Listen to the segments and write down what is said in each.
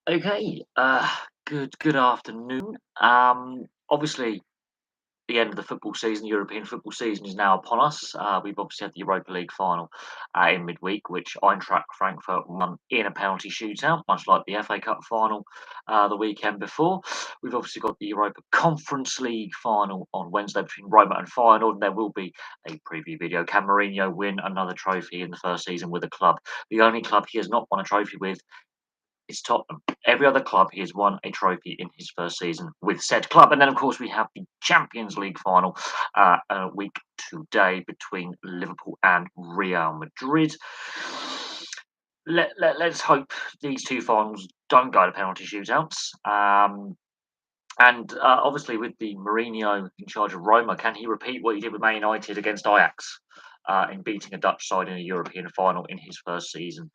Okay. Good afternoon. Obviously, the end of the football season, European football season, is now upon us. We've obviously had the Europa League final in midweek, which Eintracht Frankfurt won in a penalty shootout, much like the FA Cup final the weekend before. We've obviously got the Europa Conference League final on Wednesday between Roma and Feyenoord, and there will be a preview video. Can Mourinho win another trophy in the first season with a club? The only club he has not won a trophy with is Tottenham. Every other club he has won a trophy in his first season with said club. And then, of course, we have the Champions League final a week today between Liverpool and Real Madrid. Let's hope these two finals don't go to penalty shootouts. And obviously, with the Mourinho in charge of Roma, can he repeat what he did with Man United against Ajax in beating a Dutch side in a European final in his first season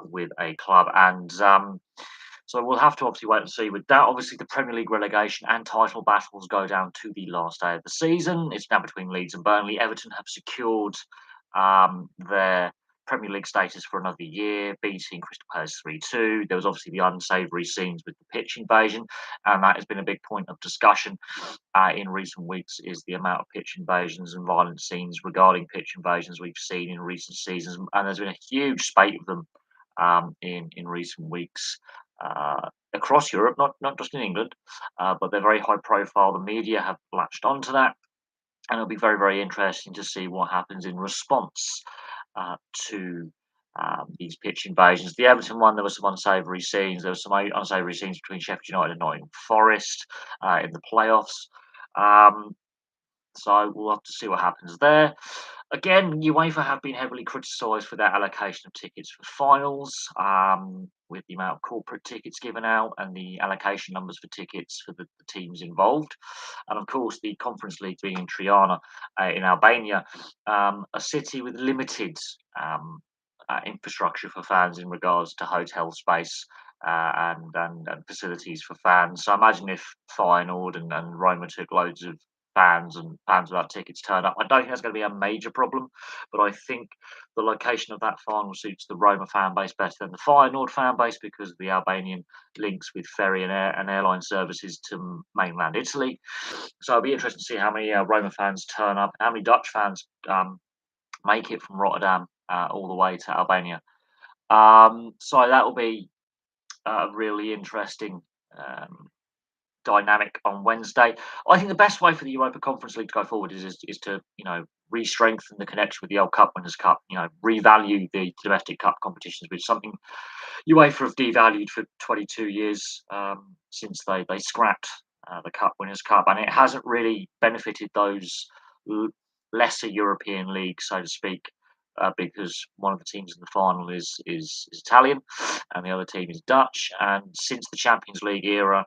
with a club? And so we'll have to obviously wait and see with that. Obviously, the Premier League relegation and title battles go down to the last day of the season. It's now between Leeds and Burnley. Everton have secured their Premier League status for another year, beating Crystal Palace 3-2. There was obviously the unsavoury scenes with the pitch invasion, and that has been a big point of discussion in recent weeks, is the amount of pitch invasions and violent scenes regarding pitch invasions we've seen in recent seasons. And there's been a huge spate of them in recent weeks across Europe, not just in England, but they're very high profile. The media have latched onto that, and it'll be very, very interesting to see what happens in response to these pitch invasions. The Everton one, there were some unsavoury scenes. There were some unsavoury scenes between Sheffield United and Nottingham Forest in the playoffs. So we'll have to see what happens there. Again, UEFA have been heavily criticised for their allocation of tickets for finals, with the amount of corporate tickets given out and the allocation numbers for tickets for the teams involved. And of course, the Conference League being in Tirana in Albania, a city with limited infrastructure for fans in regards to hotel space and facilities for fans. So imagine if Feyenoord and Roma took loads of fans and fans without tickets turn up. I don't think that's going to be a major problem, but I think the location of that final suits the Roma fan base better than the Feyenoord fan base because of the Albanian links with ferry and airline services to mainland Italy. So it'll be interesting to see how many Roma fans turn up, how many Dutch fans make it from Rotterdam all the way to Albania. So that will be a really interesting dynamic on Wednesday. I think the best way for the Europa Conference League to go forward is to re-strengthen the connection with the World Cup Winners' Cup. Revalue the domestic cup competitions, which is something UEFA have devalued for 22 years since they scrapped the Cup Winners' Cup, and it hasn't really benefited those lesser European leagues, so to speak. Because one of the teams in the final is Italian, and the other team is Dutch. And since the Champions League era,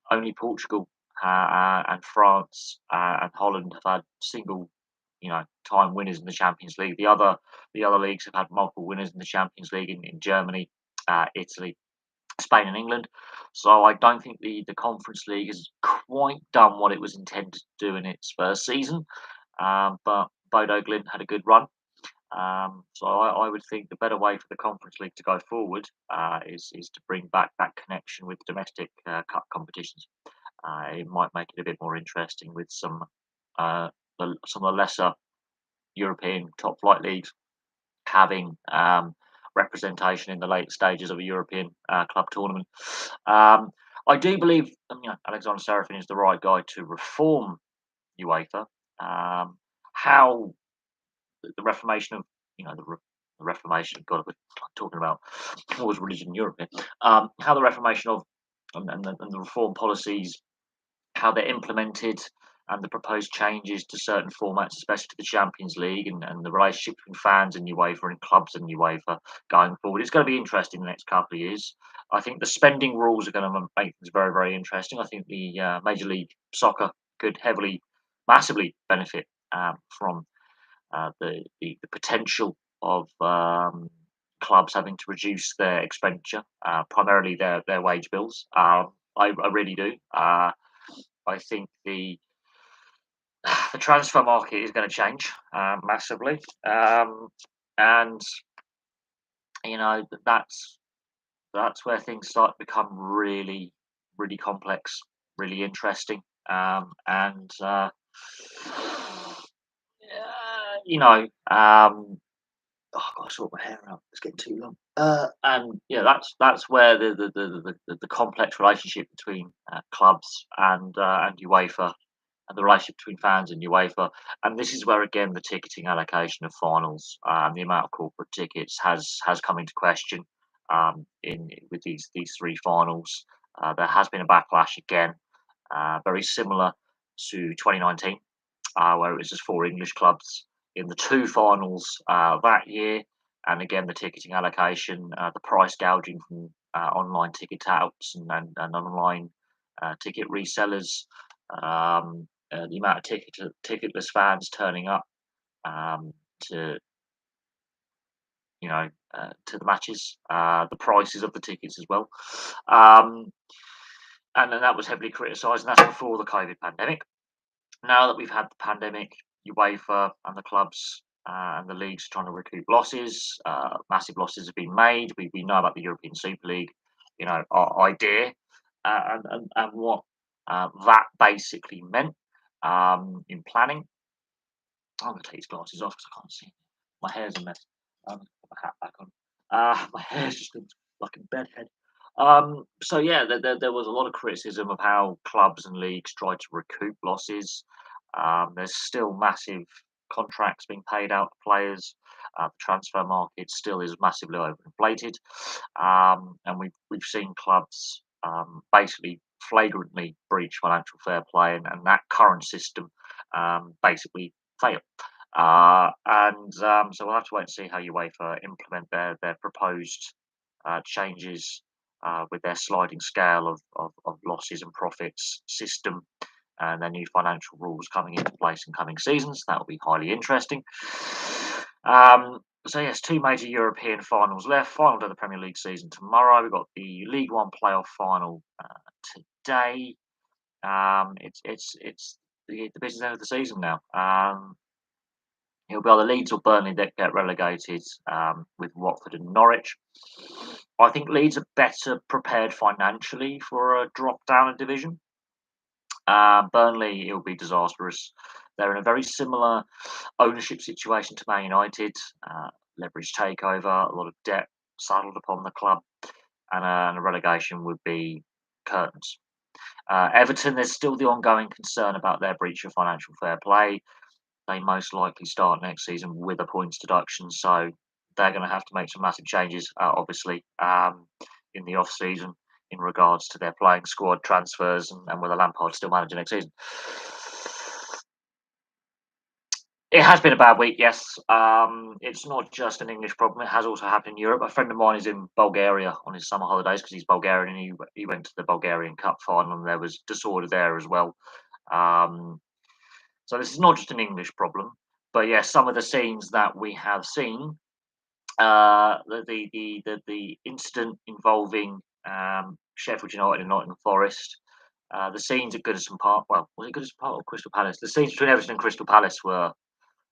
only Portugal and France and Holland have had single, time winners in the Champions League. The other leagues have had multiple winners in the Champions League in Germany, Italy, Spain, and England. So I don't think the Conference League has quite done what it was intended to do in its first season. But Bodo Glimt had a good run. So I would think the better way for the Conference League to go forward is to bring back that connection with domestic cup competitions. It might make it a bit more interesting with some of the lesser European top flight leagues having representation in the late stages of a European club tournament. I do believe Alexander Serafin is the right guy to reform UEFA. How the reformation of the reformation. God, we're talking about what was religion in Europe here. How the reformation of and the reform policies, how they're implemented, and the proposed changes to certain formats, especially to the Champions League, and the relationship between fans and UEFA and clubs and UEFA going forward. It's going to be interesting in the next couple of years. I think the spending rules are going to make things very, very interesting. I think the Major League Soccer could massively benefit from the potential of clubs having to reduce their expenditure, primarily their wage bills. I really do. I think the transfer market is going to change massively, and that's that's where things start to become really, really complex, really interesting, and you know, oh, I've got to sort my hair out. It's getting too long. And yeah, that's where the complex relationship between clubs and UEFA, and the relationship between fans and UEFA, and this is where again the ticketing allocation of finals, the amount of corporate tickets has come into question. In with these three finals, there has been a backlash again, very similar to 2019, where it was just four English clubs in the two finals that year. And again, the ticketing allocation, the price gouging from online ticket touts and online ticket resellers, the amount of ticketless fans turning up um, to to the matches, the prices of the tickets as well, um, and then that was heavily criticised. And that's before the COVID pandemic. Now that we've had the pandemic, UEFA and the clubs and the leagues trying to recoup losses. Massive losses have been made. We know about the European Super League, our idea, and what that basically meant in planning. I'm going to take these glasses off because I can't see. My hair's a mess. Put my hat back on. My hair's just a fucking bedhead. So yeah, there was a lot of criticism of how clubs and leagues tried to recoup losses. There's still massive contracts being paid out to players. The transfer market still is massively overinflated, and we've seen clubs basically flagrantly breach financial fair play, and that current system basically fail. So we'll have to wait and see how UEFA implement their proposed changes with their sliding scale of losses and profits system and their new financial rules coming into place in coming seasons. That will be highly interesting. So yes, two major European finals left. Final of the Premier League season tomorrow. We've got the League One playoff final today. It's the business end of the season now. It'll be either Leeds or Burnley that get relegated with Watford and Norwich. I think Leeds are better prepared financially for a drop down a division. Burnley, it will be disastrous. They're in a very similar ownership situation to Man United. Leverage takeover, a lot of debt saddled upon the club, and a relegation would be curtains. Everton, there's still the ongoing concern about their breach of financial fair play. They most likely start next season with a points deduction, so they're going to have to make some massive changes, obviously, in the off season in regards to their playing squad transfers and whether Lampard's still managing next season. It has been a bad week, yes. It's not just an English problem; it has also happened in Europe. A friend of mine is in Bulgaria on his summer holidays because he's Bulgarian, and he went to the Bulgarian Cup final, and there was disorder there as well. Um, So this is not just an English problem, but yeah, some of the scenes that we have seen, the incident involving Sheffield United and Nottingham Forest, the scenes at Goodison Park. Well, was it Goodison Park or Crystal Palace? The scenes between Everton and Crystal Palace were,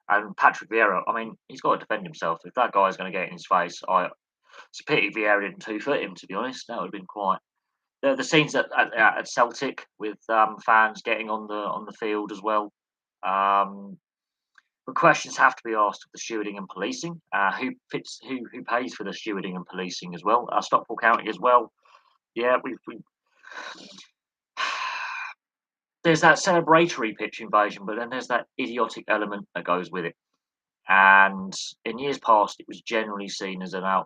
and Patrick Vieira. I mean, he's got to defend himself. If that guy's going to get in his face, it's a pity Vieira didn't 2-foot him. To be honest, that would have been quite. The scenes at Celtic with fans getting on the field as well. Um, but questions have to be asked of the stewarding and policing. Who pays for the stewarding and policing as well? Stockport County as well. Yeah, we there's that celebratory pitch invasion, but then there's that idiotic element that goes with it. And in years past, it was generally seen as an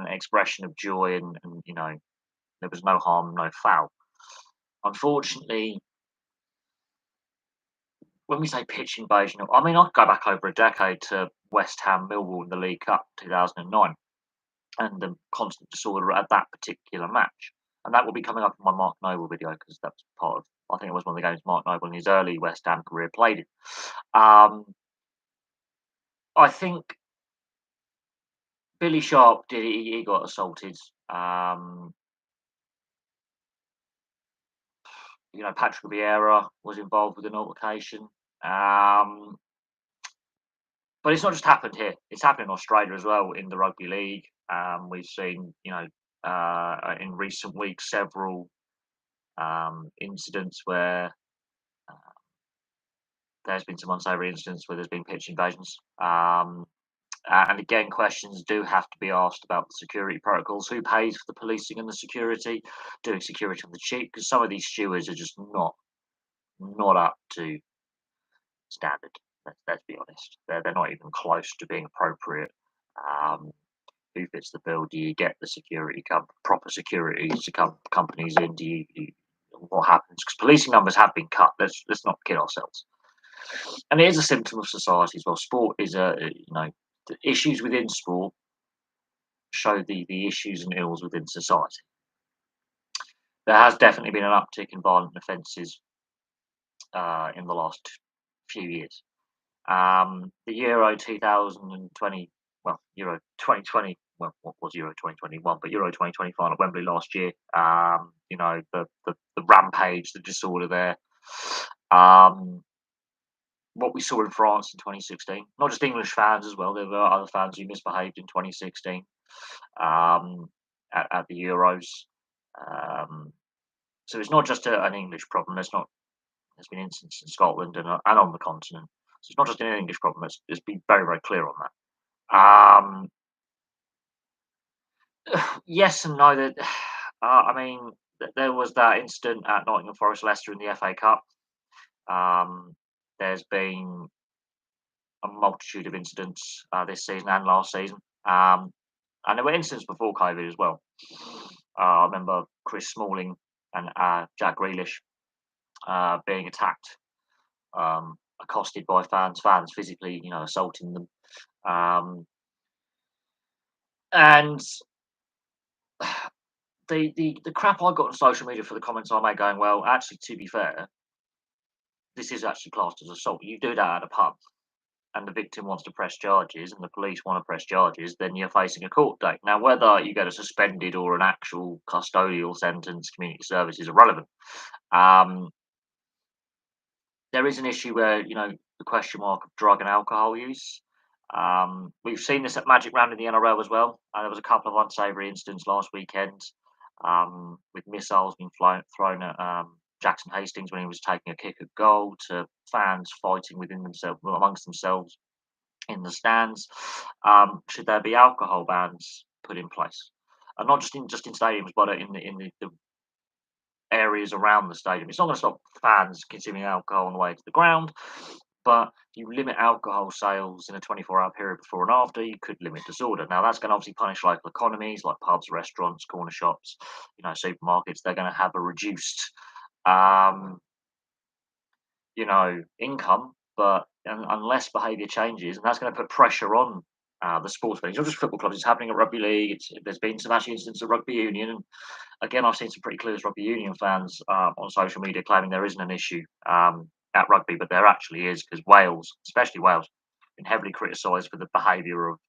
expression of joy, and there was no harm, no foul. Unfortunately, when we say pitch invasion, I mean, I could go back over a decade to West Ham Millwall in the League Cup 2009 and the constant disorder at that particular match. And that will be coming up in my Mark Noble video because that's part of, I think it was one of the games Mark Noble in his early West Ham career played in. I think Billy Sharp he got assaulted. Patrick Vieira was involved with an altercation. But it's not just happened here. It's happened in Australia as well in the rugby league. We've seen, in recent weeks several incidents where there's been some unsavoury incidents where there's been pitch invasions. And again, questions do have to be asked about the security protocols. Who pays for the policing and the security? Doing security on the cheap, because some of these stewards are just not up to standard. Let's be honest. They're not even close to being appropriate. Um, who fits the bill? Do you get the security proper security to companies in? What happens? Because policing numbers have been cut. Let's not kid ourselves. And it is a symptom of society as well. Sport is the issues within sport show the issues and ills within society. There has definitely been an uptick in violent offences in the last few years. The Euro 2020, Euro 2020, what was Euro 2021, but Euro 2020 final at Wembley last year. The rampage, the disorder there. What we saw in France in 2016, not just English fans as well, there were other fans who misbehaved in 2016 at the Euros. So it's not just an English problem. There's been incidents in Scotland and on the continent. So it's not just an English problem. Let's be very, very clear on that. Yes and no. That there was that incident at Nottingham Forest Leicester in the FA Cup. There's been a multitude of incidents this season and last season. And there were incidents before COVID as well. I remember Chris Smalling and Jack Grealish being attacked, accosted by fans physically, assaulting them. And the crap I got on social media for the comments I made going, well, actually, to be fair, this is actually classed as assault. You do that at a pub and the victim wants to press charges and the police want to press charges, then you're facing a court date. Now, whether you get a suspended or an actual custodial sentence, community service is irrelevant. There is an issue where, the question mark of drug and alcohol use. We've seen this at Magic Round in the NRL as well. There was a couple of unsavoury incidents last weekend with missiles being thrown at Jackson Hastings when he was taking a kick at goal, to fans fighting amongst themselves in the stands. Should there be alcohol bans put in place, and not just in stadiums, but in the areas around the stadium? It's not going to stop fans consuming alcohol on the way to the ground, but if you limit alcohol sales in a 24-hour period before and after, you could limit disorder. Now, that's going to obviously punish local economies like pubs, restaurants, corner shops, supermarkets. They're going to have a reduced income, but unless behaviour changes, and that's going to put pressure on the sports venues, not just football clubs. It's happening at rugby league. There's been some actually incidents at rugby union, and again, I've seen some pretty clueless rugby union fans on social media claiming there isn't an issue at rugby, but there actually is, because Wales, especially Wales, been heavily criticised for the behaviour of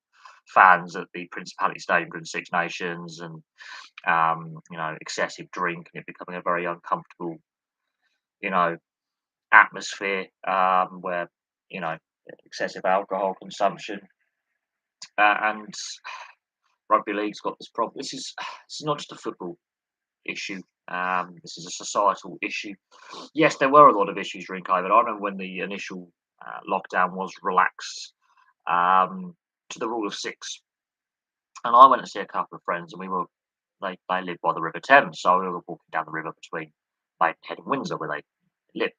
fans at the Principality Stadium in Six Nations, and excessive drink, and it becoming a very uncomfortable, atmosphere where excessive alcohol consumption, and rugby league's got this problem. This is not just a football issue. This is a societal issue. Yes, there were a lot of issues during COVID. I remember when the initial lockdown was relaxed to the rule of six, and I went to see a couple of friends, and they lived by the River Thames, so we were walking down the river between Maidenhead and Windsor, where they live,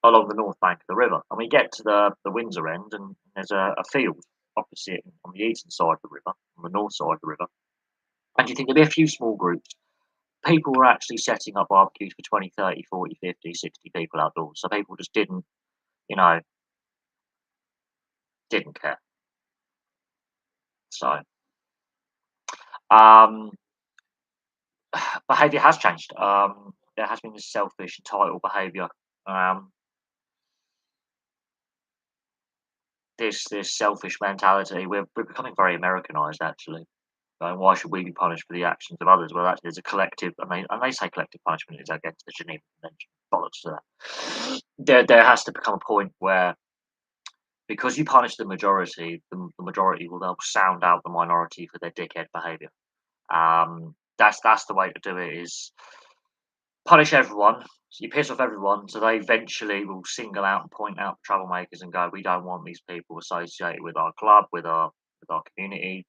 along the north bank of the river. And we get to the Windsor end, and there's a field opposite on the eastern side of the river, on the north side of the river. And you think there'd be a few small groups. People were actually setting up barbecues for 20, 30, 40, 50, 60 people outdoors. So people just didn't care. So behaviour has changed. There has been this selfish, entitled behaviour. This selfish mentality. We're becoming very Americanized, actually. Why should we be punished for the actions of others? Well, actually, there's a collective, and they say collective punishment is against the Geneva Convention. Bollocks to that. There has to become a point where, because you punish the majority will they'll sound out the minority for their dickhead behaviour. That's the way to do it. Is punish everyone. So you piss off everyone, so they eventually will single out and point out the troublemakers and go, "We don't want these people associated with our club, with our community,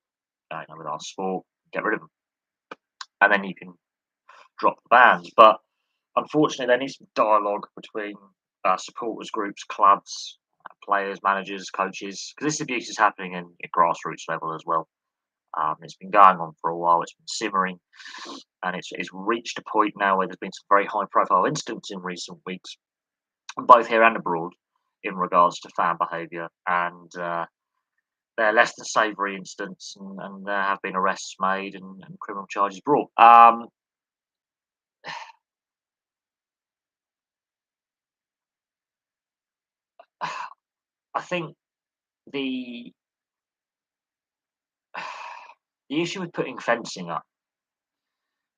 with our sport. Get rid of them." And then you can drop the bans. But unfortunately, there needs some dialogue between supporters groups, clubs, players, managers, coaches, because this abuse is happening in grassroots level as well. It's been going on for a while. It's been simmering, and it's reached a point now where there's been some very high-profile incidents in recent weeks, both here and abroad, in regards to fan behaviour. And they're less than savoury incidents, and there have been arrests made and criminal charges brought. I think the the issue with putting fencing up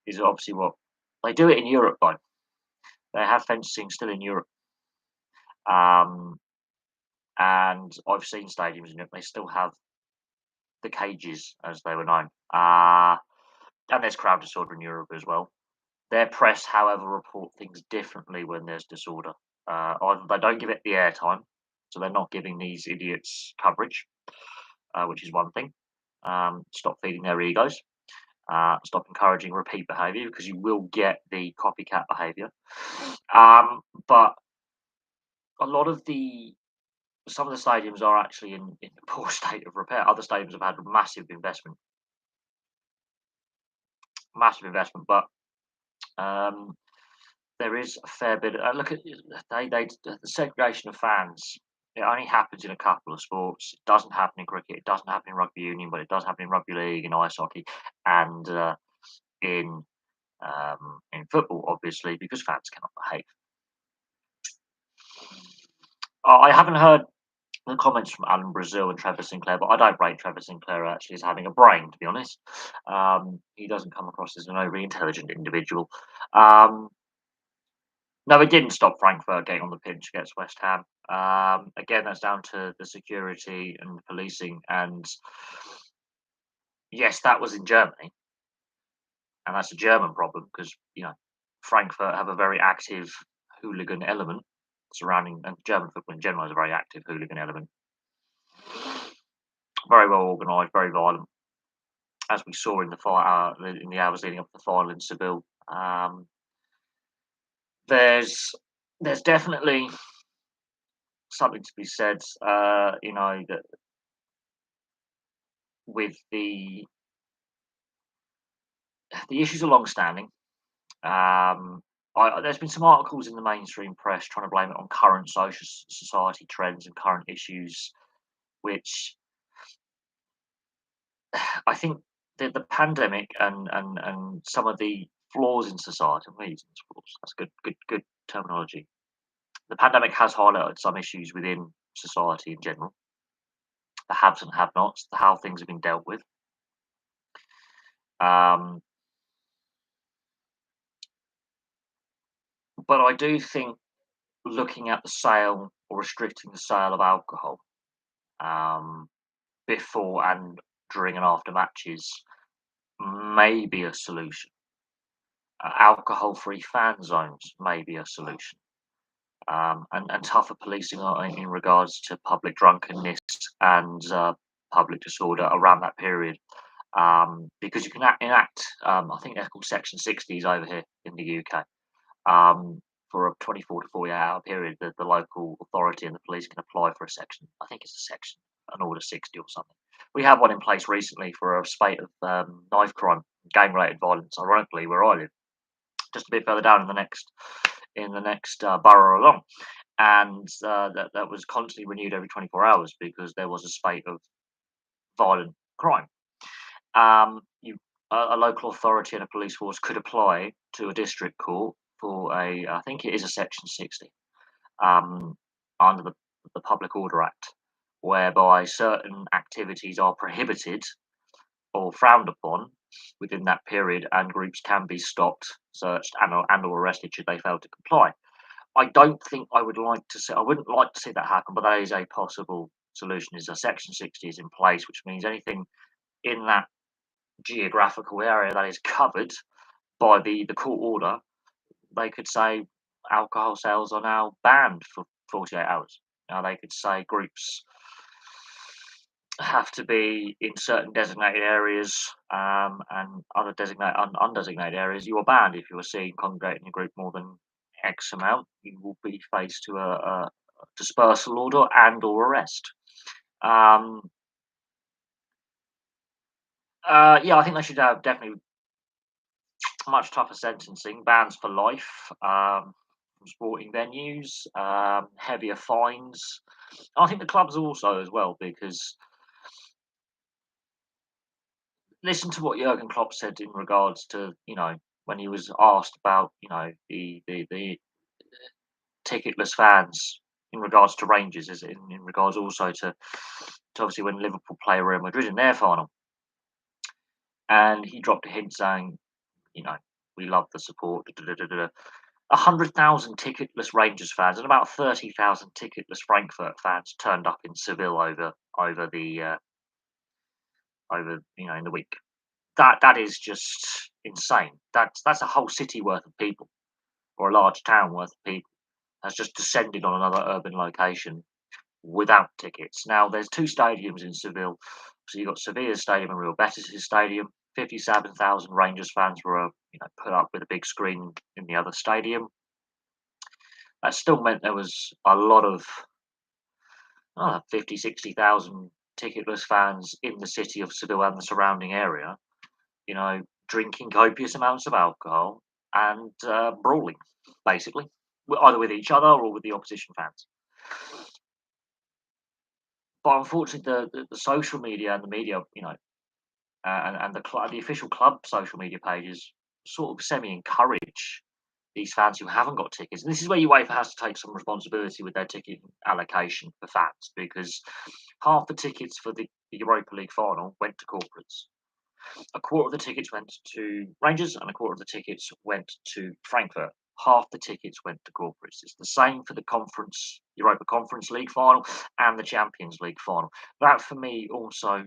is obviously what they do it in Europe, though. They have fencing still in Europe. Um, and I've seen stadiums in Europe, they still have the cages as they were known. And there's crowd disorder in Europe as well. Their press, however, report things differently when there's disorder. Either they don't give it the airtime, so they're not giving these idiots coverage, which is one thing. Stop feeding their egos. Stop encouraging repeat behaviour because you will get the copycat behaviour. But a lot of the some of the stadiums are actually in a poor state of repair. Other stadiums have had massive investment, but um, there is a fair bit. Look at the segregation of fans. It only happens in a couple of sports. It doesn't happen in cricket. It doesn't happen in rugby union, but it does happen in rugby league, in ice hockey, and in in football, obviously, because fans cannot behave. I haven't heard the comments from Alan Brazil and Trevor Sinclair, but I don't rate Trevor Sinclair actually as having a brain, to be honest. He doesn't come across as an overly intelligent individual. Um, no, it didn't stop Frankfurt getting on the pitch against West Ham. Again, that's down to the security and the policing. And yes, that was in Germany, and that's a German problem because Frankfurt have a very active hooligan element surrounding, and German football in general is a very active hooligan element. Very well organised, very violent, as we saw in the hours leading up to the final in Seville. There's there's definitely something to be said, that with the issues are long-standing. There's been some articles in the mainstream press trying to blame it on current social society trends and current issues, which I think the pandemic and some of the flaws in society, I'm using flaws, that's good terminology. The pandemic has highlighted some issues within society in general, the haves and have-nots, the how things have been dealt with. Um, but I do think looking at the sale or restricting the sale of alcohol um, before and during and after matches may be a solution. Alcohol-free fan zones may be a solution. And tougher policing in regards to public drunkenness and public disorder around that period. Because you can enact, I think they're called Section 60s over here in the UK. For a 24 to 48-hour period, the local authority and the police can apply for a section. I think it's a section, an order 60 or something. We had one in place recently for a spate of knife crime, gang-related violence. Ironically, where I live, just a bit further down in the next borough along, and that was constantly renewed every 24 hours because there was a spate of violent crime. You a local authority and a police force could apply to a district court for I think it is a Section 60 um, under the Public Order Act, whereby certain activities are prohibited or frowned upon within that period, and groups can be stopped, searched, and or arrested should they fail to comply. I don't think I wouldn't like to see that happen, but that is a possible solution. Is a Section 60 is in place, which means anything in that geographical area that is covered by the court order, they could say alcohol sales are now banned for 48 hours. Now they could say groups have to be in certain designated areas, and other undesignated areas. You are banned if you are seen congregating a group more than X amount. You will be faced to a dispersal order and or arrest. Um, yeah, I think they should have definitely much tougher sentencing, bans for life from sporting venues, heavier fines. I think the clubs also as well, because listen to what Jurgen Klopp said in regards to, when he was asked about, the ticketless fans in regards to Rangers, is in regards also to obviously when Liverpool play Real Madrid in their final, and he dropped a hint saying, you know, we love the support. 100,000 ticketless Rangers fans and about 30,000 ticketless Frankfurt fans turned up in Seville over the in the week. That is just insane. That's a whole city worth of people, or a large town worth of people, has just descended on another urban location without tickets. Now there's two stadiums in Seville, so you've got Sevilla's stadium and Real Betis' stadium. 57,000 Rangers fans were put up with a big screen in the other stadium. That still meant there was a lot of 50, 60,000 ticketless fans in the city of Seville and the surrounding area, drinking copious amounts of alcohol and brawling, basically, either with each other or with the opposition fans. But unfortunately, the social media and the media, and the official club social media pages sort of semi-encourage these fans who haven't got tickets. And this is where UEFA has to take some responsibility with their ticket allocation for fans, because half the tickets for the Europa League final went to corporates. A quarter of the tickets went to Rangers, and a quarter of the tickets went to Frankfurt. Half the tickets went to corporates. It's the same for the Europa Conference League final and the Champions League final. That, for me, also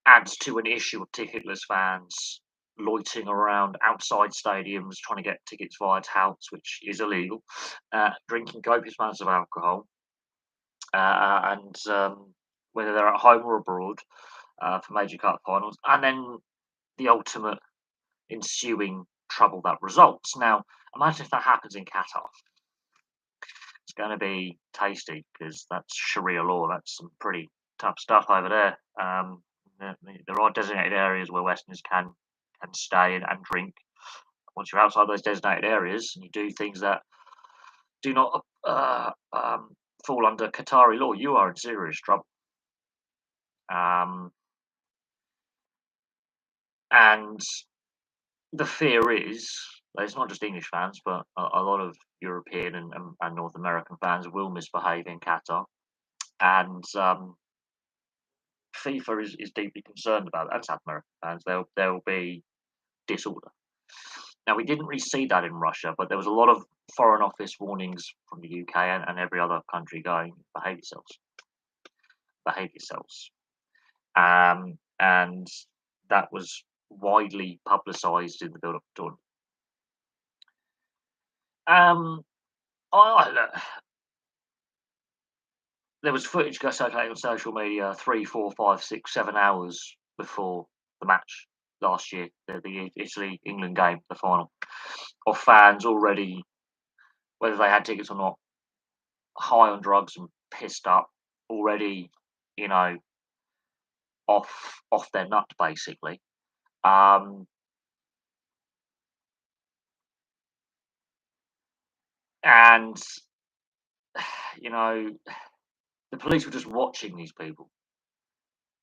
adds to an issue of ticketless fans loitering around outside stadiums trying to get tickets via touts, which is illegal, drinking copious amounts of alcohol, and whether they're at home or abroad for major cup finals, and then the ultimate ensuing trouble that results. Now, imagine if that happens in Qatar. It's going to be tasty, because that's Sharia law. That's some pretty tough stuff over there. There are designated areas where Westerners can stay and drink. Once you're outside those designated areas and you do things that do not fall under Qatari law, you are in serious trouble. And the fear is that it's not just English fans, but a lot of European and North American fans will misbehave in Qatar. And FIFA is deeply concerned about that, and South American fans. There will be disorder. Now, we didn't really see that in Russia, but there was a lot of Foreign Office warnings from the UK and every other country going, behave yourselves. And that was widely publicised in the build-up to tournament. There was footage circulating on social media 3, 4, 5, 6, 7 hours before the match last year, the Italy-England game, the final, of fans already, whether they had tickets or not, high on drugs and pissed up, already, off their nut, basically. And the police were just watching these people,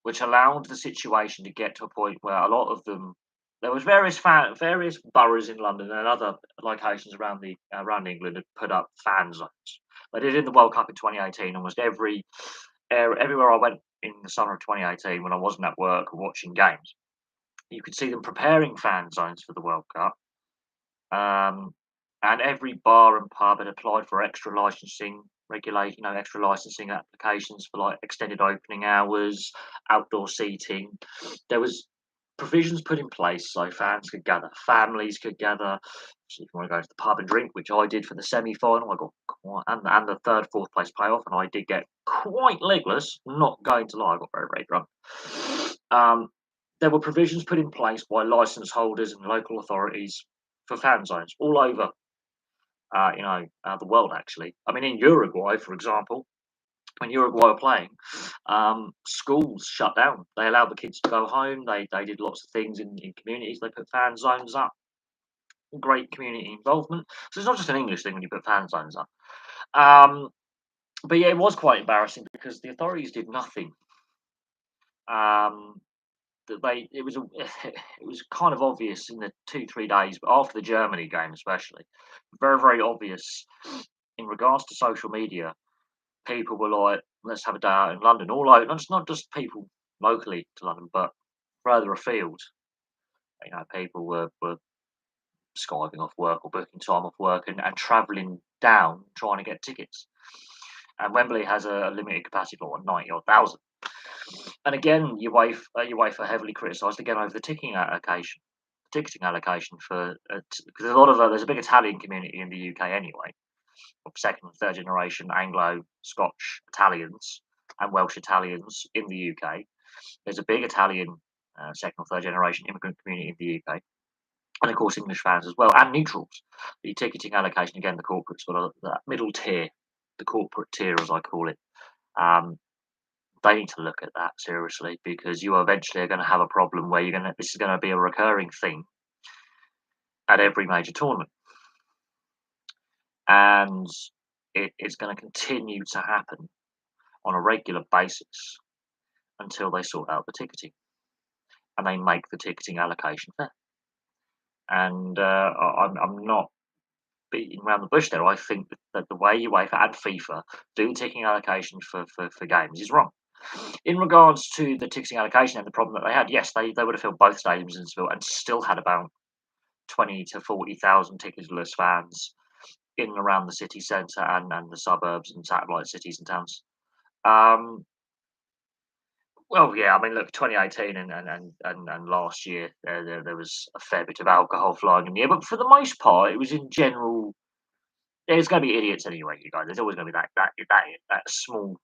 which allowed the situation to get to a point where a lot of them. There was various boroughs in London and other locations around England had put up fan zones. They did in the World Cup in 2018. Almost everywhere I went in the summer of 2018 when I wasn't at work or watching games, you could see them preparing fan zones for the World Cup. And every bar and pub had applied for extra licensing applications for like extended opening hours, outdoor seating. There was provisions put in place so fans could gather, families could gather. So if you want to go to the pub and drink, which I did for the semi-final, I got quite, and the third, fourth place playoff, and I did get quite legless. Not going to lie, I got very, very drunk. Um, there were provisions put in place by license holders and local authorities for fan zones all over, the world. Actually, I mean, in Uruguay, for example, when Uruguay were playing, schools shut down. They allowed the kids to go home. They did lots of things in communities. They put fan zones up. Great community involvement. So it's not just an English thing when you put fan zones up. Um, but yeah, it was quite embarrassing because the authorities did nothing. Um, that they it was a, it was kind of obvious in the 2 3 days, but after the Germany game especially, very very obvious in regards to social media. People were like, "Let's have a day out in London." All over, not just people locally to London, but further afield. People were skiving off work or booking time off work and travelling down trying to get tickets. And Wembley has a limited capacity of what, 90 odd thousand. And again, UEFA heavily criticised again over the ticketing allocation for because there's a big Italian community in the UK anyway, of second and third generation Anglo, Scotch Italians and Welsh Italians in the UK. There's a big Italian second or third generation immigrant community in the UK, and of course English fans as well, and neutrals. The ticketing allocation again, the corporate's got that middle tier, the corporate tier as I call it. Um, they need to look at that seriously because you eventually are going to have a problem where this is going to be a recurring thing at every major tournament, and it's going to continue to happen on a regular basis until they sort out the ticketing and they make the ticketing allocation fair. And I'm not beating around the bush there. I think that the way UEFA and FIFA do ticketing allocation for games is wrong. In regards to the ticketing allocation and the problem that they had, yes, they would have filled both stadiums in Seville and still had about 20 to 40,000 ticketless fans in and around the city centre and the suburbs and satellite cities and towns. Well, yeah, I mean, look, 2018 and last year, there was a fair bit of alcohol flying in the air, but for the most part, it was in general. There's going to be idiots anyway, you guys. There's always going to be that small,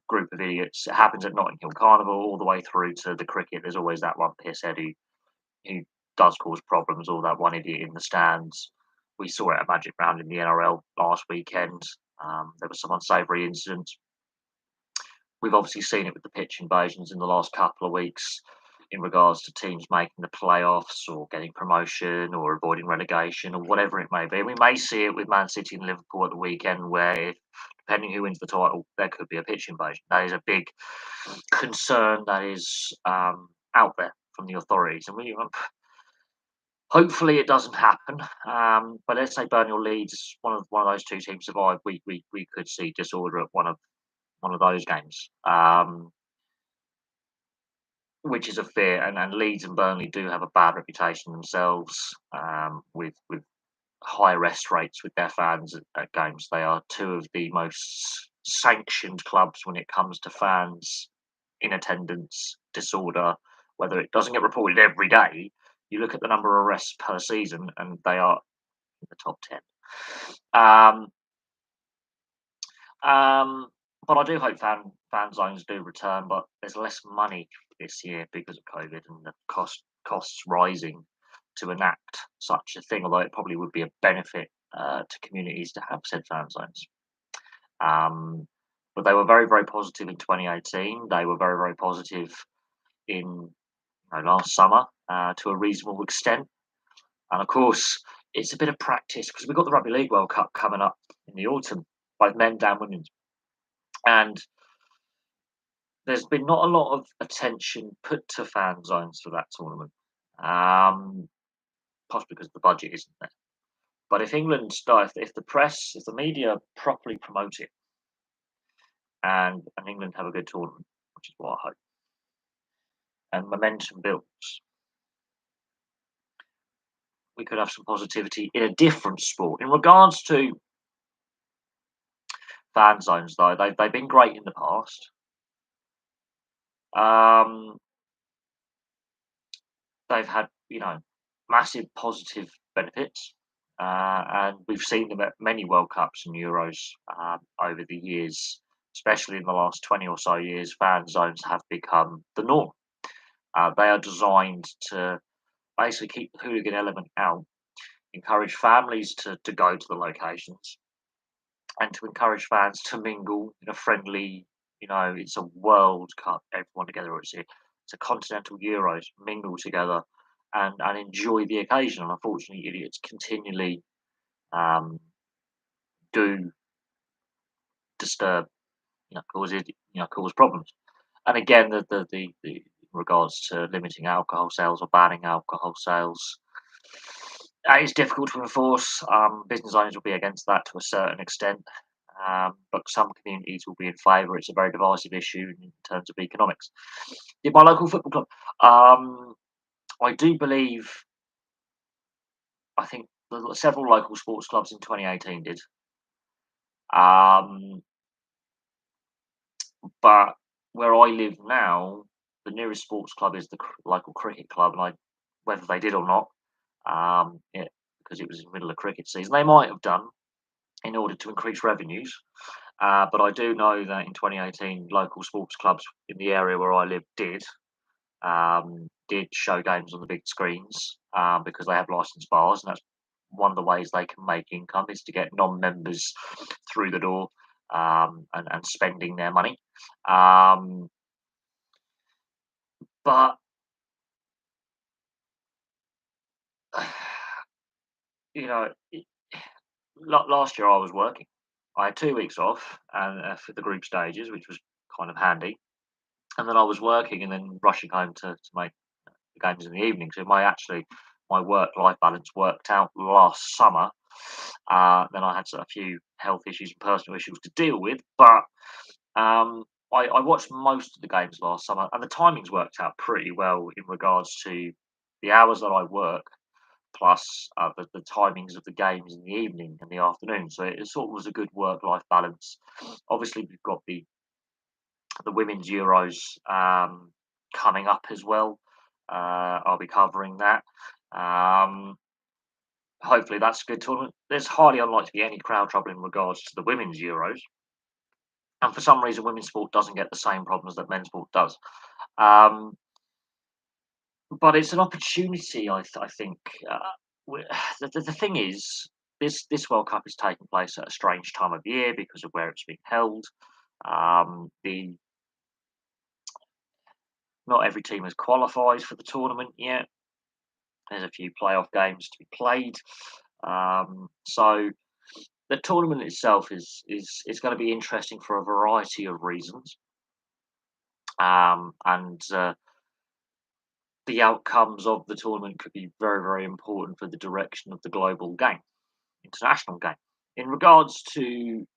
group of idiots. It happens at Notting Hill Carnival all the way through to the cricket. There's always that one pisshead who does cause problems, or that one idiot in the stands. We saw it at Magic Round in the NRL last weekend. There was some unsavoury incidents. We've obviously seen it with the pitch invasions in the last couple of weeks in regards to teams making the playoffs or getting promotion or avoiding relegation or whatever it may be. We may see it with Man City and Liverpool at the weekend where, depending who wins the title, there could be a pitch invasion. That is a big concern that is out there from the authorities. And hopefully it doesn't happen. But let's say Burnley or Leeds, one of those two teams survive, we could see disorder at one of those games, which is a fear. And Leeds and Burnley do have a bad reputation themselves, with high arrest rates with their fans at games. They are two of the most sanctioned clubs when it comes to fans in attendance disorder. Whether it doesn't get reported every day, you look at the number of arrests per season, and they are in the top 10. But I do hope fan zones do return, but there's less money this year because of COVID and the costs rising to enact such a thing. Although it probably would be a benefit to communities to have said fan zones. But they were very very positive in 2018. They were very very positive in last summer to a reasonable extent. And of course, it's a bit of practice because we've got the Rugby League World Cup coming up in the autumn, both men and women. And there's been not a lot of attention put to fan zones for that tournament, possibly because the budget isn't there. But if if the press, if the media properly promote it, and England have a good tournament, which is what I hope, and momentum builds, we could have some positivity in a different sport. In regards to fan zones, though, they've been great in the past. they've had, massive positive benefits, and we've seen them at many World Cups and Euros over the years, especially in the last 20 or so years. Fan zones have become the norm. They are designed to basically keep the hooligan element out, encourage families to go to the locations, and to encourage fans to mingle in a friendly, it's a World Cup, everyone together, or it's a continental Euros, mingle together and enjoy the occasion. And unfortunately, idiots continually um, do disturb, cause problems. And again, the in regards to limiting alcohol sales or banning alcohol sales, that is difficult to enforce. Business owners will be against that to a certain extent, but some communities will be in favour. It's a very divisive issue in terms of economics. Did my local football club? I do believe. I think several local sports clubs in 2018 did. Um, but where I live now, the nearest sports club is the local cricket club, and whether they did or not, because it was in the middle of cricket season, they might have done in order to increase revenues. But I do know that in 2018, local sports clubs in the area where I live did show games on the big screens because they have licensed bars, and that's one of the ways they can make income is to get non-members through the door and spending their money. Um, but you know, last year I was working. I had 2 weeks off and for the group stages, which was kind of handy. And then I was working and then rushing home to make the games in the evening. So my work life balance worked out last summer. Then I had a few health issues and personal issues to deal with, but I watched most of the games last summer, and the timings worked out pretty well in regards to the hours that I work plus the timings of the games in the evening and the afternoon. So it sort of was a good work life balance. Obviously, we've got the women's Euros coming up as well. I'll be covering that. Um, Hopefully, that's a good tournament. There's hardly unlikely to be any crowd trouble in regards to the women's Euros, and for some reason, women's sport doesn't get the same problems that men's sport does. Um, but it's an opportunity, I think. The thing is, this World Cup is taking place at a strange time of year because of where it's being held. The Not every team has qualified for the tournament yet. There's a few playoff games to be played. So the tournament itself is going to be interesting for a variety of reasons, and the outcomes of the tournament could be very, very important for the direction of the global game, international game. In regards to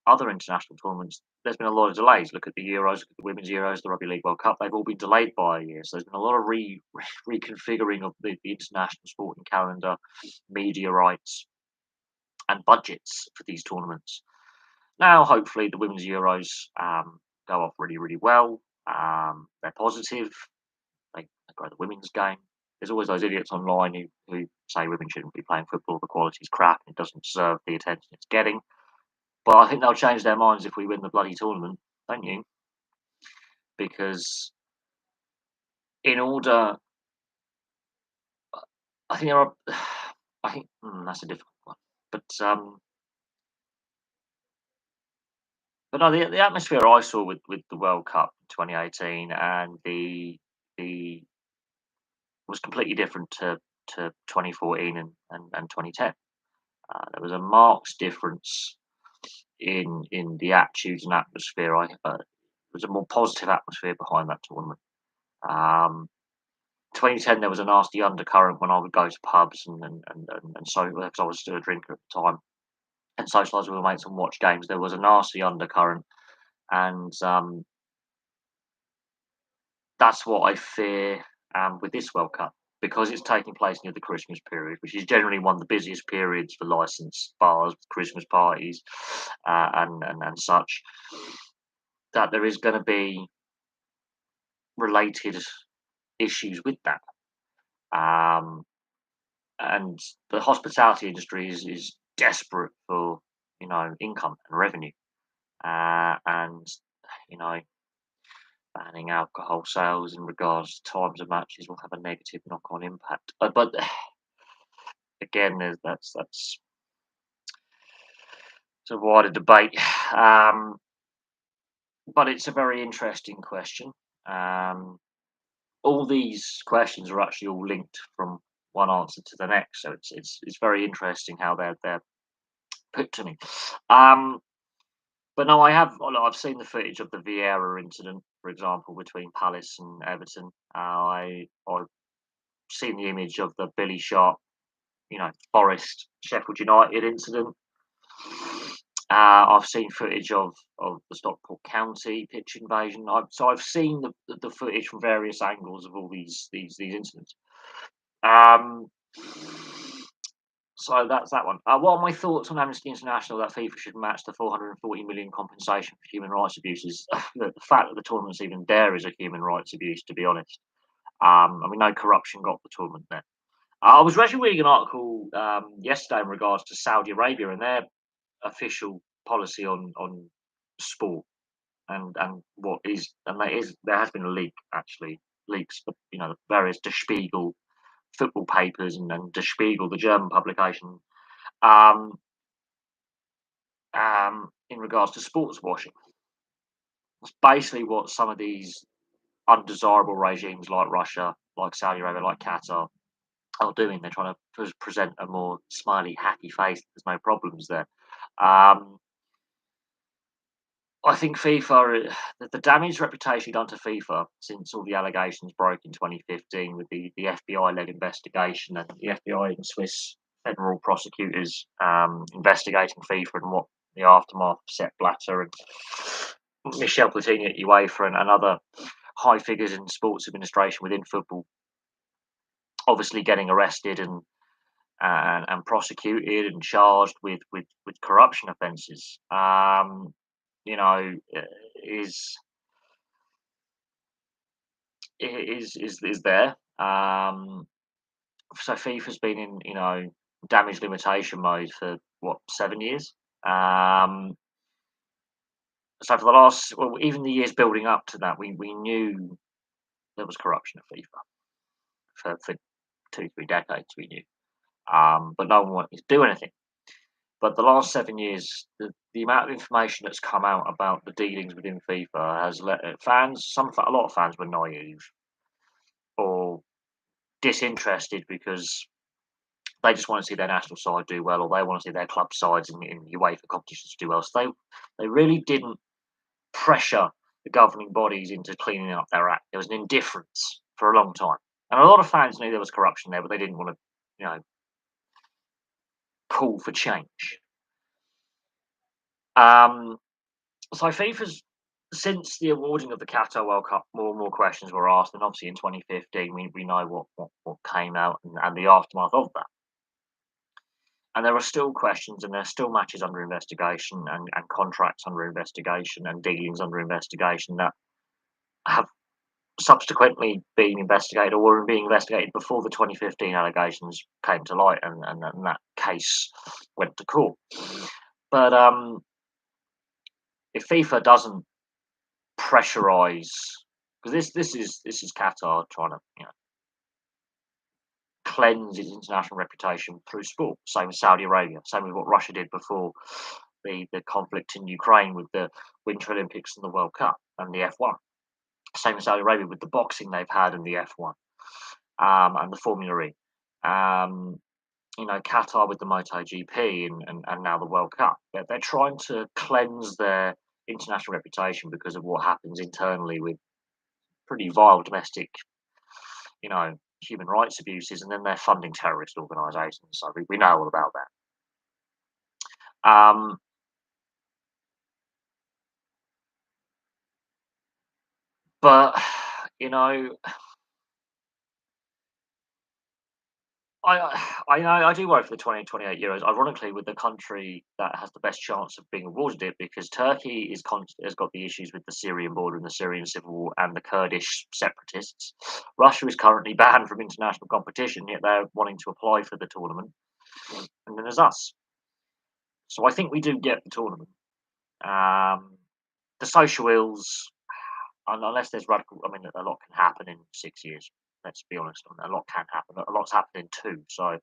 other international tournaments, there's been a lot of delays. Look at the Euros, look at the Women's Euros, the Rugby League World Cup. They've all been delayed by a year. So there's been a lot of reconfiguring of the international sporting calendar, media rights, and budgets for these tournaments. Now, hopefully, the Women's Euros go off really, really well. They're positive. They grow the women's game. There's always those idiots online who say women shouldn't be playing football. The quality's crap and it doesn't deserve the attention it's getting. But I think they'll change their minds if we win the bloody tournament, don't you? Because in order, I think there are, I think that's a difficult one. But no, the atmosphere I saw with the World Cup 2018 and the was completely different to 2014 and 2010. There was a marked difference in the attitudes and atmosphere. There was a more positive atmosphere behind that tournament. 2010 there was a nasty undercurrent when I would go to pubs and so because I was still a drinker at the time and socialise with my mates and watch games. There was a nasty undercurrent, and that's what I fear with this World Cup because it's taking place near the Christmas period, which is generally one of the busiest periods for licensed bars, Christmas parties, and such. That there is going to be related issues with that. Um, and the hospitality industry is desperate for income and revenue, and you know banning alcohol sales in regards to times of matches will have a negative knock-on impact. But again, that's it's a wider debate. Um, but it's a very interesting question. Um, all these questions are actually all linked from one answer to the next, so it's very interesting how they're put to me. Um, but no, I've seen the footage of the Vieira incident, for example, between Palace and Everton. I've seen the image of the Billy Sharp, Forest Sheffield United incident. I've seen footage of the Stockport County pitch invasion. I've seen the footage from various angles of all these incidents. Um, so that's that one. What are my thoughts on Amnesty International that FIFA should match the 440 million compensation for human rights abuses? The fact that the tournament's even there is a human rights abuse, to be honest. No corruption got the tournament there. I was actually reading an article yesterday in regards to Saudi Arabia and their official policy on sport and what is and there has been a leak, actually, leaks, various Der Spiegel football papers and Der Spiegel, the German publication, um, in regards to sports washing. It's basically what some of these undesirable regimes like Russia, like Saudi Arabia, like Qatar are doing. They're trying to present a more smiley, happy face. There's no problems there. Um, I think FIFA, the damage reputation done to FIFA since all the allegations broke in 2015 with the FBI-led investigation and the FBI and Swiss federal prosecutors investigating FIFA and what the aftermath of Sepp Blatter and Michel Platini at UEFA and other high figures in sports administration within football, obviously getting arrested and prosecuted and charged with corruption offences. You know, is is there. So FIFA's been in damage limitation mode for what, 7 years. So for the last, well, even the years building up to that, we knew there was corruption at FIFA for 2-3 decades. We knew, but no one wanted to do anything. But the last 7 years, the amount of information that's come out about the dealings within FIFA has let fans, a lot of fans were naive or disinterested because they just want to see their national side do well, or they want to see their club sides in UEFA competitions do well. So they really didn't pressure the governing bodies into cleaning up their act. There was an indifference for a long time, and a lot of fans knew there was corruption there, but they didn't want to, call for change. So FIFA's, since the awarding of the Qatar World Cup, more and more questions were asked, and obviously in 2015 we know what came out and the aftermath of that. And there are still questions, and there are still matches under investigation, and contracts under investigation, and dealings under investigation that have subsequently been investigated or were being investigated before the 2015 allegations came to light, and that case went to court. But if FIFA doesn't pressurize, because this is Qatar trying to cleanse its international reputation through sport. Same as Saudi Arabia. Same with what Russia did before the conflict in Ukraine with the Winter Olympics and the World Cup and the F1. Same as Saudi Arabia with the boxing they've had in the F1 and the Formula E. Qatar with the MotoGP and now the World Cup. They're trying to cleanse their international reputation because of what happens internally with pretty vile domestic, human rights abuses, and then they're funding terrorist organisations. So we know all about that. But I do worry for the 2028 Euros. Ironically, with the country that has the best chance of being awarded it, because Turkey has got the issues with the Syrian border and the Syrian civil war and the Kurdish separatists. Russia is currently banned from international competition, yet they're wanting to apply for the tournament. And then there's us. So I think we do get the tournament. The social ills, unless there's radical, I mean, a lot can happen in 6 years. Let's be honest. I mean, a lot can happen. A lot's happened in two. So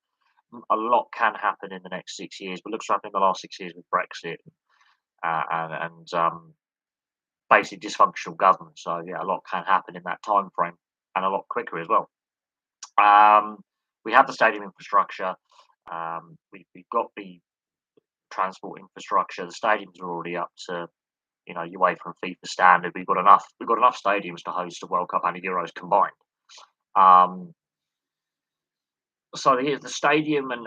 a lot can happen in the next 6 years, but looks like in the last 6 years with Brexit and basically dysfunctional government. So yeah, a lot can happen in that time frame, and a lot quicker as well. Um, we have the stadium infrastructure. We've got the transport infrastructure. The stadiums are already up to UEFA and FIFA standard. We've got enough. We've got enough stadiums to host a World Cup and a Euros combined. Um, so the stadium and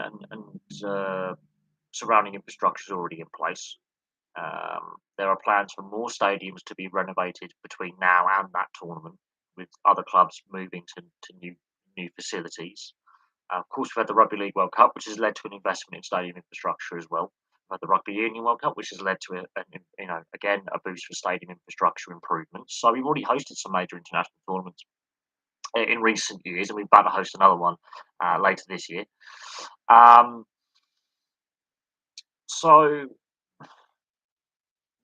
surrounding infrastructure is already in place. There are plans for more stadiums to be renovated between now and that tournament, with other clubs moving to new facilities. Of course, we've had the Rugby League World Cup, which has led to an investment in stadium infrastructure as well. We've had the Rugby Union World Cup, which has led to again a boost for stadium infrastructure improvements. So we've already hosted some major international tournaments in recent years, and we're about to host another one later this year. So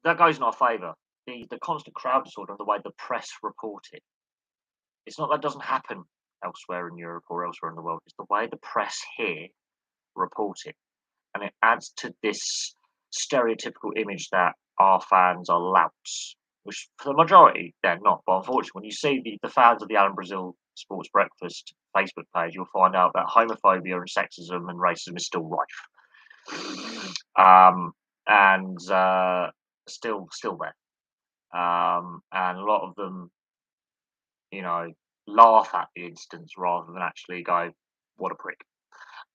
that goes in our favour. The constant crowd disorder and the way the press report it. It's not that doesn't happen elsewhere in Europe or elsewhere in the world. It's the way the press here report it, and it adds to this stereotypical image that our fans are louts, which for the majority they're not. But unfortunately, when you see the fans of the Alan Brazil Sports Breakfast Facebook page, you'll find out that homophobia and sexism and racism is still rife, and still there. And a lot of them, laugh at the instance rather than actually go, "What a prick."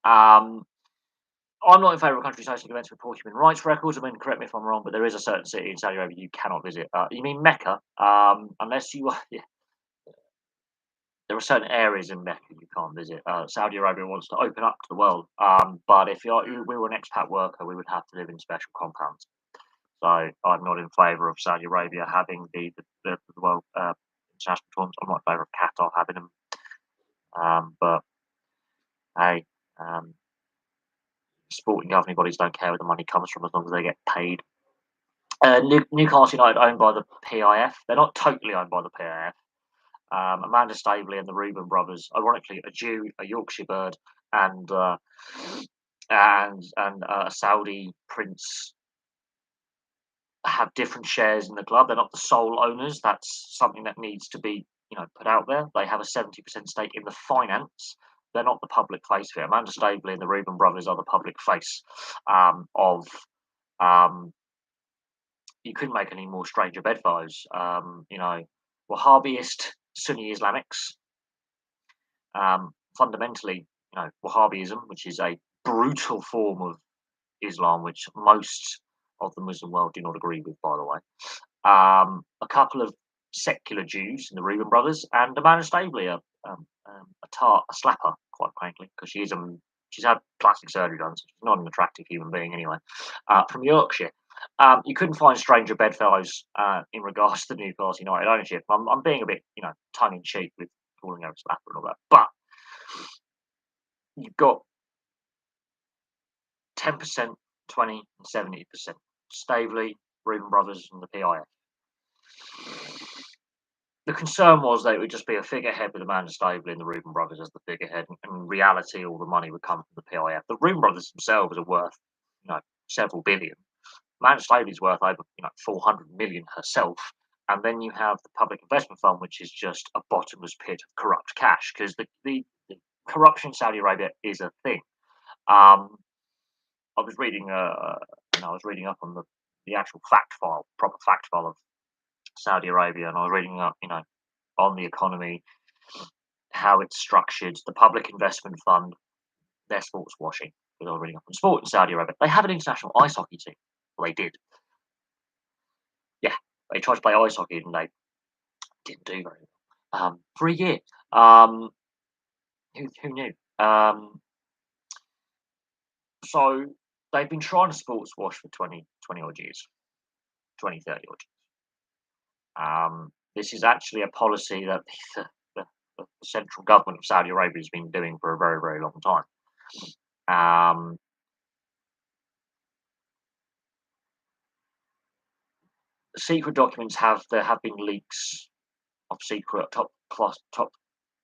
Um, I'm not in favour of countries hosting events with poor human rights records. I mean, correct me if I'm wrong, but there is a certain city in Saudi Arabia you cannot visit. You mean Mecca? Unless you are, yeah, there are certain areas in Mecca you can't visit. Saudi Arabia wants to open up to the world, but if we were an expat worker, we would have to live in special compounds. So I'm not in favour of Saudi Arabia having the world international tournaments. I'm not in favour of Qatar having them. But hey, sporting governing bodies don't care where the money comes from as long as they get paid. Newcastle United owned by the PIF. They're not totally owned by the PIF. Amanda Staveley and the Reuben brothers, ironically, a Jew, a Yorkshire bird, and a Saudi prince, have different shares in the club. They're not the sole owners. That's something that needs to be put out there. They have a 70% stake in the finance. They're not the public face of it. Amanda Staveley and the Reuben brothers are the public face of. You couldn't make any more stranger bedfellows. Wahhabist Sunni Islamics. Fundamentally, Wahhabism, which is a brutal form of Islam, which most of the Muslim world do not agree with, by the way. A couple of secular Jews in the Reuben brothers, and Amanda Staveley, a slapper, quite frankly, because she's had plastic surgery done, so she's not an attractive human being anyway, from Yorkshire. You couldn't find stranger bedfellows in regards to Newcastle United ownership. I'm being a bit, tongue in cheek with calling her a slapper and all that, but you've got 10%, 20, and 70%. Staveley, Reuben brothers, and the PIF. The concern was that it would just be a figurehead with Amanda Staveley and the Reuben brothers as the figurehead, and in reality, all the money would come from the PIF. The Reuben brothers themselves are worth, several billion. Amanda Staveley's worth over, 400 million herself. And then you have the Public Investment Fund, which is just a bottomless pit of corrupt cash, because the corruption in Saudi Arabia is a thing. I was reading, up on the actual proper fact file of Saudi Arabia, and I was reading up, on the economy, how it's structured, the Public Investment Fund, their sports washing. Because I was reading up on sport in Saudi Arabia. They have an international ice hockey team. Well, they did. Yeah, they tried to play ice hockey and they didn't do very well for a year. Who knew? So they've been trying to sports wash for 20 odd years, 20, 30 odd years. This is actually a policy that the, the central government of Saudi Arabia has been doing for a very, very long time. Secret documents there have been leaks of secret top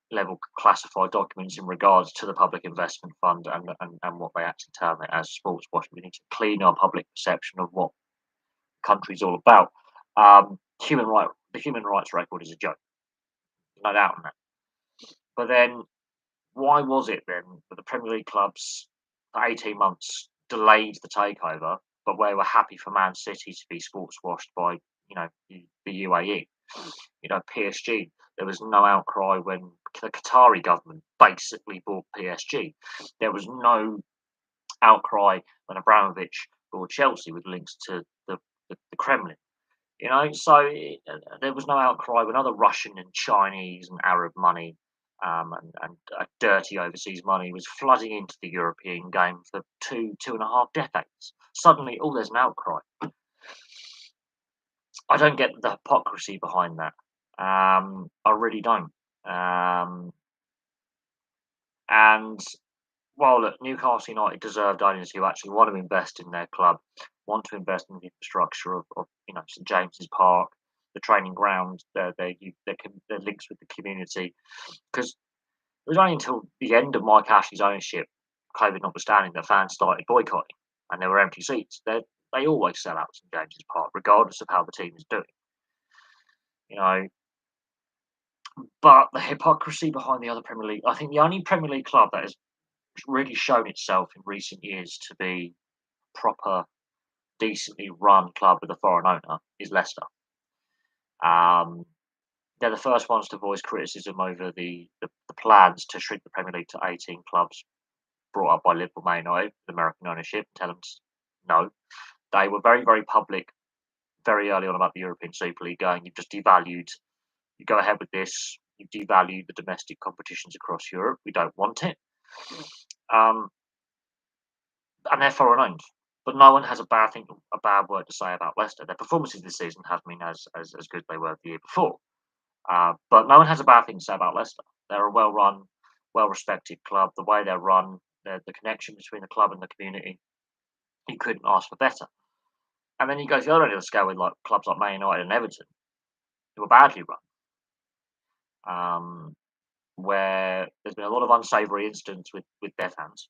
level classified documents in regards to the public investment fund and what they actually term it as sports washing. We need to clean our public perception of what the country's all about. The human rights record is a joke, no doubt on that. But then, why was it then that the Premier League clubs for 18 months delayed the takeover, but we were happy for Man City to be sports washed by the UAE? PSG. There was no outcry when the Qatari government basically bought PSG. There was no outcry when Abramovich bought Chelsea with links to the Kremlin. So there was no outcry when other Russian and Chinese and Arab money and dirty overseas money was flooding into the European game for 2.5 decades. Suddenly, there's an outcry. I don't get the hypocrisy behind that. I really don't. And while look, Newcastle United deserved owners who actually want to invest in their club, want to invest in the infrastructure of St James's Park, the training ground, their links with the community. Because it was only until the end of Mike Ashley's ownership, COVID notwithstanding, that fans started boycotting, and there were empty seats. They always sell out St James's Park, regardless of how the team is doing. But the hypocrisy behind the other Premier League, I think the only Premier League club that has really shown itself in recent years to be proper, decently run club with a foreign owner is Leicester. They're the first ones to voice criticism over the plans to shrink the Premier League to 18 clubs brought up by Liverpool Man United, with American ownership. Tell them no. They were very, very public very early on about the European Super League, going, you've just devalued, you go ahead with this, you've devalued the domestic competitions across Europe, we don't want it. And they're foreign owned. But no one has a bad word to say about Leicester. Their performances this season have been as good as they were the year before. But no one has a bad thing to say about Leicester. They're a well-run, well-respected club. The way they're run, the connection between the club and the community, you couldn't ask for better. And then you go to the other end of the scale with clubs like Man United and Everton, who are badly run, where there's been a lot of unsavoury incidents with their fans.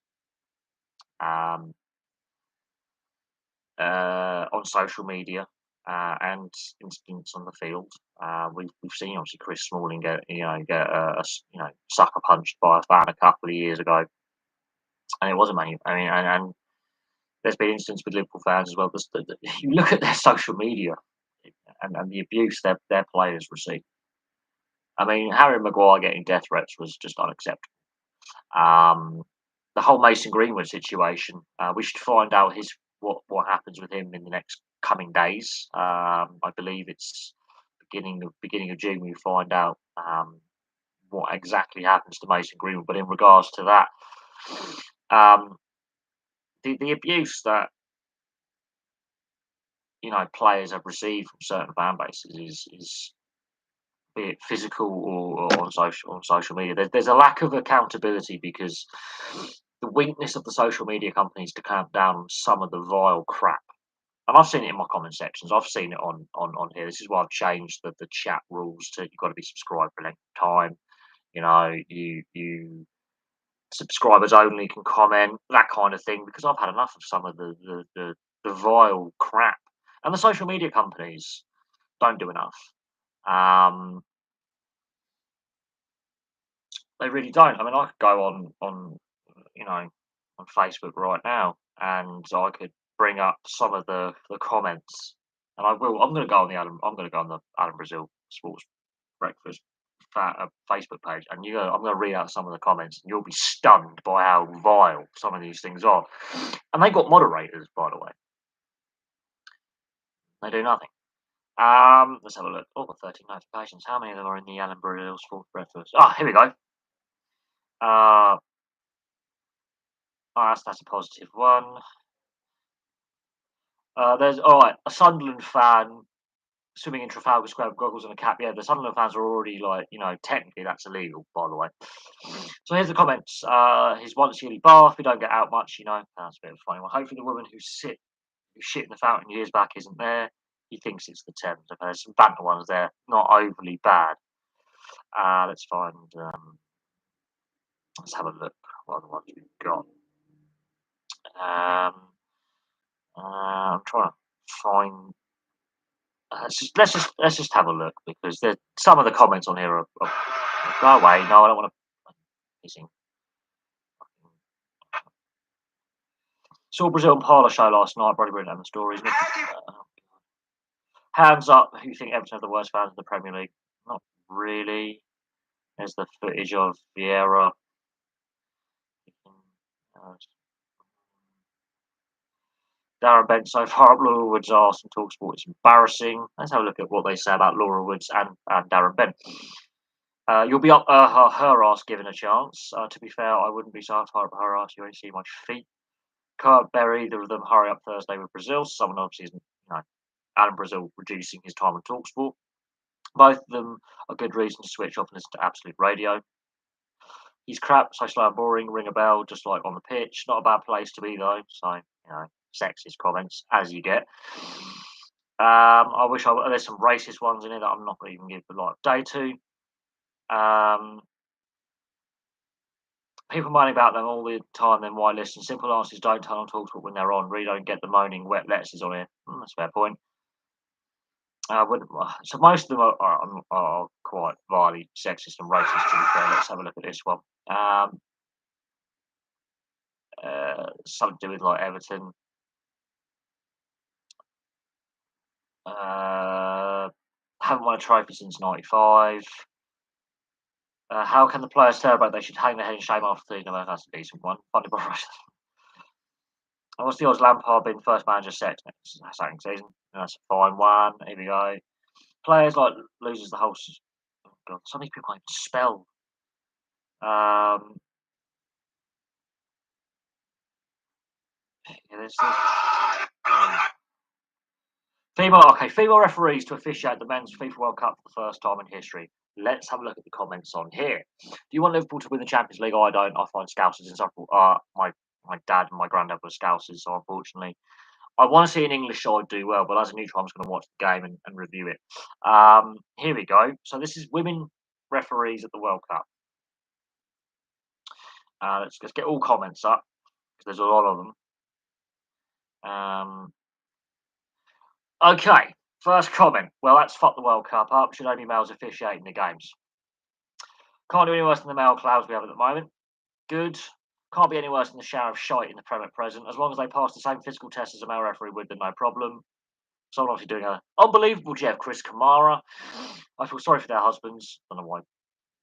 On social media and incidents on the field. We've seen obviously Chris Smalling get sucker punched by a fan a couple of years ago, and it wasn't many. I mean, and there's been incidents with Liverpool fans as well. You look at their social media and the abuse their players receive. I mean, Harry Maguire getting death threats was just unacceptable. The whole Mason Greenwood situation, we should find out what happens with him in the next coming days. I believe it's beginning of June we find out what exactly happens to Mason Greenwood. But in regards to that, the abuse that players have received from certain fan bases is be it physical or on social media. There's a lack of accountability because the weakness of the social media companies to clamp down on some of the vile crap. And I've seen it in my comment sections. I've seen it on here. This is why I've changed the chat rules to you've got to be subscribed for a length of time. You subscribers only can comment, that kind of thing, because I've had enough of some of the vile crap. And the social media companies don't do enough. They really don't. I mean, I could go on Facebook right now, and I could bring up some of the comments, and I will. I'm going to go on the Alan Brazil Sports Breakfast Facebook page, and I'm going to read out some of the comments, and you'll be stunned by how vile some of these things are. And they got moderators, by the way. They do nothing. Let's have a look. Oh, got 13 notifications. How many of them are in the Alan Brazil Sports Breakfast? Here we go. Oh, that's a positive one. There's all right. A Sunderland fan swimming in Trafalgar Square with goggles and a cap. Yeah, the Sunderland fans are already like, technically that's illegal, by the way. So here's the comments. His once yearly bath. We don't get out much, That's a bit of a funny one. Hopefully the woman who shit in the fountain years back isn't there. He thinks it's the Thames. Okay, there's some banter ones there, not overly bad. Let's find. Let's have a look. What other ones we've got? I'm trying to find. Let's just have a look because some of the comments on here are go away. No, I don't want to. Missing. Saw Brazil and Parlour show last night. Brody Brilliant and stories. Hands up. Who think Everton have the worst fans in the Premier League? Not really. There's the footage of Vieira. Darren Bent so far up Laura Wood's arse and Talksport. It's embarrassing. Let's have a look at what they say about Laura Woods and Darren Bent. You'll be up her arse given a chance. To be fair, I wouldn't be so far up her arse. You only see my feet. Can't bear either of them. Hurry up Thursday with Brazil. Someone obviously isn't, Alan Brazil reducing his time on Talksport. Both of them a good reason to switch off and listen to Absolute Radio. He's crap, so slow and boring. Ring a bell, just like on the pitch. Not a bad place to be though. So sexist comments as you get. I wish there's some racist ones in it that I'm not going to even give the light of day to. People moaning about them all the time, then why listen? Simple answers don't turn on Talksport when they're on. Really don't get the moaning wet letters on here. That's a fair point. So most of them are quite vilely sexist and racist, to be fair. Let's have a look at this one. Something to do with like Everton. Haven't won a trophy since '95. How can the players celebrate? They should hang their head in shame after the. No, that's a decent one. Funny Rush. What's the odds Lampard being first manager next second season? That's a fine one. Here we go. Players like loses the whole. Oh God, so many people can't even spell. Female referees to officiate the men's FIFA World Cup for the first time in history. Let's have a look at the comments on here. Do you want Liverpool to win the Champions League? I don't. I find Scousers insufferable. My dad and my granddad were Scousers, so unfortunately, I want to see an English side do well. But as a neutral, I'm just going to watch the game and review it. Here we go. So this is women referees at the World Cup. Let's get all comments up because there's a lot of them. Okay, first comment. Well, that's fuck the World Cup up. Should only males officiating the games. Can't do any worse than the male clouds we have at the moment. Good. Can't be any worse than the shower of shite in the Prem at present. As long as they pass the same physical test as a male referee would, then no problem. Someone obviously doing an unbelievable job, Chris Kamara. I feel sorry for their husbands. Don't know why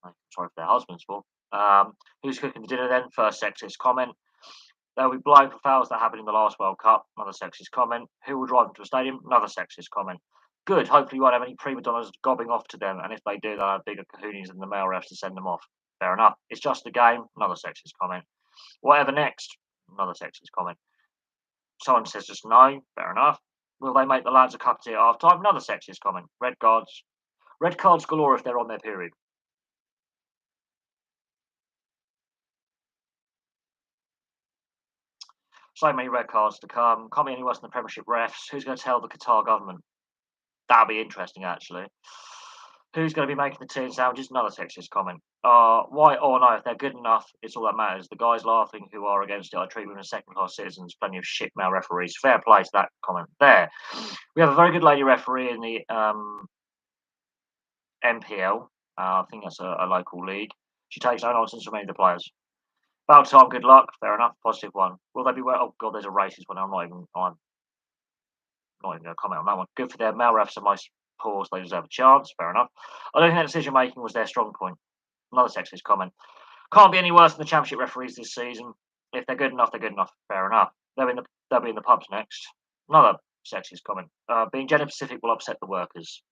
I feel sorry for their husbands for. Who's cooking the dinner then? First sexist comment. They'll be blind for fouls that happened in the last World Cup. Another sexist comment. Who will drive them to a stadium? Another sexist comment. Good. Hopefully, you won't have any prima donnas gobbing off to them. And if they do, they'll have bigger kahoonies than the male refs to send them off. Fair enough. It's just a game. Another sexist comment. Whatever next? Another sexist comment. Someone says just no. Fair enough. Will they make the lads a cup of tea at half time? Another sexist comment. Red cards. Red cards galore if they're on their period. So many red cards to come. Can't be any worse than the Premiership refs. Who's going to tell the Qatar government? That'll be interesting, actually. Who's going to be making the tea and sandwiches? Another sexist comment. Why? Oh no, if they're good enough, it's all that matters. The guys laughing who are against it, I treat them as second-class citizens. Plenty of shit male referees. Fair play to that comment there. We have a very good lady referee in the MPL. I think that's a local league. She takes no nonsense from any of the players. About time, good luck. Fair enough. Positive one. Will they be well? Oh god, there's a racist one. I'm not even going to comment on that one. Good for their male refs are most poor, so they deserve a chance. Fair enough. I don't think that decision making was their strong point. Another sexist comment. Can't be any worse than the Championship referees this season. If they're good enough, they're good enough. Fair enough. They'll be in the pubs next. Another sexist comment. Being gender specific will upset the workers.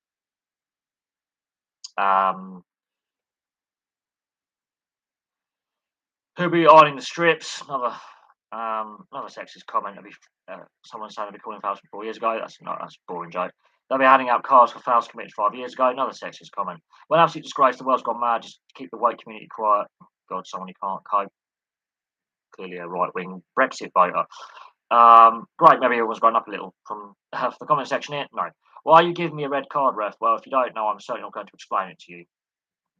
Who'll be ironing the strips? Another Another sexist comment. Someone saying they'll be calling fouls from 4 years ago. That's a boring joke. They'll be handing out cards for fouls committed 5 years ago. Another sexist comment. Well, absolute disgrace. The world's gone mad. Just keep the white community quiet. God, someone who can't cope. Clearly a right-wing Brexit voter. Great, maybe everyone's grown up a little from the comment section here. No. Why are you giving me a red card, ref? Well, if you don't know, I'm certainly not going to explain it to you.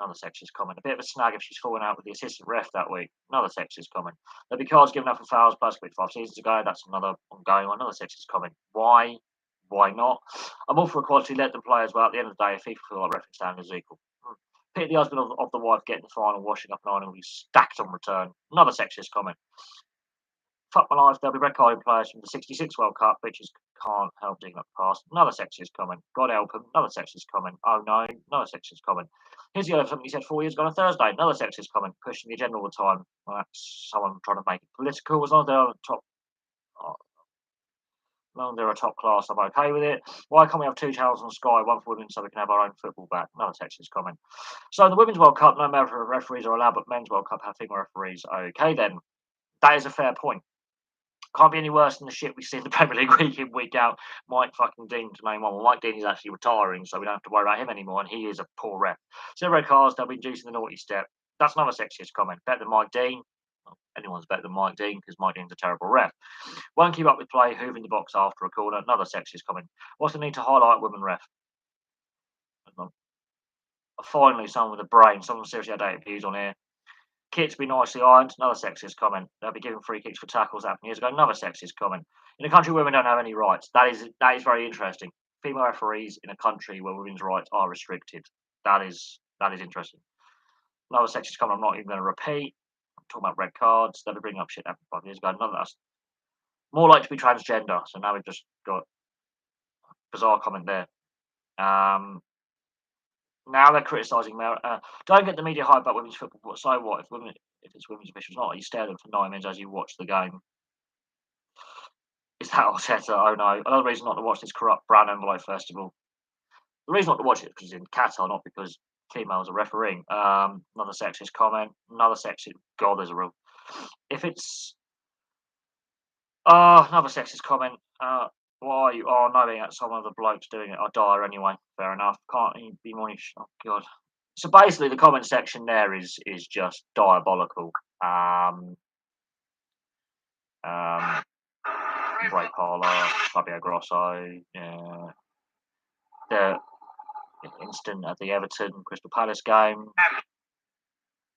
Another sexist comment. A bit of a snag if she's fallen out with the assistant ref that week. Another sexist comment. There'll be cards given out for fouls plus 5 seasons ago. That's another ongoing one. Another sexist comment. Why? Why not? I'm all for equality. Let them play as well. At the end of the day, if FIFA feel like reference standards equal. Pity the husband of the wife getting the final, washing up an iron will be stacked on return. Another sexist comment. Fuck my life, there'll be red carded players from the 66 World Cup, bitches can't help digging up the past. Another sexist comment. God help him. Another sexist comment. Oh no. Another sexist comment. Here's the other something he said 4 years ago on a Thursday. Another sexist comment. Pushing the agenda all the time. Well, that's someone trying to make it political. As long as they're on the top, as long as they're a top class, I'm okay with it. Why can't we have 2 channels on Sky, one for women, so we can have our own football back? Another sexist comment. So in the Women's World Cup, no matter referees are allowed, but Men's World Cup have female referees. Okay then. That is a fair point. Can't be any worse than the shit we see in the Premier League week in, week out. Mike fucking Dean to name one. Well, Mike Dean is actually retiring, so we don't have to worry about him anymore, and he is a poor rep. 0 red cards, they'll be inducing the naughty step. That's another sexist comment. Better than Mike Dean. Well, anyone's better than Mike Dean because Mike Dean's a terrible ref. Won't keep up with play, hoovering the box after a corner. Another sexist comment. What's the need to highlight women ref? Finally, someone with a brain. Someone seriously had 8 views on here. Kits be nicely ironed. Another sexist comment. They'll be given free kicks for tackles that happened years ago. Another sexist comment. In a country where women don't have any rights. That is very interesting. Female referees in a country where women's rights are restricted. That is interesting. Another sexist comment. I'm not even going to repeat. I'm talking about red cards. They'll be bringing up shit that happened 5 years ago. Another that's more like to be transgender. So now we've just got a bizarre comment there. Now they're criticising male. Don't get the media hype about women's football. But so what if it's women's officials? Not you stare at them for 9 minutes as you watch the game. Is that Arteta? Oh no! Another reason not to watch this corrupt brown envelope festival. The reason not to watch it is because it's in Qatar, not because females are refereeing. Another sexist comment. Another sexist. God, there's a rule. If it's another sexist comment. Why you are knowing that some of the blokes doing it are dire anyway. Fair enough. Can't even be more. Oh god. So basically, the comment section there is just diabolical. Ray Parler, Fabio Grosso, the instant at the Everton Crystal Palace game,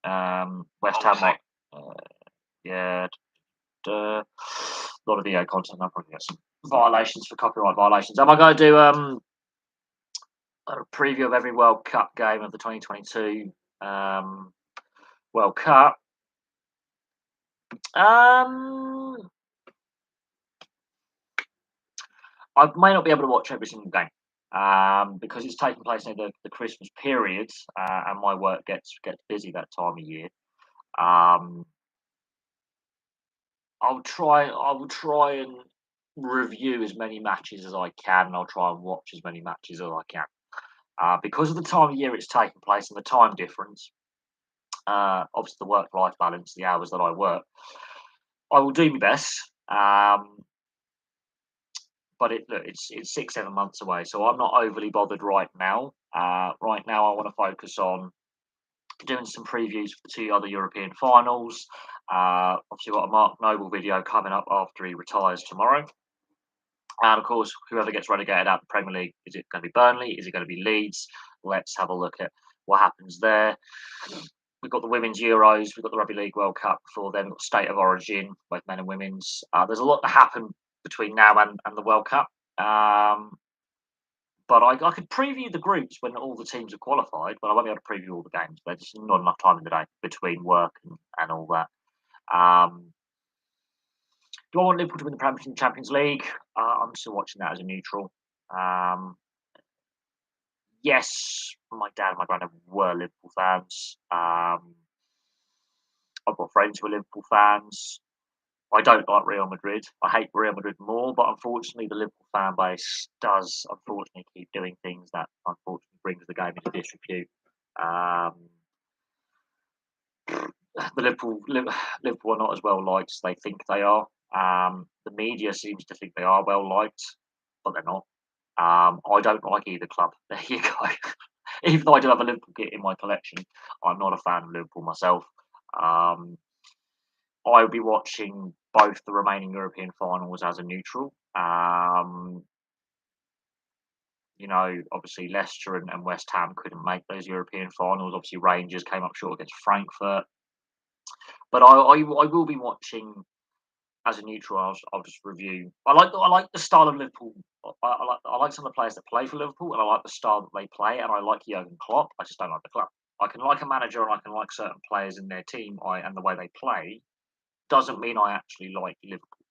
West Ham, a lot of video content. I'll probably get some violations for copyright violations. Am I going to do a preview of every World Cup game of the 2022 World Cup? I may not be able to watch every single game because it's taking place near the Christmas period, and my work gets busy that time of year. I will try and review as many matches as I can, and I'll try and watch as many matches as I can. Because of the time of year it's taking place and the time difference, obviously the work-life balance, the hours that I work, I will do my best. But it's 6-7 months away, so I'm not overly bothered right now. Right now, I want to focus on doing some previews for the 2 other European finals. Obviously, got a Mark Noble video coming up after he retires tomorrow. And of course, whoever gets relegated out of the Premier League, is it going to be Burnley? Is it going to be Leeds? Let's have a look at what happens there. We've got the Women's Euros. We've got the Rugby League World Cup before then. We've got State of Origin, both men and women's. There's a lot to happen between now and the World Cup. But I could preview the groups when all the teams are qualified, but I won't be able to preview all the games. There's just not enough time in the day between work and all that. Do I want Liverpool to win the Champions League? I'm still watching that as a neutral. Yes, my dad and my granddad were Liverpool fans. I've got friends who are Liverpool fans. I don't like Real Madrid. I hate Real Madrid more, but unfortunately, the Liverpool fan base does unfortunately keep doing things that unfortunately brings the game into disrepute. the Liverpool are not as well liked as they think they are. The media seems to think they are well liked, but they're not. I don't like either club. There you go. Even though I do have a Liverpool kit in my collection, I'm not a fan of Liverpool myself. Um, I'll be watching both the remaining European finals as a neutral. Obviously Leicester and West Ham couldn't make those European finals. Obviously Rangers came up short against Frankfurt. But I will be watching as a neutral. I'll just review. I like the style of Liverpool. I like some of the players that play for Liverpool, and I like the style that they play, and I like Jurgen Klopp. I just don't like the club. I can like a manager, and I can like certain players in their team. And the way they play doesn't mean I actually like Liverpool,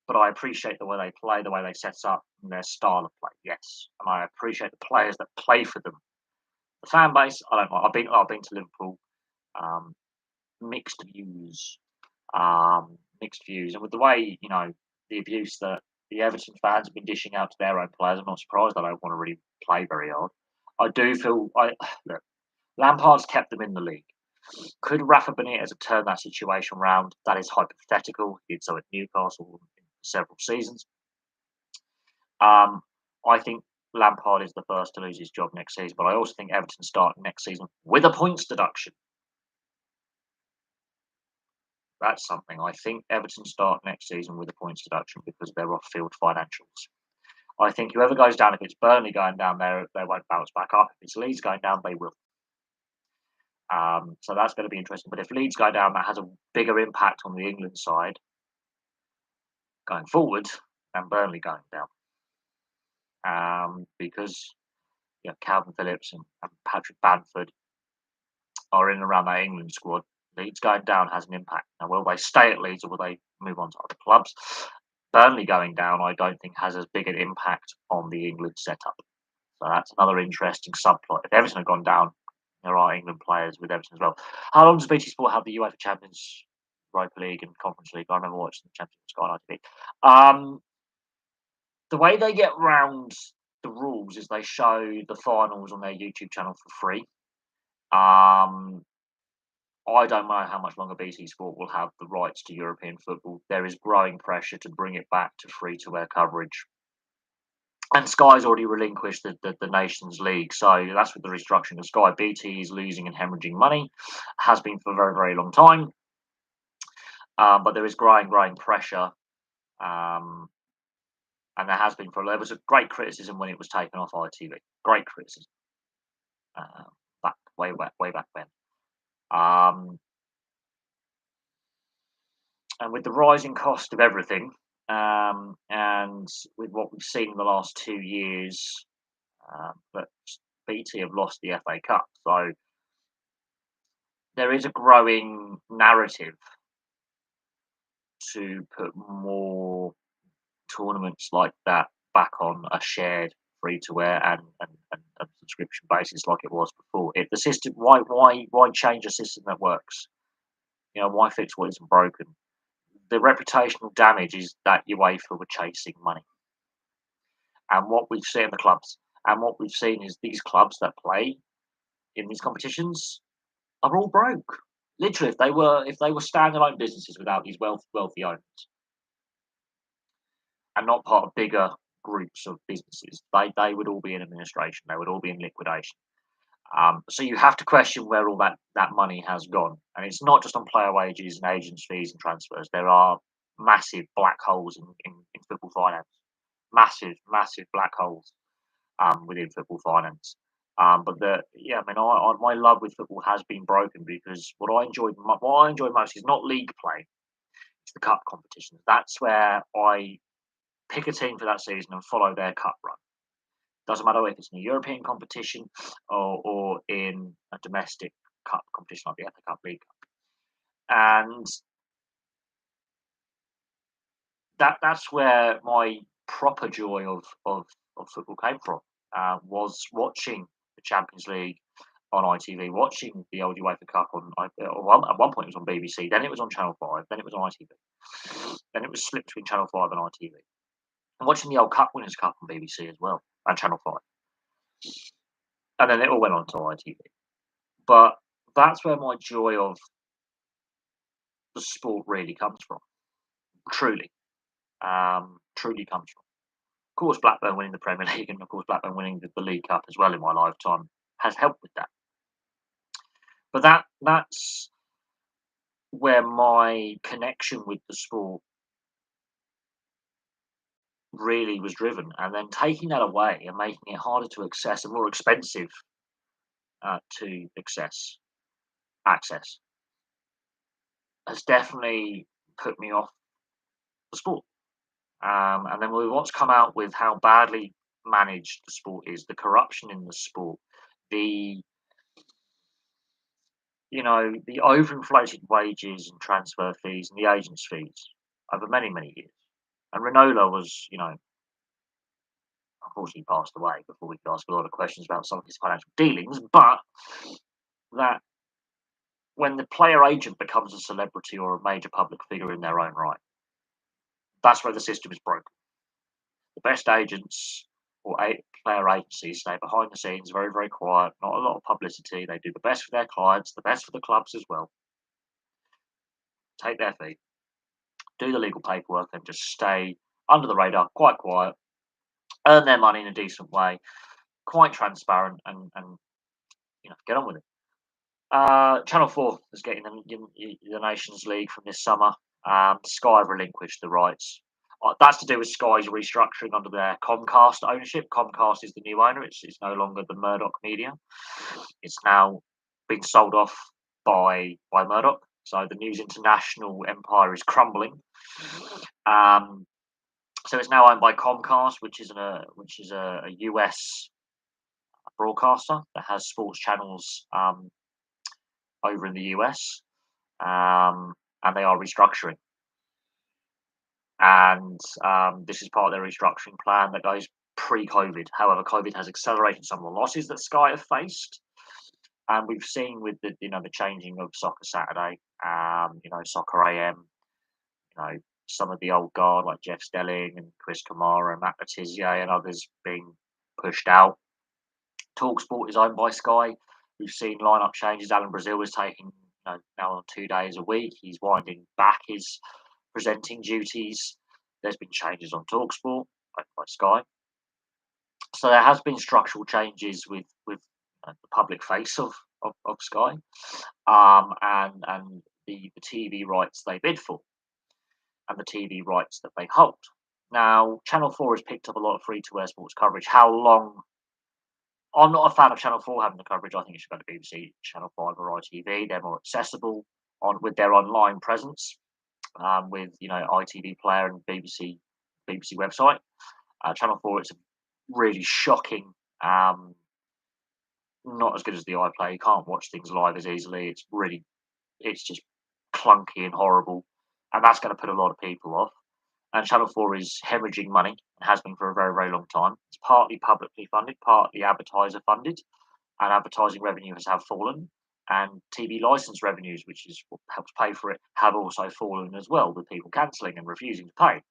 but I appreciate the way they play, the way they set up, and their style of play. Yes, and I appreciate the players that play for them. The fan base, I don't like. I've been to Liverpool. Um, mixed views. Mixed views. And with the way, the abuse that the Everton fans have been dishing out to their own players, I'm not surprised they don't want to really play very hard. I do feel, look, Lampard's kept them in the league. Could Rafa Benitez have turned that situation around? That is hypothetical. He did so at Newcastle in several seasons. Um, I think Lampard is the first to lose his job next season, but I also think Everton start next season with a points deduction. That's something. I think Everton start next season with a points deduction because of their off-field financials. I think whoever goes down, if it's Burnley going down there, they won't bounce back up. If it's Leeds going down, they will. So that's going to be interesting. But if Leeds go down, that has a bigger impact on the England side going forward than Burnley going down. Because Calvin Phillips and Patrick Bamford are in and around that England squad. Leeds going down has an impact. Now, will they stay at Leeds or will they move on to other clubs? Burnley going down, I don't think has as big an impact on the England setup. So that's another interesting subplot. If Everton have gone down, there are England players with Everton as well. How long does BT Sport have the UEFA Champions, Europa League, and Conference League? I remember watching the Champions League on ITV. The way they get round the rules is they show the finals on their YouTube channel for free. I don't know how much longer BT Sport will have the rights to European football. There is growing pressure to bring it back to free-to-air coverage. And Sky's already relinquished the Nations League. So that's with the restructuring of Sky. BT is losing and hemorrhaging money. Has been for a very, very long time. But there is growing pressure. And there has been there was a great criticism when it was taken off ITV. Great criticism. Way back when. And with the rising cost of everything, and with what we've seen in the last 2 years, that BT have lost the FA Cup. So there is a growing narrative to put more tournaments like that back on a shared free-to-air and subscription basis like it was before. The system, why change a system that works? Why fix what isn't broken? The reputational damage is that UEFA were chasing money. And what we've seen in the clubs, and what we've seen is these clubs that play in these competitions are all broke. Literally, if they were standalone businesses without these wealthy owners and not part of bigger groups of businesses, they would all be in administration. They would all be in liquidation. So you have to question where all that money has gone. And it's not just on player wages and agents' fees and transfers. There are massive black holes in football finance. Massive black holes within football finance. But my love with football has been broken because what I enjoy most is not league play. It's the cup competitions. That's where I pick a team for that season and follow their cup run. Doesn't matter if it's in a European competition or in a domestic cup competition like the FA Cup, League Cup. And that's where my proper joy of football came from. Was watching the Champions League on ITV, watching the old UEFA Cup at one point it was on BBC, then it was on Channel 5, then it was on ITV, then it was split between Channel 5 and ITV. And watching the old Cup Winners' Cup on BBC as well, and Channel 5. And then it all went on to ITV. But that's where my joy of the sport really comes from. Truly, truly comes from. Of course, Blackburn winning the Premier League and of course Blackburn winning the League Cup as well in my lifetime has helped with that. But that's where my connection with the sport really was driven, and then taking that away and making it harder to access and more expensive to access has definitely put me off the sport. And then with what's come out with how badly managed the sport is, the corruption in the sport, the the overinflated wages and transfer fees and the agents' fees over many, many years. And Renola was, unfortunately passed away before we could ask a lot of questions about some of his financial dealings, but that when the player agent becomes a celebrity or a major public figure in their own right, that's where the system is broken. The best agents or player agencies stay behind the scenes, very, very quiet, not a lot of publicity. They do the best for their clients, the best for the clubs as well. Take their fee, do the legal paperwork, and just stay under the radar, quite quiet, earn their money in a decent way, quite transparent, and get on with it. Channel 4 is getting the Nations League from this summer. Sky have relinquished the rights. That's to do with Sky's restructuring under their Comcast ownership. Comcast is the new owner. It's no longer the Murdoch Media. It's now been sold off by Murdoch. So the News International empire is crumbling. So it's now owned by Comcast, which is a US broadcaster that has sports channels over in the US, and they are restructuring. And this is part of their restructuring plan that goes pre-COVID. However, COVID has accelerated some of the losses that Sky have faced, and we've seen with the changing of Soccer Saturday, Soccer AM, some of the old guard like Jeff Stelling and Chris Kamara and Matt Letizia and others being pushed out. TalkSport is owned by Sky. We've seen lineup changes. Alan Brazil is taking now on 2 days a week. He's winding back his presenting duties. There's been changes on TalkSport by Sky. So there has been structural changes with the public face of Sky, and the TV rights they bid for, and the TV rights that they hold. Now, Channel 4 has picked up a lot of free-to-air sports coverage. How long? I'm not a fan of Channel 4 having the coverage. I think it should go to BBC, Channel 5 or ITV. They're more accessible with their online presence, with ITV Player and BBC website. Channel 4, it's a really shocking, not as good as the iPlayer. You can't watch things live as easily. It's just clunky and horrible, and that's going to put a lot of people off. And Channel 4 is hemorrhaging money and has been for a very, very long time. It's partly publicly funded, partly advertiser funded, and advertising revenue has fallen. And TV license revenues, which is what helps pay for it, have also fallen as well, with people cancelling and refusing to pay.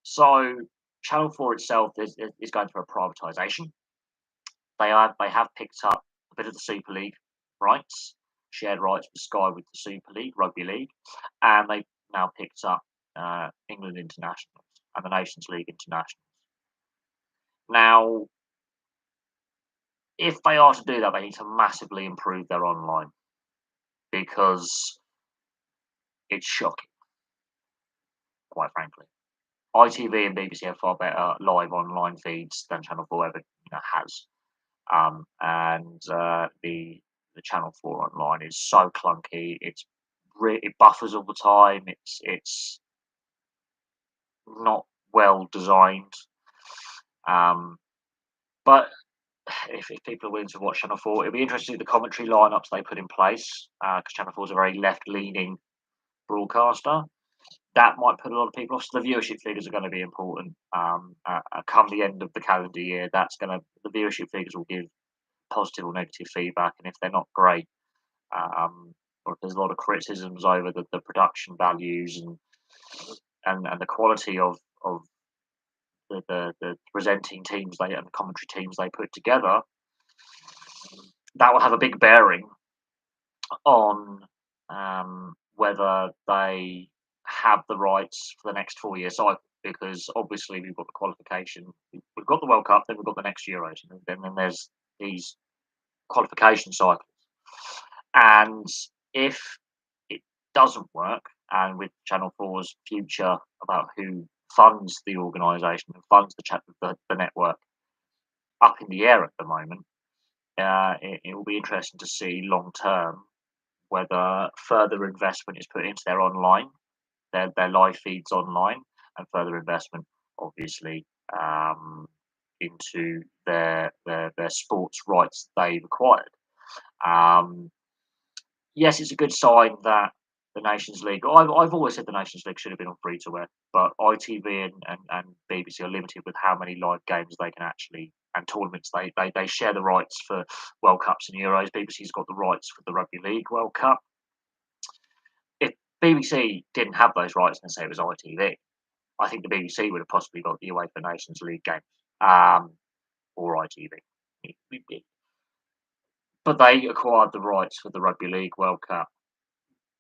So Channel 4 itself is going through a privatisation. They have picked up a bit of the Super League rights, shared rights with Sky with the Super League, Rugby League, and they've now picked up England Internationals and the Nations League Internationals. Now, if they are to do that, they need to massively improve their online, because it's shocking, quite frankly. ITV and BBC have far better live online feeds than Channel 4 ever has, and the Channel 4 online is so clunky. It buffers all the time. It's not well designed. But if people are willing to watch Channel 4, it'll be interesting to see the commentary lineups they put in place, because Channel 4 is a very left-leaning broadcaster. That might put a lot of people off. So the viewership figures are going to be important. Come the end of the calendar year, the viewership figures will give positive or negative feedback, and if they're not great, or if there's a lot of criticisms over the production values and the quality of the presenting teams and the commentary teams they put together, that will have a big bearing on whether they have the rights for the next 4 year cycle, because obviously we've got the qualification, we've got the World Cup, then we've got the next Euros, and then there's these qualification cycles. And if it doesn't work, and with Channel 4's future about who funds the organisation and funds the network up in the air at the moment, it will be interesting to see long term whether further investment is put into their live feeds online, and further investment, obviously, into their sports rights they've acquired. Um, yes, it's a good sign that the Nations League. I've always said the Nations League should have been on free to air, but ITV and BBC are limited with how many live games they can actually, and tournaments. They share the rights for World Cups and Euros. BBC's got the rights for the Rugby League World Cup. If BBC didn't have those rights and say it was ITV, I think the BBC would have possibly got the UEFA Nations League games, or ITV. But they acquired the rights for the Rugby League World Cup.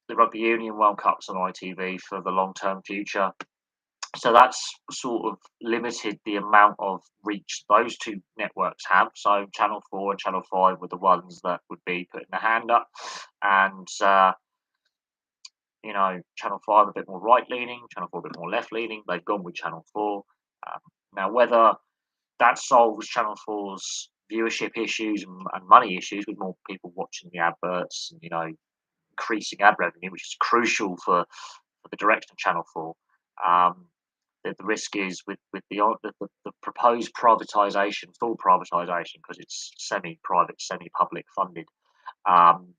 The Rugby Union World Cup's on ITV for the long-term future. So that's sort of limited the amount of reach those two networks have. So Channel 4 and Channel 5 were the ones that would be putting their hand up. And, Channel 5 a bit more right-leaning, Channel 4 a bit more left-leaning. They've gone with Channel 4. Now, whether that solves Channel 4's viewership issues and money issues, with more people watching the adverts and, increasing ad revenue, which is crucial for the direction of Channel 4. The risk is with the proposed privatisation, full privatisation, because it's semi-private, semi-public funded, and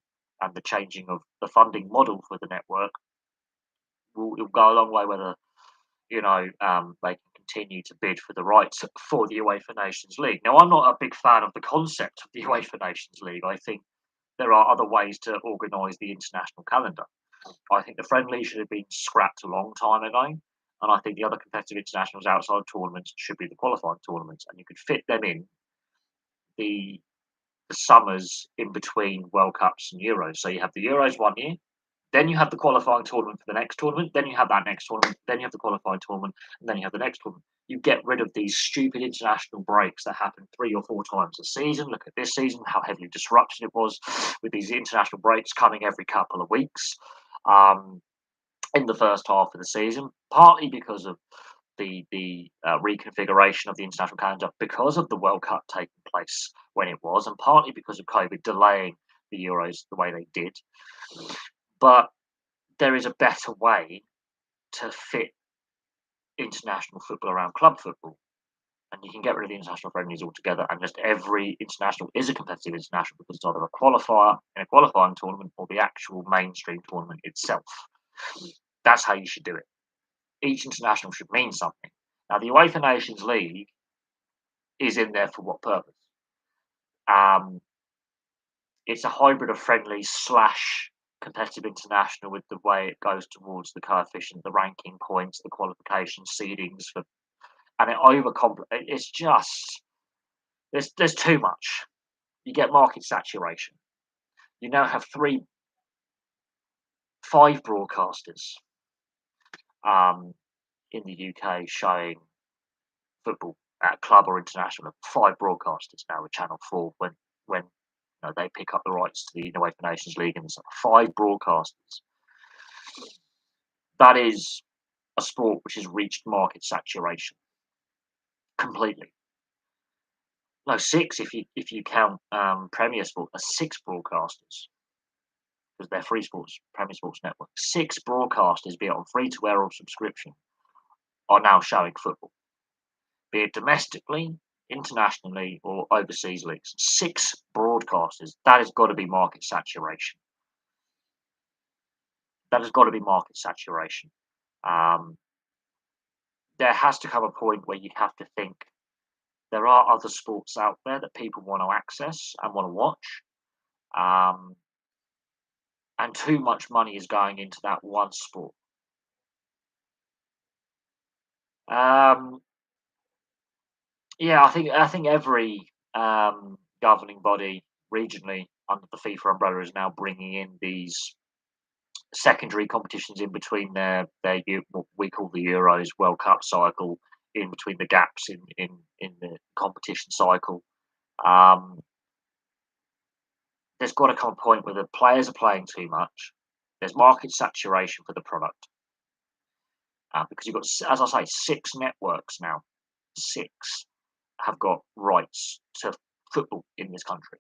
the changing of the funding model for the network will go a long way. Whether they can continue to bid for the rights for the UEFA Nations League. Now, I'm not a big fan of the concept of the UEFA Nations League. I think there are other ways to organise the international calendar. I think the friendly should have been scrapped a long time ago, and I think the other competitive internationals outside tournaments should be the qualifying tournaments, and you could fit them in the summers in between World Cups and Euros. So you have the Euros 1 year, then you have the qualifying tournament for the next tournament, then you have that next tournament, then you have the qualifying tournament, and then you have the next tournament. You get rid of these stupid international breaks that happen 3 or 4 times a season. Look at this season, how heavily disrupted it was with these international breaks coming every couple of weeks in the first half of the season, partly because of the reconfiguration of the international calendar, because of the World Cup taking place when it was, and partly because of COVID delaying the Euros the way they did. But there is a better way to fit international football around club football. And you can get rid of the international friendlies altogether, and just every international is a competitive international, because it's either a qualifier in a qualifying tournament or the actual mainstream tournament itself. That's how you should do it. Each international should mean something. Now, the UEFA Nations League is in there for what purpose? It's a hybrid of friendly / competitive international, with the way it goes towards the coefficient, the ranking points, the qualification seedings and it overcomplicates. It's just there's too much. You get market saturation. You now have 5 broadcasters in the UK showing football at club or international. 5 broadcasters now with Channel 4 when they pick up the rights to the UEFA Nations League, and 5 broadcasters. That is a sport which has reached market saturation completely. No, 6 if you count Premier Sport. 6 broadcasters, because they're free sports, Premier Sports Network. 6 broadcasters, be it on free to air or subscription, are now showing football, be it domestically, internationally, or overseas leagues. 6 broadcasters. That has got to be market saturation. That has got to be market saturation. There has to come a point where you have to think there are other sports out there that people want to access and want to watch. And too much money is going into that one sport. Yeah, I think every governing body regionally under the FIFA umbrella is now bringing in these secondary competitions in between what we call the Euros World Cup cycle, in between the gaps in the competition cycle. Um, there's got to come a point where the players are playing too much. There's market saturation for the product because you've got, as I say, 6 networks now. 6 have got rights to football in this country.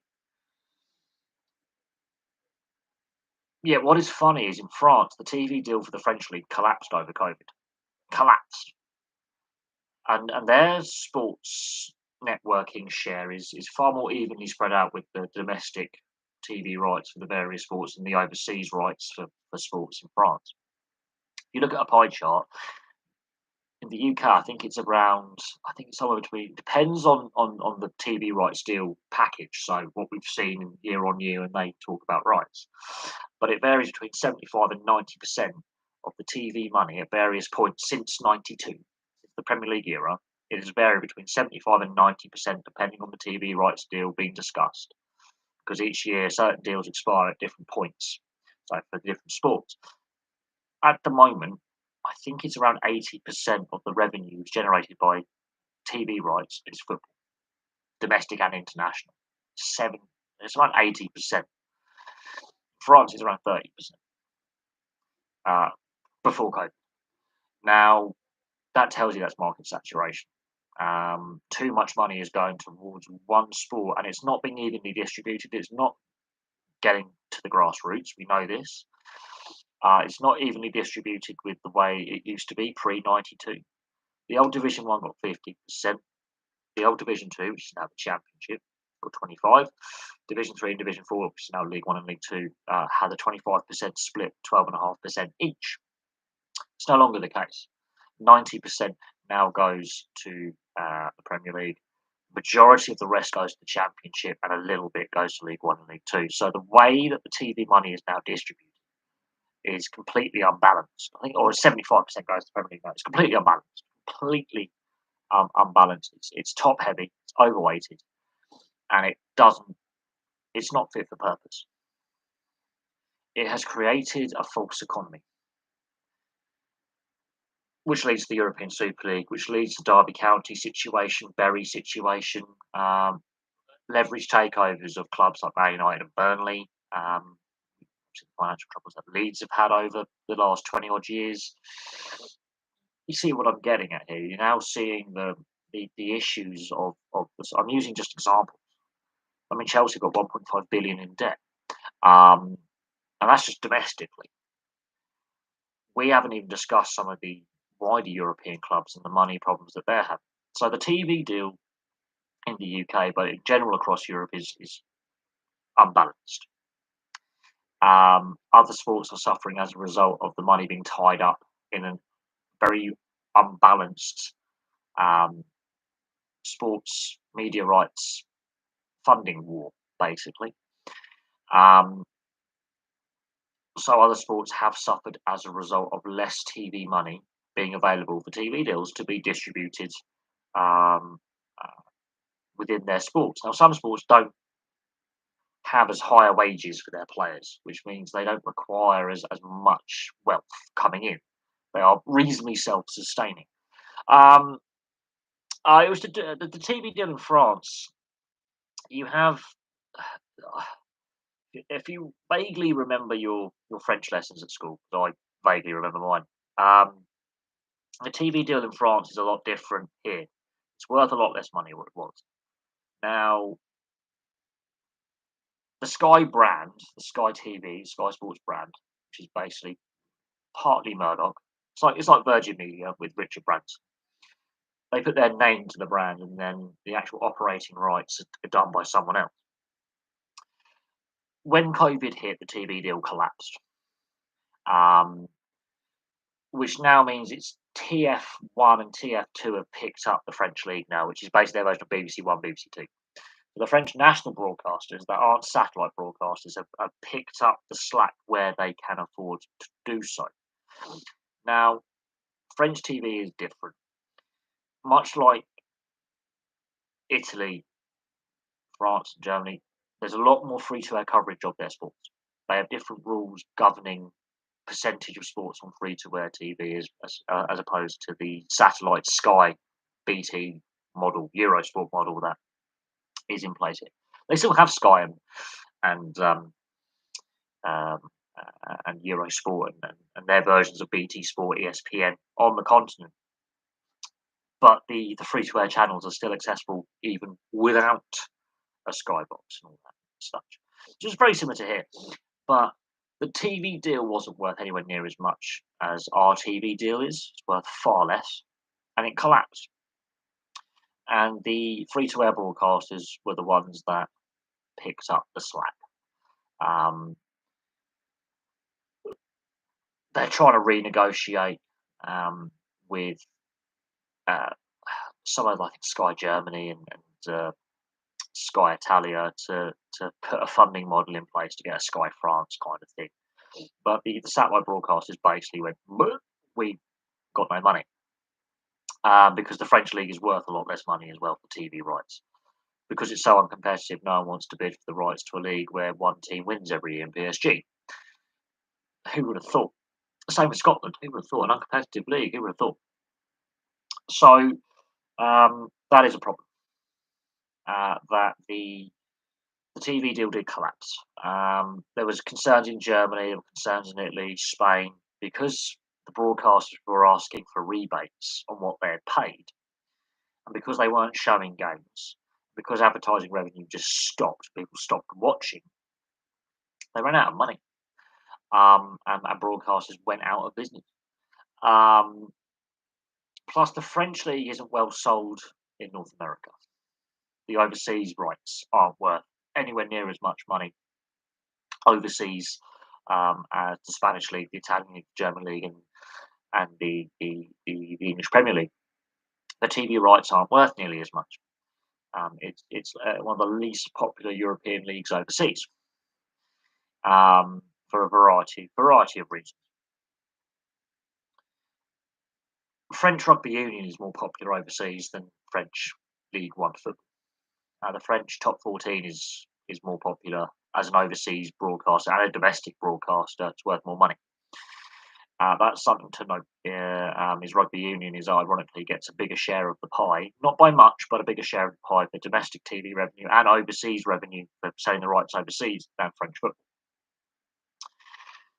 Yeah, what is funny is in France, the TV deal for the French league collapsed over COVID. Collapsed. And their sports networking share is far more evenly spread out with the domestic TV rights for the various sports and the overseas rights for sports in France. If you look at a pie chart, in the UK, I think it's somewhere between, depends on the TV rights deal package. So what we've seen year on year, and they talk about rights, but it varies between 75 and 90% of the TV money at various points since '92, the Premier League era. It has varied between 75 and 90%, depending on the TV rights deal being discussed, because each year certain deals expire at different points. So for different sports, at the moment, I think it's around 80% of the revenue generated by TV rights is football, domestic and international. It's around 80%. France is around 30% before COVID. Now, that tells you that's market saturation. Too much money is going towards one sport, and it's not being evenly distributed. It's not getting to the grassroots. We know this. It's not evenly distributed with the way it used to be pre '92. The old Division 1 got 50%. The old Division 2, which is now the Championship, got 25. Division 3 and Division 4, which is now League 1 and League 2, had a 25% split, 12.5% each. It's no longer the case. 90% now goes to the Premier League. Majority of the rest goes to the Championship, and a little bit goes to League 1 and League 2. So the way that the TV money is now distributed is completely unbalanced. I think, or 75% goes to Premier League now. It's completely unbalanced. Completely unbalanced. It's top heavy. It's overweighted, and it's not fit for purpose. It has created a false economy, which leads to the European Super League, which leads to Derby County situation, Bury situation, leverage takeovers of clubs like Man United and Burnley, the financial troubles that Leeds have had over the last 20 odd years. You see what I'm getting at here. You're now seeing the issues of this. I'm using just examples. I mean, Chelsea got 1.5 billion in debt, and that's just domestically. We haven't even discussed some of the wider European clubs and the money problems that they're having. So the TV deal in the UK, but in general across Europe, is unbalanced. Other sports are suffering as a result of the money being tied up in a very unbalanced sports media rights funding war, basically. So other sports have suffered as a result of less TV money being available for TV deals to be distributed within their sports. Now, some sports don't have as higher wages for their players, which means they don't require as much wealth coming in. They are reasonably self-sustaining. It was the TV deal in France. You have, if you vaguely remember your French lessons at school, I vaguely remember mine. The TV deal in France is a lot different here. It's worth a lot less money than what it was. Now, the Sky brand, the Sky TV, Sky Sports brand, which is basically partly Murdoch. It's like Virgin Media with Richard Branson. They put their name to the brand, and then the actual operating rights are done by someone else. When COVID hit, the TV deal collapsed, which now means it's TF1 and TF2 have picked up the French league now, which is basically their version of BBC One, BBC Two. The French national broadcasters that aren't satellite broadcasters have picked up the slack where they can afford to do so. Now, French TV is different. Much like Italy, France, and Germany, there's a lot more free-to-air coverage of their sports. They have different rules governing percentage of sports on free-to-air TV as opposed to the satellite Sky BT model, Eurosport model that is in place here. They still have Sky and um, and Eurosport and their versions of BT Sport, ESPN on the continent, but the free-to-air channels are still accessible even without a Skybox and all that stuff. So it's very similar to here, but the TV deal wasn't worth anywhere near as much as our TV deal is. It's worth far less, and it collapsed. And the free-to-air broadcasters were the ones that picked up the slack. They're trying to renegotiate with somewhere like Sky Germany and Sky Italia to put a funding model in place to get a Sky France kind of thing. But the satellite broadcasters basically went, we got no money. Because the French league is worth a lot less money as well for TV rights. Because it's so uncompetitive, no one wants to bid for the rights to a league where one team wins every year in PSG. Who would have thought? The same with Scotland. Who would have thought? An uncompetitive league. Who would have thought? So that is a problem. That the TV deal did collapse. There was concerns in Germany, there were concerns in Italy, Spain, because the broadcasters were asking for rebates on what they had paid, and because they weren't showing games, because advertising revenue just stopped, people stopped watching. They ran out of money, and broadcasters went out of business. Plus, the French league isn't well sold in North America. The overseas rights aren't worth anywhere near as much money overseas as the Spanish league, the Italian league, the German league, and the English Premier League. The TV rights aren't worth nearly as much. It's one of the least popular European leagues overseas for a variety of reasons. French rugby union is more popular overseas than French League One football. The French top 14 is more popular as an overseas broadcaster and a domestic broadcaster. It's worth more money. That's something to note. Is rugby union is ironically gets a bigger share of the pie, not by much, but a bigger share of the pie for domestic TV revenue and overseas revenue for selling the rights overseas than French football.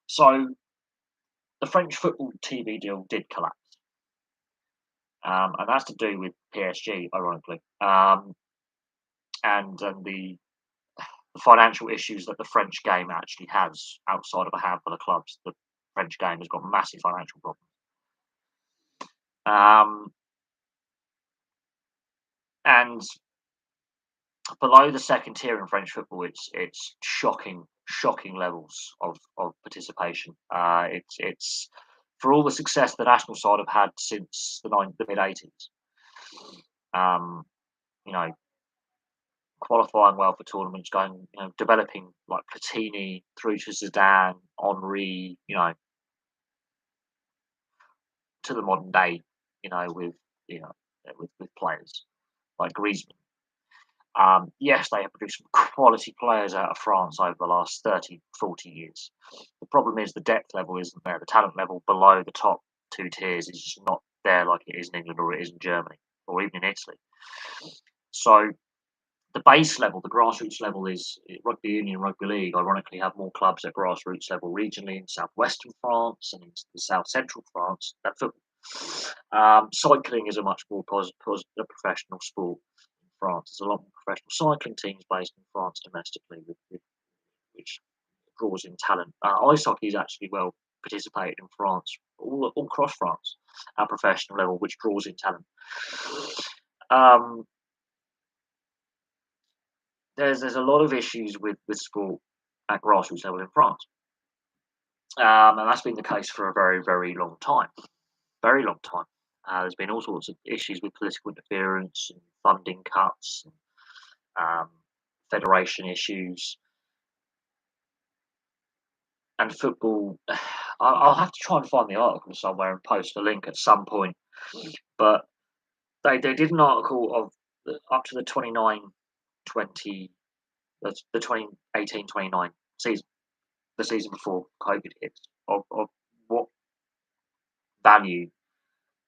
So the French football TV deal did collapse, and that's to do with PSG, ironically, and the financial issues that the French game actually has outside of a handful of clubs. The French game has got massive financial problems. And below the second tier in French football, it's shocking levels of participation. It's for all the success the national side have had since the mid '80s. You know, qualifying well for tournaments, going, developing like Platini through to Zidane, Henry, to the modern day, with players like Griezmann. Yes, they have produced some quality players out of France over the last 30, 40 years. The problem is the depth level isn't there. The talent level below the top two tiers is just not there like it is in England or it is in Germany or even in Italy. So the base level, the grassroots level is rugby union, rugby league, ironically have more clubs at grassroots level regionally in southwestern France and in south central France than football. Cycling is a much more positive professional sport. France. There's a lot more professional cycling teams based in France domestically, which draws in talent. Ice hockey is actually well participated in France, all across France, at professional level, which draws in talent. There's a lot of issues with sport at grassroots level in France, and that's been the case for a very, very long time. Very long time. There's been all sorts of issues with political interference and funding cuts, and federation issues, and football. I'll have to try and find the article somewhere and post a link at some point. But they did an article of up to the 20 the 2018-29 season, the season before COVID hit, of what value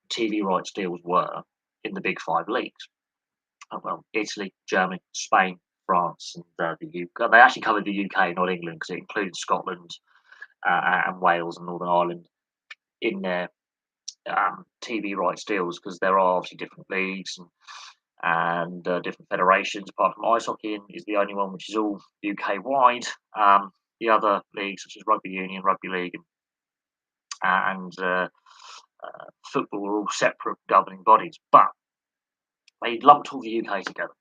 TV rights deals were in the big five leagues. Well, Italy, Germany, Spain, France, and the UK. They actually covered the UK, not England, because it included Scotland and Wales and Northern Ireland in their TV rights deals, because there are obviously different leagues and different federations. Apart from ice hockey is the only one which is all UK wide. The other leagues, such as rugby union, rugby league, and football, are all separate governing bodies, but they lumped all the UK together.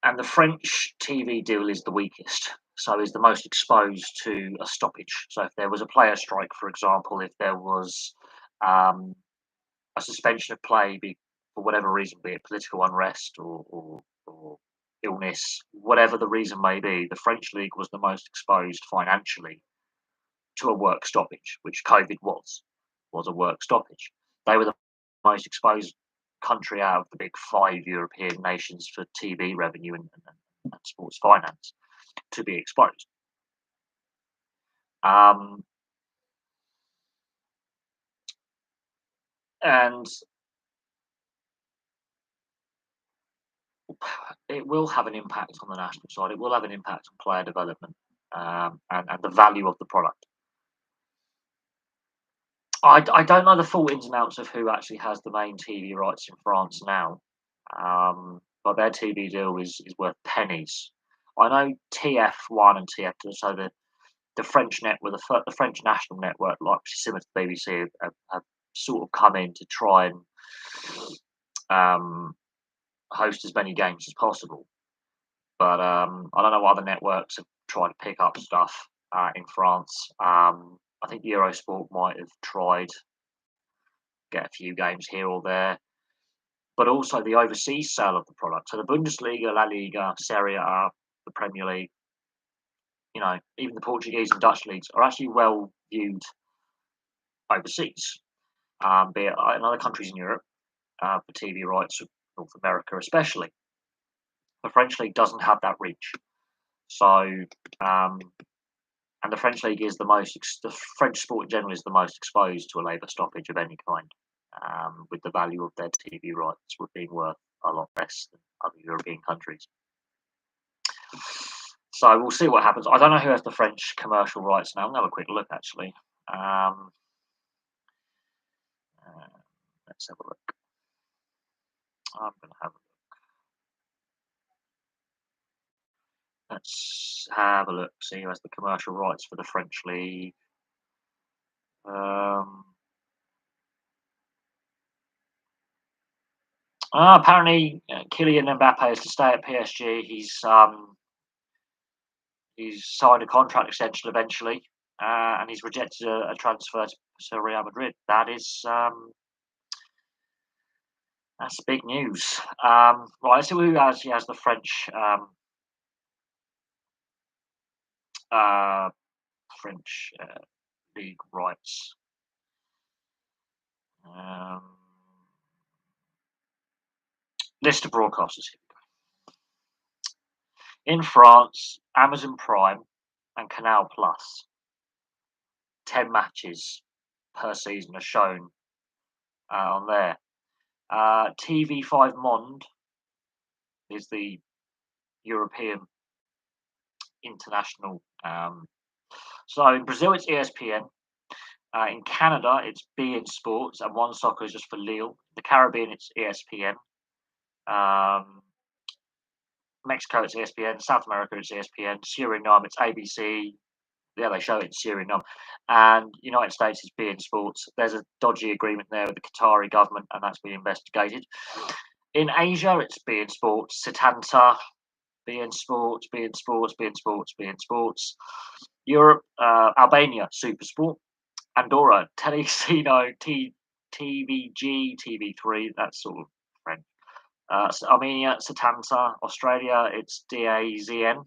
And the French TV deal is the weakest, so is the most exposed to a stoppage. So if there was a player strike, for example, if there was a suspension of play for whatever reason, be it political unrest or illness, whatever the reason may be, the French league was the most exposed financially to a work stoppage, which COVID was a work stoppage. They were the most exposed country out of the big five European nations for TV revenue and sports finance to be exposed. And it will have an impact on the national side. It will have an impact on player development and the value of the product. I don't know the full ins and outs of who actually has the main TV rights in France now, but their TV deal is worth pennies. I know TF1 and TF2, so the French network, the French national network, like similar to the BBC, have sort of come in to try and host as many games as possible. But I don't know what other networks have tried to pick up stuff in France. I think Eurosport might have tried get a few games here or there, but also the overseas sale of the product. So the Bundesliga, La Liga, Serie A, the Premier League, even the Portuguese and Dutch leagues are actually well viewed overseas, be it in other countries in Europe for TV rights, North America especially. The French league doesn't have that reach. So, and the French league is the French sport in general is the most exposed to a labour stoppage of any kind, with the value of their TV rights being worth a lot less than other European countries. So we'll see what happens. I don't know who has the French commercial rights now. I'm going to have a quick look, actually. Let's have a look. I'm going to have a look. Let's have a look, see who has the commercial rights for the French league. Apparently, Kylian Mbappe is to stay at PSG. He's signed a contract extension eventually, and he's rejected a transfer to Real Madrid. That's big news. Right, let's see who actually has the French league rights. List of broadcasters. In France, Amazon Prime and Canal Plus, 10 matches per season are shown on there. TV5 Monde is the European international. So in Brazil, it's ESPN. In Canada, it's beIN Sports, and One Soccer is just for Lille. In the Caribbean, it's ESPN. Mexico, it's ESPN. South America, it's ESPN. Suriname, it's ABC. Yeah, they show it in Suriname. And United States is beIN Sports. There's a dodgy agreement there with the Qatari government, and that's being investigated. In Asia, it's beIN Sports. Setanta, beIN Sports, beIN Sports, beIN Sports, beIN Sports. Europe, Albania, Supersport. Andorra, Telecino, TVG, TV3. That's sort of French. Armenia, Setanta. Australia, it's DAZN.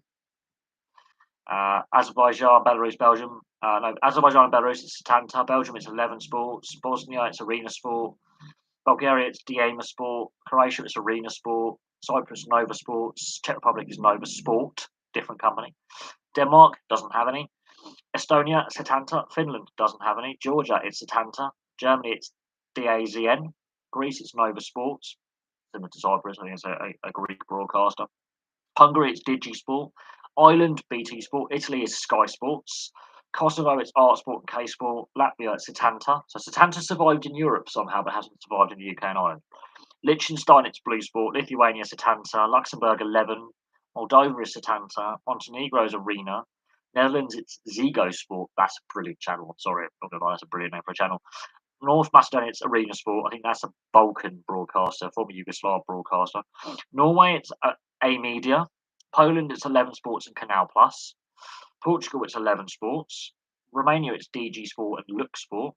Azerbaijan, Belarus, Belgium. Azerbaijan and Belarus, it's Setanta. Belgium, it's 11 Sports. Bosnia, it's Arena Sport. Bulgaria, it's Diema Sport. Croatia, it's Arena Sport. Cyprus, Nova Sports. Czech Republic is Nova Sport, different company. Denmark doesn't have any. Estonia, Setanta. Finland doesn't have any. Georgia, it's Setanta. Germany, it's DAZN. Greece, it's Nova Sports. Similar to Cyprus, I think it's a Greek broadcaster. Hungary, it's Digisport. Ireland, BT Sport. Italy is Sky Sports. Kosovo, it's Art Sport and K Sport. Latvia, it's Setanta. So Setanta survived in Europe somehow, but hasn't survived in the UK and Ireland. Liechtenstein, it's Blue Sport. Lithuania, Setanta. Luxembourg, 11. Moldova is Setanta. Montenegro is Arena. Netherlands, it's Zigo Sport. That's a brilliant channel. I'm sorry, I'm not going to lie, that's a brilliant name for a channel. North Macedonia, it's Arena Sport. I think that's a Balkan broadcaster, former Yugoslav broadcaster. Norway, it's A Media. Poland, it's 11 Sports and Canal Plus. Portugal, it's 11 Sports. Romania, it's DG Sport and Look Sport.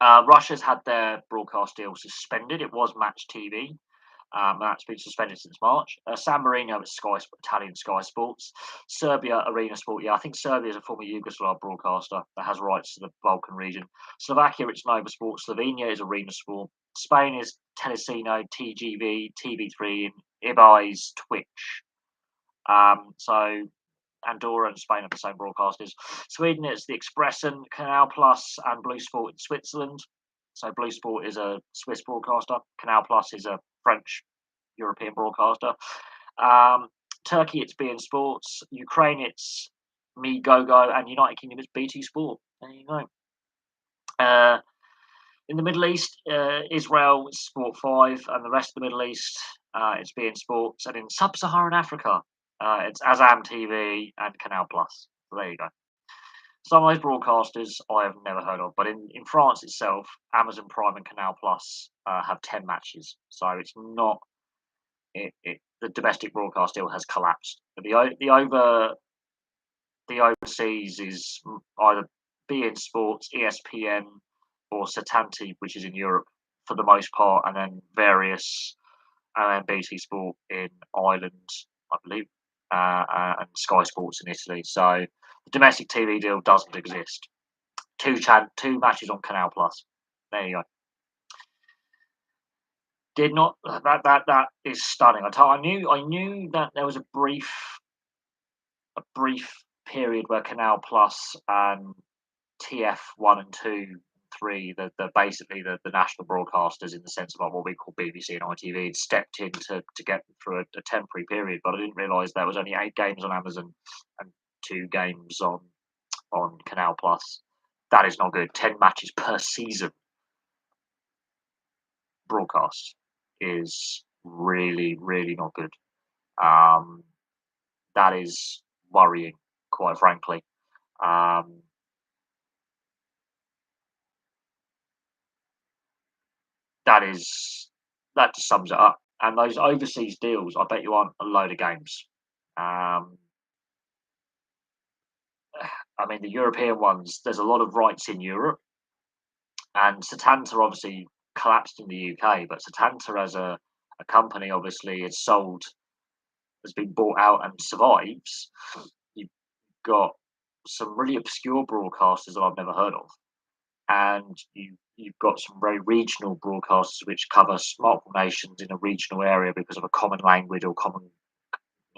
Russia's had their broadcast deal suspended. It was Match TV. That's been suspended since March. San Marino, it's Italian Sky Sports. Serbia, Arena Sport. Yeah, I think Serbia is a former Yugoslav broadcaster that has rights to the Balkan region. Slovakia, it's Nova Sport. Slovenia is Arena Sport. Spain is Telecino, TGV, TV3, and Ibai's Twitch. So Andorra and Spain have the same broadcasters. Sweden, it's the Expressen, Canal Plus, and Blue Sport in Switzerland. So Blue Sport is a Swiss broadcaster. Canal Plus is a French European broadcaster. Turkey, it's beIN Sports. Ukraine, it's Me Go, and United Kingdom, it's BT Sport. There you go. In the Middle East, Israel, it's Sport 5, and the rest of the Middle East, it's beIN Sports. And in Sub-Saharan Africa, it's Azam TV and Canal Plus. So there you go. Some of those broadcasters I have never heard of, but in France itself, Amazon Prime and Canal Plus have 10 matches. So it's not the domestic broadcast deal has collapsed. But the overseas is either beIN Sports, ESPN, or Setanta, which is in Europe for the most part, and then various and then BT Sport in Ireland, I believe, and Sky Sports in Italy. So the domestic TV deal doesn't exist. Two matches on Canal Plus. There you go. Did not that is stunning. I knew that there was a brief period where Canal Plus and TF1 and 2, 3, the basically the national broadcasters in the sense of what we call BBC and ITV had stepped in to get through a temporary period, but I didn't realise there was only 8 games on Amazon and 2 games on Canal Plus. That is not good. 10 matches per season broadcast is really, really not good. That is worrying, quite frankly. That just sums it up. And those overseas deals, I bet you aren't a load of games. I mean, the European ones, there's a lot of rights in Europe, and Setanta obviously collapsed in the UK, but Setanta as a company obviously has been bought out and survives. You've got some really obscure broadcasters that I've never heard of, and you've got some very regional broadcasters which cover multiple nations in a regional area because of a common language or common,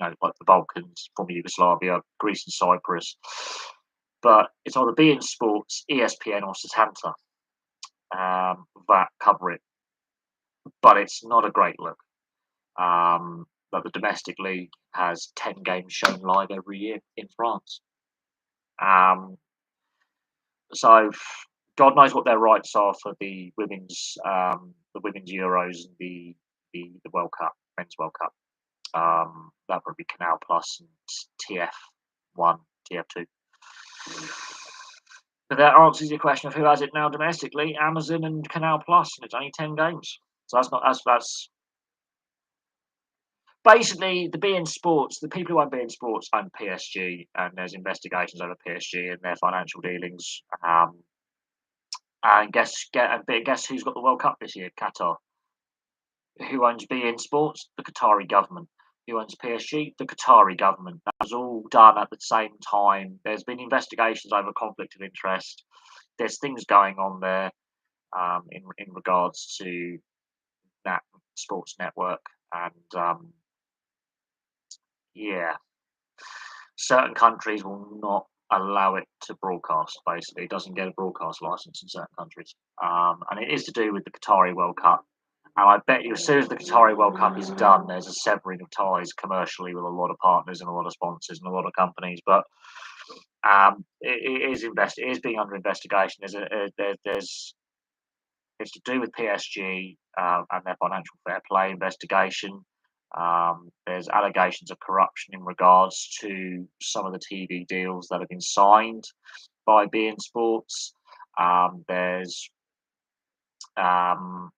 like the Balkans, former Yugoslavia, Greece and Cyprus. But it's either beIN Sports, ESPN or Setanta that cover it. But it's not a great look. But the domestic league has 10 games shown live every year in France. So God knows what their rights are for the women's Euros and the World Cup, Men's World Cup. That would be Canal Plus and TF1, TF2. But that answers your question of who has it now domestically: Amazon and Canal Plus, and it's only 10 games. So that's basically the beIN Sports. The people who own beIN Sports own PSG, and there's investigations over PSG and their financial dealings. And guess who's got the World Cup this year? Qatar. Who owns beIN Sports? The Qatari government. Who owns PSG? The Qatari government. That was all done at the same time. There's been investigations over conflict of interest. There's things going on there in regards to that sports network, and certain countries will not allow it to broadcast. Basically, it doesn't get a broadcast license in certain countries, and it is to do with the Qatari World Cup. And I bet you, as soon as the Qatari World Cup is done, there's a severing of ties commercially with a lot of partners and a lot of sponsors and a lot of companies. But it is being under investigation. There's it's to do with PSG and their financial fair play investigation. There's allegations of corruption in regards to some of the TV deals that have been signed by beIN Sports. There's um,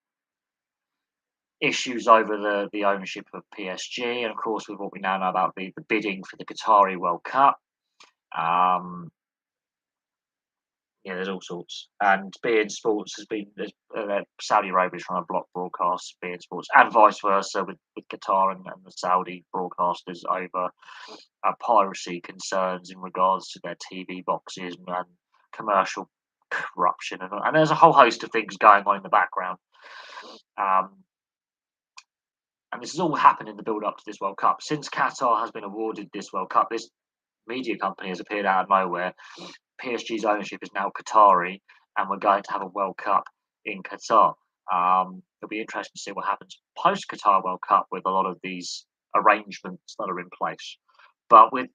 issues over the ownership of PSG, and of course, with what we now know about the bidding for the Qatari World Cup. Um, Yeah, there's all sorts. And beIN Sports has been Saudi Arabia is trying to block broadcasts of beIN Sports, and vice versa with Qatar and the Saudi broadcasters over piracy concerns in regards to their TV boxes and commercial corruption, and there's a whole host of things going on in the background. Um, and this has all happened in the build up to this World Cup. Since Qatar has been awarded this World Cup, this media company has appeared out of nowhere. PSG's ownership is now Qatari, and we're going to have a World Cup in Qatar. It'll be interesting to see what happens post Qatar World Cup with a lot of these arrangements that are in place. But with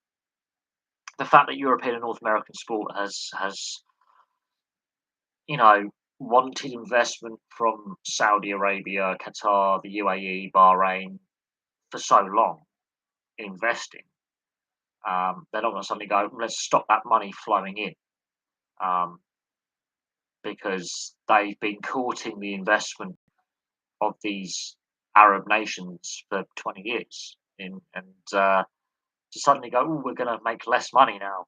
the fact that European and North American sport has wanted investment from Saudi Arabia, Qatar, the UAE, Bahrain for so long investing, they're not going to suddenly go, let's stop that money flowing in. Um, because they've been courting the investment of these Arab nations for 20 years. To suddenly go, oh, we're going to make less money now.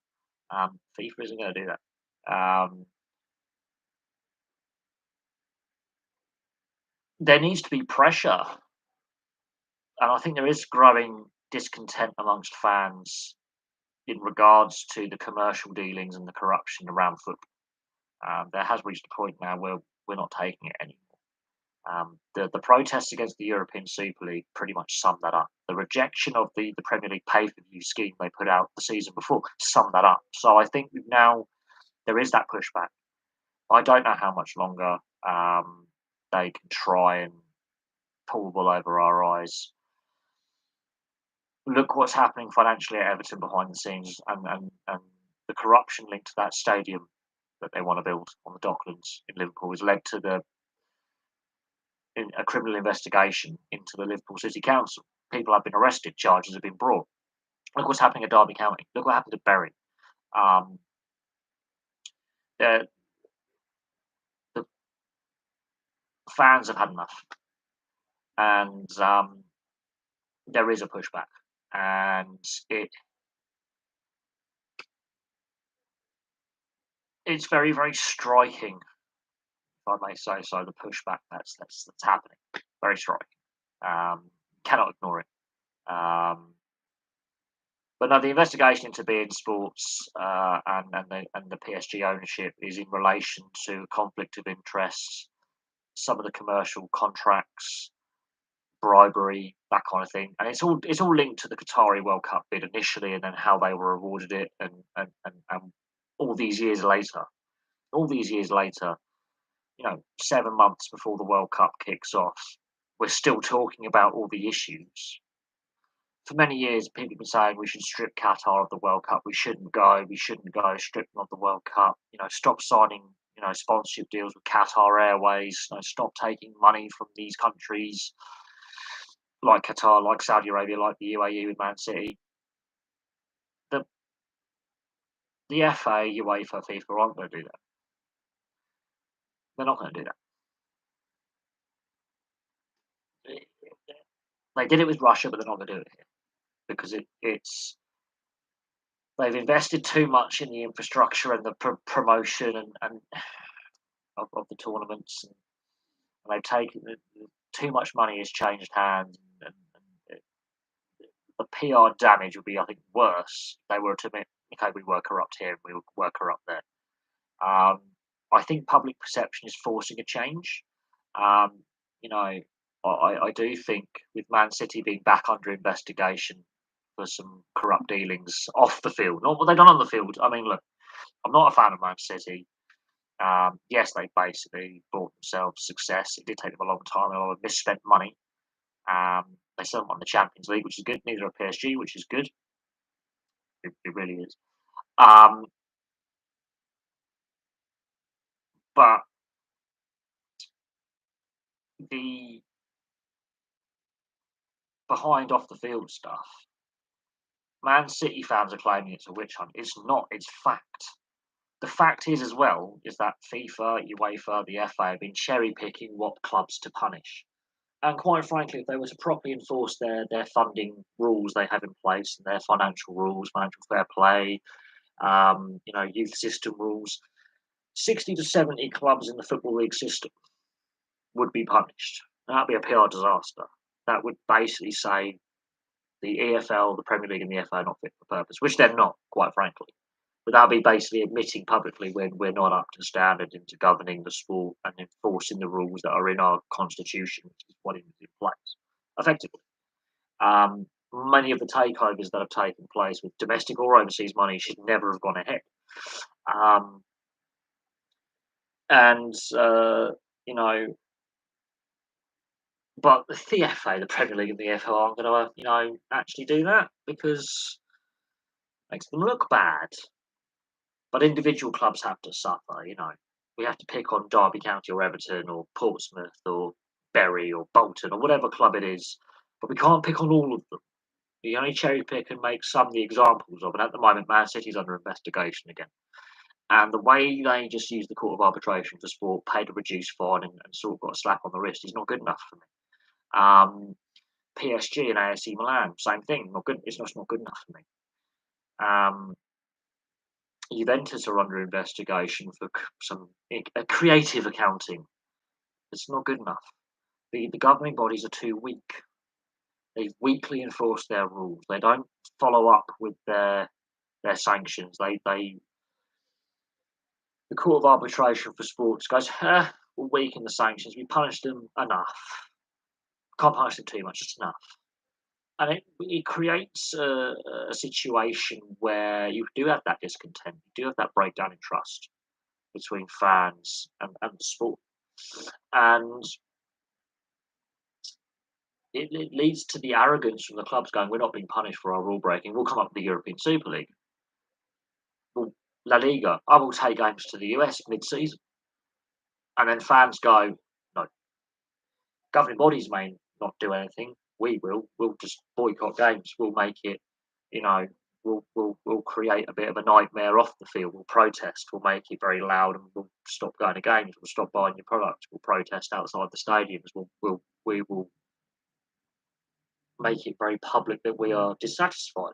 FIFA isn't going to do that. There needs to be pressure, and I think there is growing discontent amongst fans in regards to the commercial dealings and the corruption around football. There has reached a point now where we're not taking it anymore. The protests against the European Super League pretty much sum that up. The rejection of the Premier League pay-per-view scheme they put out the season before summed that up. So I think now there is that pushback. I don't know how much longer they can try and pull the wool over our eyes. Look what's happening financially at Everton behind the scenes, and the corruption linked to that stadium that they want to build on the Docklands in Liverpool has led to a criminal investigation into the Liverpool City Council. People have been arrested, charges have been brought. Look what's happening at Derby County. Look what happened at Bury. Um, the, the fans have had enough, and there is a pushback, and it's very, very striking, if I may say so. The pushback that's happening, very striking. Cannot ignore it. But no, the investigation into beIN Sports and the PSG ownership is in relation to conflict of interests, some of the commercial contracts, bribery, that kind of thing, and it's all linked to the Qatari World Cup bid initially, and then how they were awarded it, and all these years later, 7 months before the World Cup kicks off, we're still talking about all the issues. For many years, people have been saying we should strip Qatar of the World Cup. We shouldn't go. We shouldn't go. Strip them of the World Cup. Stop signing, sponsorship deals with Qatar Airways. Stop taking money from these countries like Qatar, like Saudi Arabia, like the UAE with Man City. The FA, UEFA, FIFA aren't going to do that. They're not going to do that. They did it with Russia, but they're not going to do it here because it's they've invested too much in the infrastructure and the promotion and of the tournaments, and they've taken too much money has changed hands, and the PR damage would be, I think, worse if they were to admit, okay, we were corrupt here and we were corrupt there. I think public perception is forcing a change. Um, I do think with Man City being back under investigation, for some corrupt dealings off the field, not what they've done on the field. I mean, look, I'm not a fan of Man City. Yes, they basically bought themselves success. It did take them a long time, a lot of misspent money. They still haven't won the Champions League, which is good. Neither have PSG, which is good. It really is. Um, but the behind off the field stuff, Man City fans are claiming it's a witch hunt. It's not. It's fact. The fact is, as well, is that FIFA, UEFA, the FA have been cherry picking what clubs to punish. And quite frankly, if they were to properly enforce their funding rules they have in place and their financial rules, financial fair play, youth system rules, 60 to 70 clubs in the Football League system would be punished. That'd be a PR disaster. That would basically say the EFL, the Premier League, and the FA are not fit for purpose, which they're not, quite frankly. But that'll be basically admitting publicly when we're not up to standard into governing the sport and enforcing the rules that are in our constitution, which is what is in place, effectively. Many of the takeovers that have taken place with domestic or overseas money should never have gone ahead. Um, and, you know, but the FA, the Premier League, and the FL aren't going to, actually do that because it makes them look bad. But individual clubs have to suffer. We have to pick on Derby County or Everton or Portsmouth or Bury or Bolton or whatever club it is, but we can't pick on all of them. We only cherry pick and make some of the examples of it. At the moment, Man City's under investigation again. And the way they just use the Court of Arbitration for sport, paid a reduced fine and sort of got a slap on the wrist is not good enough for me. PSG and ASC Milan, same thing. Not good. It's not good enough for me. Juventus are under investigation for some creative accounting. It's not good enough. The governing bodies are too weak. They weakly enforce their rules. They don't follow up with their sanctions. The Court of Arbitration for Sports goes, we'll weaken the sanctions. We punish them enough. Can't punish them too much, just enough. And it creates a situation where you do have that discontent. You do have that breakdown in trust between fans and the sport. And it leads to the arrogance from the clubs going, we're not being punished for our rule breaking. We'll come up with the European Super League. Well, La Liga, I will take games to the US mid-season. And then fans go, no, governing bodies may not do anything. We will. We'll just boycott games. We'll make it, we'll create a bit of a nightmare off the field. We'll protest. We'll make it very loud, and we'll stop going to games. We'll stop buying your products. We'll protest outside the stadiums. We will make it very public that we are dissatisfied.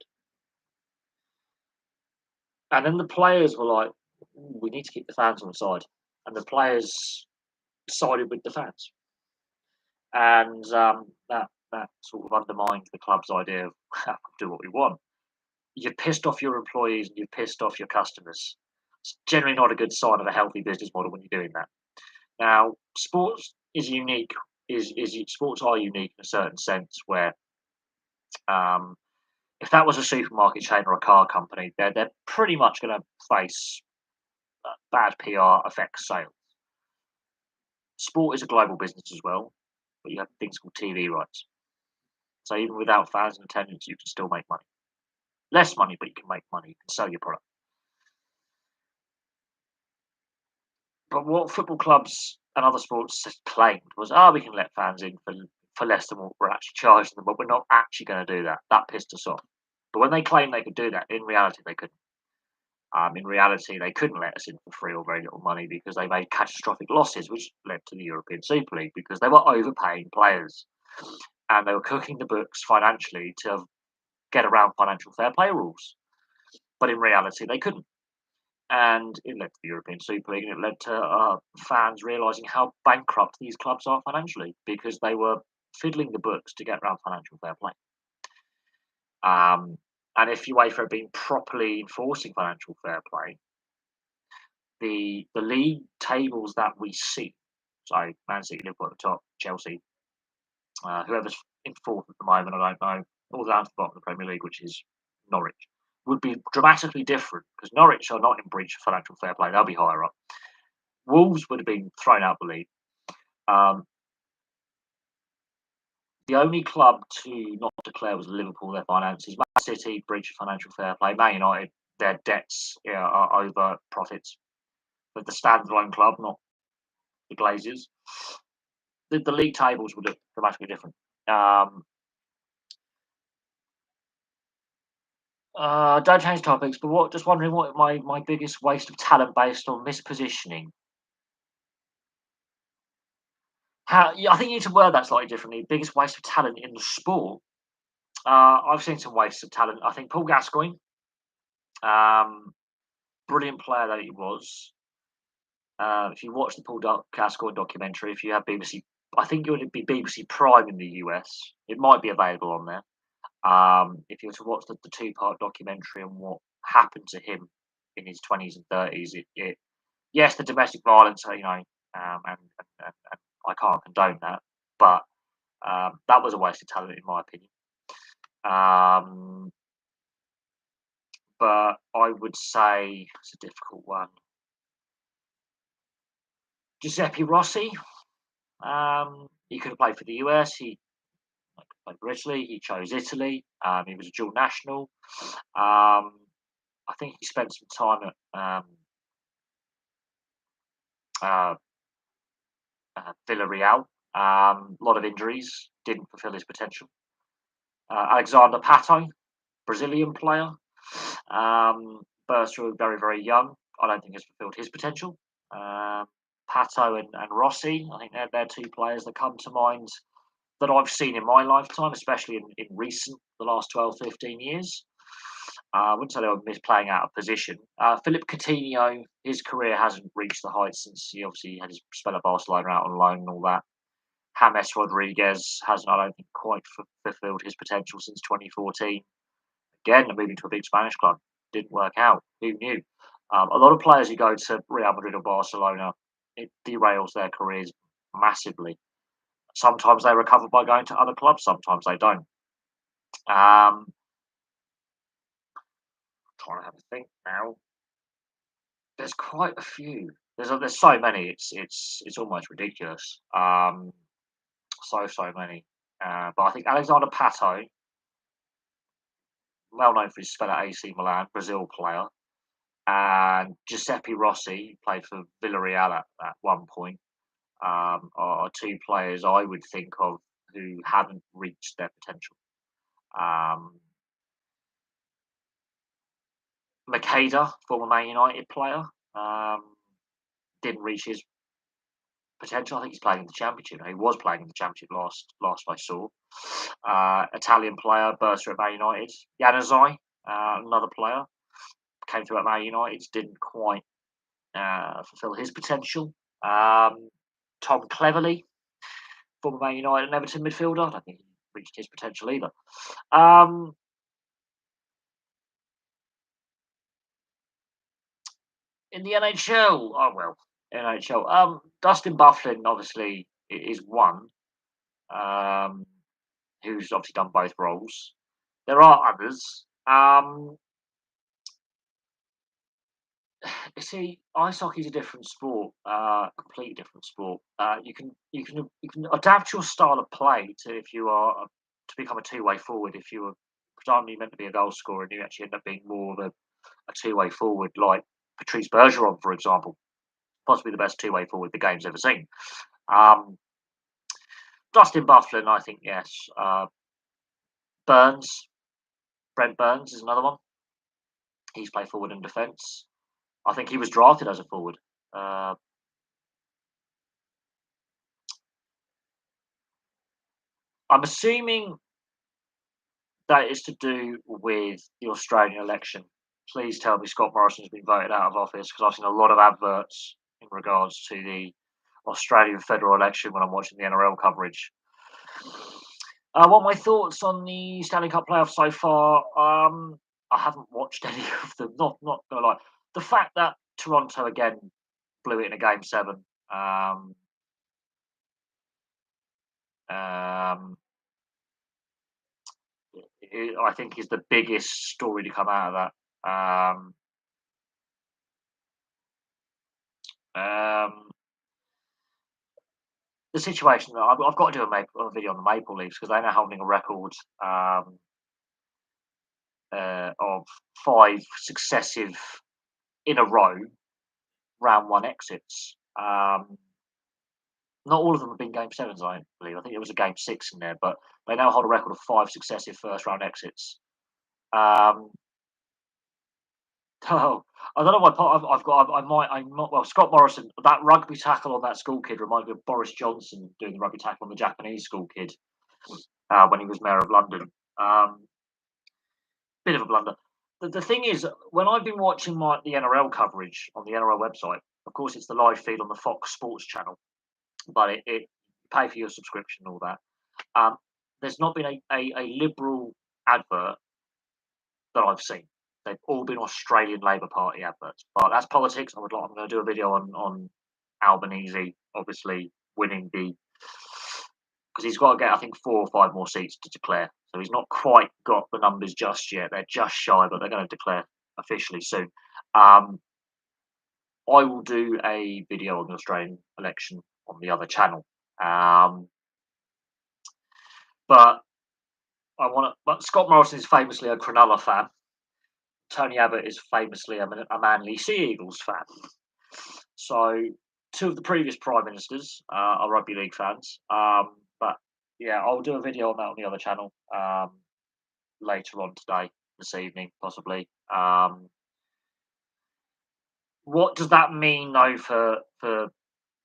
And then the players were like, we need to keep the fans on the side. And the players sided with the fans. And that sort of undermined the club's idea of do what we want. You've pissed off your employees and you've pissed off your customers. It's generally not a good sign of a healthy business model when you're doing that. Now, sports is unique. Sports are unique in a certain sense where if that was a supermarket chain or a car company, they're pretty much going to face bad PR affects sales. Sport is a global business as well, but you have things called TV rights. So even without fans in attendance, you can still make money. Less money, but you can make money. You can sell your product. But what football clubs and other sports claimed was, we can let fans in for less than what we're actually charging them, but we're not actually going to do that. That pissed us off. But when they claimed they could do that, in reality, they couldn't. In reality, they couldn't let us in for free or very little money because they made catastrophic losses, which led to the European Super League because they were overpaying players and they were cooking the books financially to get around financial fair play rules. But in reality, they couldn't. And it led to the European Super League and it led to fans realising how bankrupt these clubs are financially because they were fiddling the books to get around financial fair play. And if UEFA had been properly enforcing financial fair play, the league tables that we see, so Man City, Liverpool at the top, Chelsea, whoever's in fourth at the moment, I don't know. all down to the bottom of the Premier League, which is Norwich, would be dramatically different because Norwich are not in breach of financial fair play; they'll be higher up. Wolves would have been thrown out the league. Um, the only club to not declare was Liverpool their finances. Man City breach of financial fair play. Man United, their debts are over profits. But the standalone club, not the Glazers. The league tables would look dramatically different. Don't change topics, but just wondering what my biggest waste of talent based on mispositioning. How yeah, I think you need to word that slightly differently. Biggest waste of talent in the sport. I've seen some wastes of talent. I think Paul Gascoigne, um, brilliant player that he was. If you watch the Gascoigne documentary, if you have BBC, I think it would be BBC Prime in the US. It might be available on there. If you were to watch the two-part documentary on what happened to him in his 20s and 30s, it yes, the domestic violence, and I can't condone that, but that was a waste of talent, in my opinion. Um, but I would say it's a difficult one. Giuseppe Rossi, he could have played for the US. He played for Italy. He chose Italy. He was a dual national. Um, I think he spent some time at uh, Villarreal. A lot of injuries, didn't fulfil his potential. Alexander Pato, Brazilian player, burst through very, very young. I don't think has fulfilled his potential. Um, Pato and Rossi, I think they're two players that come to mind that I've seen in my lifetime, especially in the last 12, 15 years. I wouldn't say they were playing out of position. Philip Coutinho, his career hasn't reached the heights since he obviously had his spell at Barcelona out on loan and all that. James Rodriguez hasn't, I don't think, quite fulfilled his potential since 2014. Again, moving to a big Spanish club didn't work out. Who knew? A lot of players who go to Real Madrid or Barcelona, it derails their careers massively. Sometimes they recover by going to other clubs, sometimes they don't. Trying to have a think now. There's quite a few. There's so many. It's almost ridiculous. So many. But I think Alexander Pato, well known for his spell at AC Milan, Brazil player, and Giuseppe Rossi played for Villarreal at one point. Are two players I would think of who haven't reached their potential. Um, Makeda, former Man United player, didn't reach his potential. I think he's playing in the Championship. He was playing in the Championship last I saw. Italian player, burst through at Man United. Januzaj, another player, came through at Man United, didn't quite fulfil his potential. Tom Cleverley, former Man United and Everton midfielder. I don't think he reached his potential either. In the NHL, oh well, NHL. Dustin Bufflin obviously is one. Um, who's obviously done both roles. There are others. You see, ice hockey is a different sport, completely different sport. You can adapt your style of play to if you are to become a two-way forward. If you were predominantly meant to be a goal scorer, and you actually end up being more of a two-way forward, like Patrice Bergeron, for example, possibly the best two-way forward the game's ever seen. Um, Dustin Bufflin, I think yes. Burns, Brent Burns is another one. He's played forward and defence. I think he was drafted as a forward. Uh, I'm assuming that is to do with the Australian election. Please tell me Scott Morrison's been voted out of office because I've seen a lot of adverts in regards to the Australian federal election when I'm watching the NRL coverage. What are my thoughts on the Stanley Cup playoffs so far? I haven't watched any of them. Not gonna lie. The fact that Toronto again blew it in a game seven. Um, I think is the biggest story to come out of that. Um, the situation that I've got to do a video on the Maple Leafs because they're now holding a record of 5 successive in a row round one exits. Not all of them have been game sevens, I believe. I think there was a game six in there, but they now hold a record of 5 successive first round exits. Oh, I don't know why. I've got. I might. Well, Scott Morrison. That rugby tackle on that school kid reminded me of Boris Johnson doing the rugby tackle on the Japanese school kid when he was mayor of London. Um, Bit of a blunder. The thing is, when I've been watching the NRL coverage on the NRL website, of course, it's the live feed on the Fox Sports channel, but it pay for your subscription and all that. There's not been a Liberal advert that I've seen. They've all been Australian Labor Party adverts. But that's politics. I'm going to do a video on Albanese, obviously winning because he's got to get, I think, 4 or 5 more seats to declare. So he's not quite got the numbers just yet. They're just shy, but they're going to declare officially soon. I will do a video on the Australian election on the other channel. But But Scott Morrison is famously a Cronulla fan. Tony Abbott is famously a Manly Sea Eagles fan. So 2 of the previous prime ministers are rugby league fans. But yeah, I'll do a video on that on the other channel later on today, this evening, possibly. What does that mean, though, for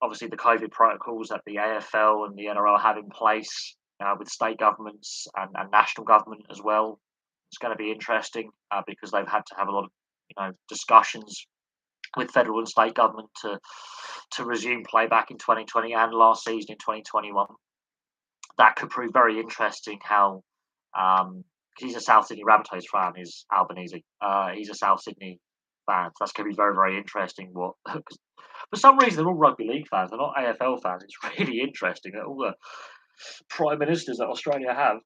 obviously the COVID protocols that the AFL and the NRL have in place with state governments and national government as well? It's going to be interesting because they've had to have a lot of discussions with federal and state government to resume play back in 2020 and last season in 2021. That could prove very interesting. How he's a South Sydney Rabbitohs fan, is Albanese. He's a South Sydney fan. So that's going to be very, very interesting. For some reason, they're all rugby league fans. They're not AFL fans. It's really interesting that all the prime ministers that Australia have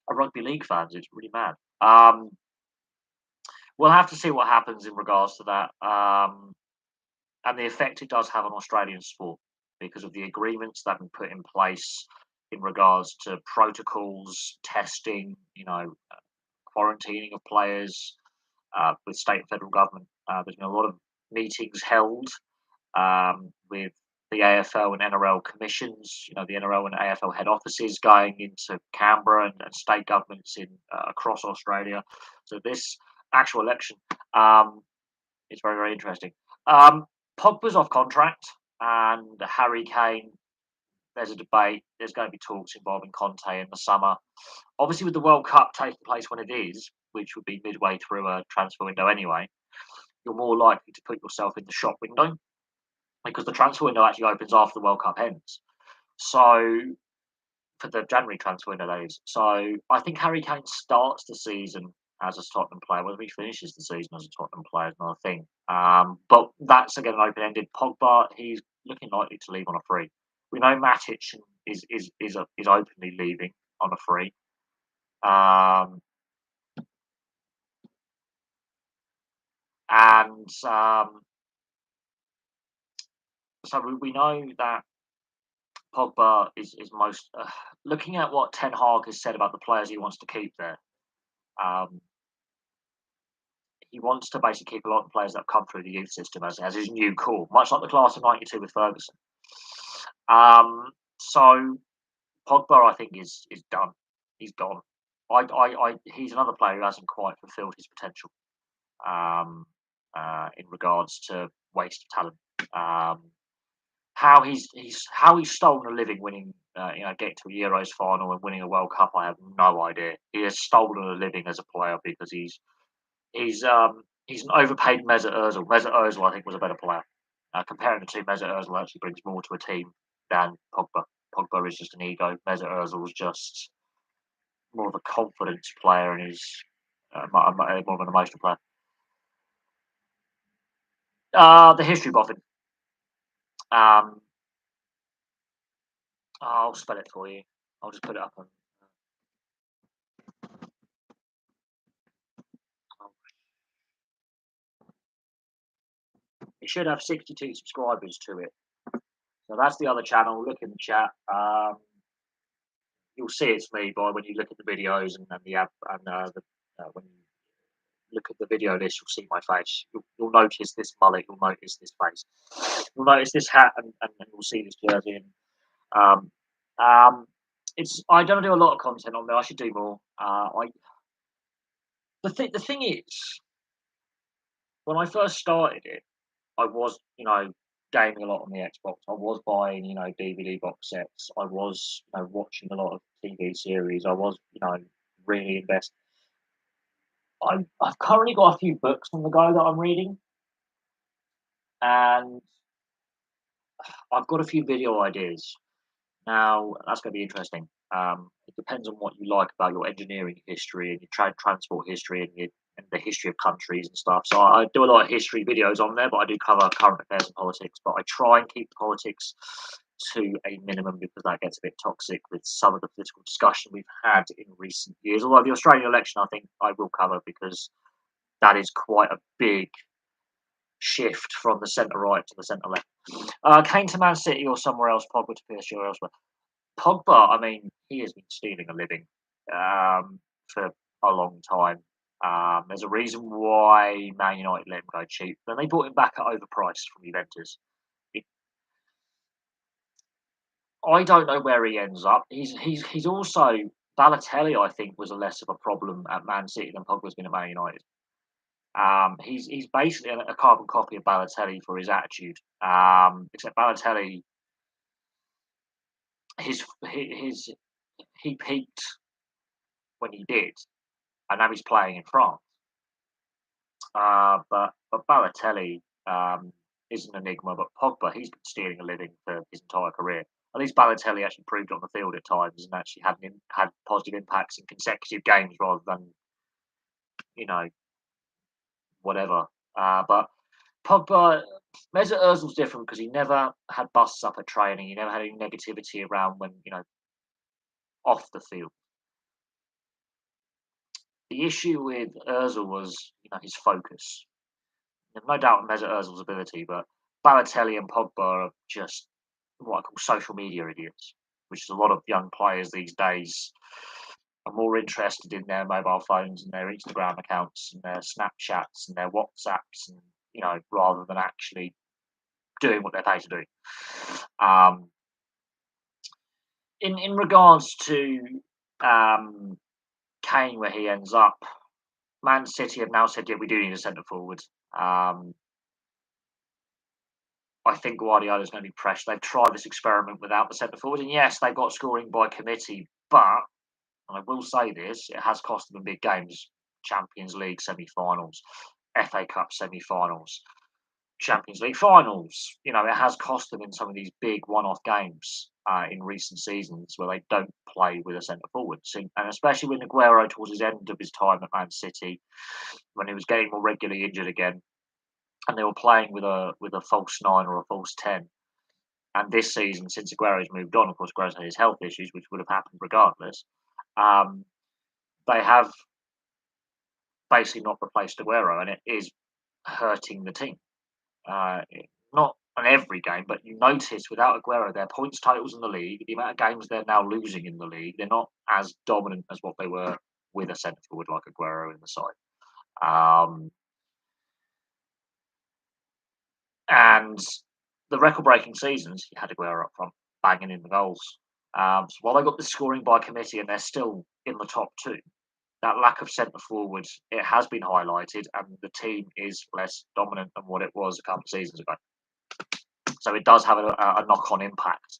are rugby league fans. It's really mad. We'll have to see what happens in regards to that and the effect it does have on Australian sport because of the agreements that have been put in place in regards to protocols, testing, quarantining of players with state and federal government. There's been a lot of meetings held with the AFL and NRL commissions, the NRL and AFL head offices going into Canberra and state governments in across Australia. So this actual election is very, very interesting. Pogba's off contract, and Harry Kane. There's a debate. There's going to be talks involving Conte in the summer. Obviously, with the World Cup taking place when it is, which would be midway through a transfer window anyway, you're more likely to put yourself in the shop window because the transfer window actually opens after the World Cup ends. So, for the January transfer window, that is. So, I think Harry Kane starts the season as a Tottenham player. Whether he finishes the season as a Tottenham player is another thing. But that's again an open-ended. Pogba, he's looking likely to leave on a free. We know Matic is openly leaving on a free. So we know that Pogba is most looking at what Ten Hag has said about the players he wants to keep there. He wants to basically keep a lot of players that have come through the youth system as his new core, much like the class of '92 with Ferguson. So Pogba, I think, is done. He's gone. He's another player who hasn't quite fulfilled his potential in regards to waste of talent. How he's stolen a living winning, getting to a Euros final and winning a World Cup, I have no idea. He has stolen a living as a player because he's an overpaid Mesut Ozil. Mesut Ozil, I think, was a better player. Comparing the two, Mesut Ozil actually brings more to a team than Pogba. Pogba is just an ego. Mesut Ozil is just more of a confidence player and he's more of an emotional player. The history boffin. I'll spell it for you. I'll just put it up on It should have 62 subscribers to it. So that's the other channel. Look in the chat. You'll see it's me by when you look at the videos and the app and when you look at the video list, you'll see my face. You'll notice this mullet. You'll notice this face. You'll notice this hat, and you'll see this jersey. And um, I don't do a lot of content on there. I should do more. The thing is, when I first started it, I was gaming a lot on the Xbox. I was buying DVD box sets. I was watching a lot of TV series. I was really invested. I've currently got a few books on the go that I'm reading, and I've got a few video ideas. Now, that's going to be interesting. It depends on what you like about your engineering history and your transport history and the history of countries and stuff. So I do a lot of history videos on there, but I do cover current affairs and politics. But I try and keep politics to a minimum because that gets a bit toxic with some of the political discussion we've had in recent years. Although the Australian election, I think I will cover because that is quite a big shift from the centre right to the centre left. Kane to Man City or somewhere else, Pogba to PSG or elsewhere. Pogba, I mean, he has been stealing a living for a long time. There's a reason why Man United let him go cheap. Then they bought him back at overpriced from Juventus. I don't know where he ends up. He's also Balotelli. I think was a less of a problem at Man City than Pogba's been at Man United. He's basically a carbon copy of Balotelli for his attitude. Except Balotelli, he peaked when he did, and now he's playing in France. But Balotelli is an enigma. But Pogba, he's been stealing a living for his entire career. At least Balotelli actually proved on the field at times and actually had positive impacts in consecutive games rather than whatever. But Pogba, Mesut Ozil's different because he never had busts up at training. He never had any negativity around when off the field. The issue with Ozil was his focus. There's no doubt in Mesut Ozil's ability, but Balotelli and Pogba are just what I call social media idiots, which is a lot of young players these days are more interested in their mobile phones and their Instagram accounts and their Snapchats and their WhatsApps, and rather than actually doing what they're paid to do. In regards to Kane, where he ends up, Man City have now said, yeah, we do need a centre forward. I think Guardiola's going to be pressed. They've tried this experiment without the centre forward, and yes, they got scoring by committee, but and I will say this, it has cost them in big games: Champions League semi-finals, FA Cup semi-finals, Champions League finals. It has cost them in some of these big one-off games in recent seasons where they don't play with a centre forward, and especially with Aguero towards his end of his time at Man City, when he was getting more regularly injured again, and they were playing with a false 9 or a false 10. And this season, since Aguero's moved on, of course, Aguero's had his health issues, which would have happened regardless. They have basically not replaced Aguero, and it is hurting the team. Not on every game, but you notice without Aguero, their points totals in the league, the amount of games they're now losing in the league, they're not as dominant as what they were with a centre forward like Aguero in the side. And the record-breaking seasons, you had Aguero up front, banging in the goals. So while they got the scoring by committee and they're still in the top two, that lack of centre forward, it has been highlighted, and the team is less dominant than what it was a couple of seasons ago. So it does have a knock-on impact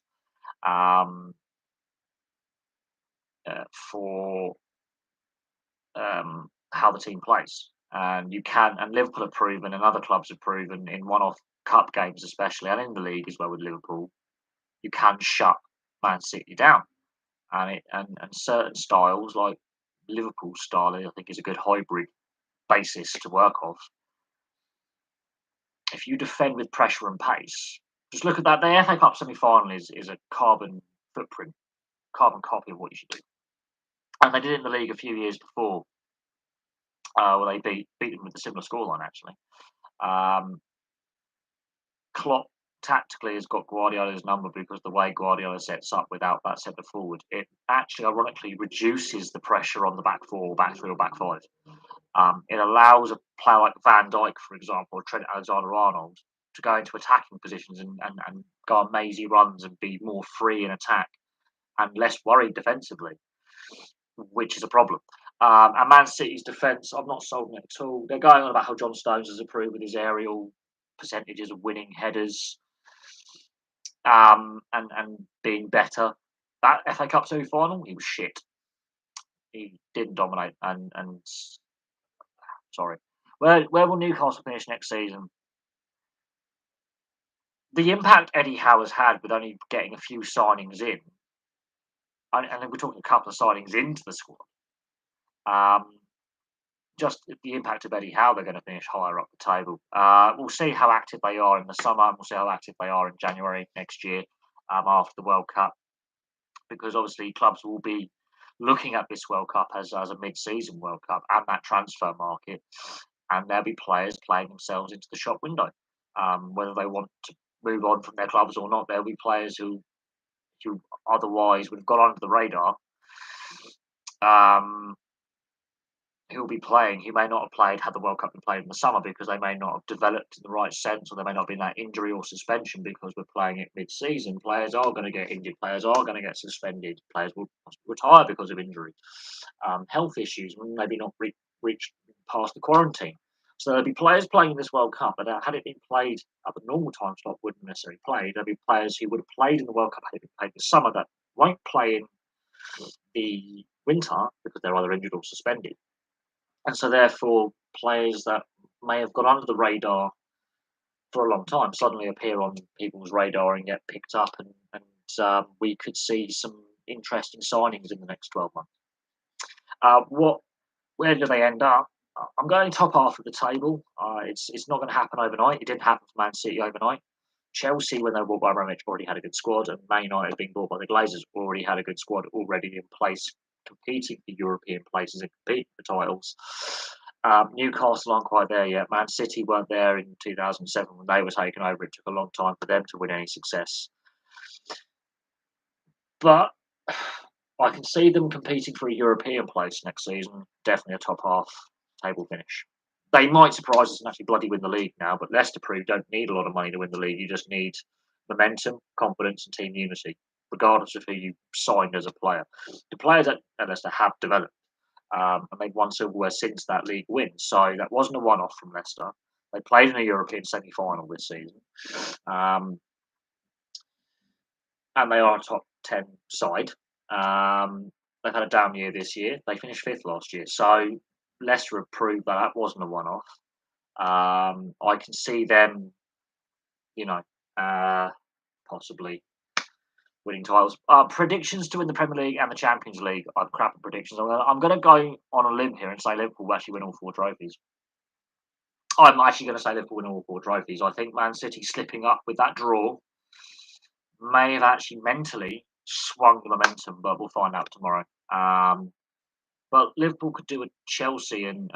for how the team plays. And Liverpool have proven, and other clubs have proven in one-off cup games especially, and in the league as well with Liverpool, you can shut Man City down. And certain styles, like Liverpool's style, I think is a good hybrid basis to work off. If you defend with pressure and pace, just look at that. The FA Cup semi-final is a carbon footprint, carbon copy of what you should do. And they did it in the league a few years before, where they beat them with a similar scoreline, actually. Klopp tactically has got Guardiola's number because the way Guardiola sets up without that centre forward, it actually ironically reduces the pressure on the back four, back three, or back five. It allows a player like Van Dijk, for example, or Trent Alexander-Arnold, to go into attacking positions and go on mazy runs and be more free in attack and less worried defensively, which is a problem. And Man City's defence, I'm not sold on it at all. They're going on about how John Stones has improved with his aerial percentages of winning headers, and being better. That FA Cup semi final, he was shit. He didn't dominate, and sorry. Where will Newcastle finish next season? The impact Eddie Howe has had with only getting a few signings in, and then we're talking a couple of signings into the squad. Just the impact of Eddie Howe, they're going to finish higher up the table. We'll see how active they are in the summer, and we'll see how active they are in January next year, after the World Cup, because obviously clubs will be looking at this World Cup as a mid-season World Cup and that transfer market, and there'll be players playing themselves into the shop window. Whether they want to move on from their clubs or not, there'll be players who otherwise would have got under the radar, who'll be playing, who may not have played had the World Cup been played in the summer, because they may not have developed in the right sense, or there may not have been that injury or suspension because we're playing it mid-season. Players are going to get injured. Players are going to get suspended. Players will retire because of injury, health issues, maybe not reach past the quarantine. So there'll be players playing in this World Cup, but had it been played at the normal time slot, wouldn't necessarily play. There'll be players who would have played in the World Cup had it been played this summer that won't play in the winter because they're either injured or suspended. And so therefore, players that may have gone under the radar for a long time suddenly appear on people's radar and get picked up, and we could see some interesting signings in the next 12 months. Where do they end up? I'm going top half of the table. It's not going to happen overnight. It didn't happen for Man City overnight. Chelsea, when they were bought by Abramovich, already had a good squad, and Man United, being bought by the Glazers, already had a good squad already in place, competing for European places and competing for titles. Newcastle aren't quite there yet. Man City weren't there in 2007 when they were taken over. It took a long time for them to win any success. But I can see them competing for a European place next season. Definitely a top half table finish. They might surprise us and actually bloody win the league now, but Leicester Prove don't need a lot of money to win the league. You just need momentum, confidence, and team unity, regardless of who you signed as a player. The players at Leicester have developed, and they've won silverware since that league win. So that wasn't a one-off from Leicester. They played in a European semi-final this season, and they are a top 10 side. They've had a down year this year. They finished fifth last year. So Leicester have proved that wasn't a one-off. I can see them, possibly winning titles. Predictions to win the Premier League and the Champions League. I'm crap at predictions. I'm going to go on a limb here and say Liverpool will actually win all four trophies. I'm actually going to say Liverpool win all four trophies. I think Man City slipping up with that draw may have actually mentally swung the momentum, but we'll find out tomorrow. But Liverpool could do a Chelsea and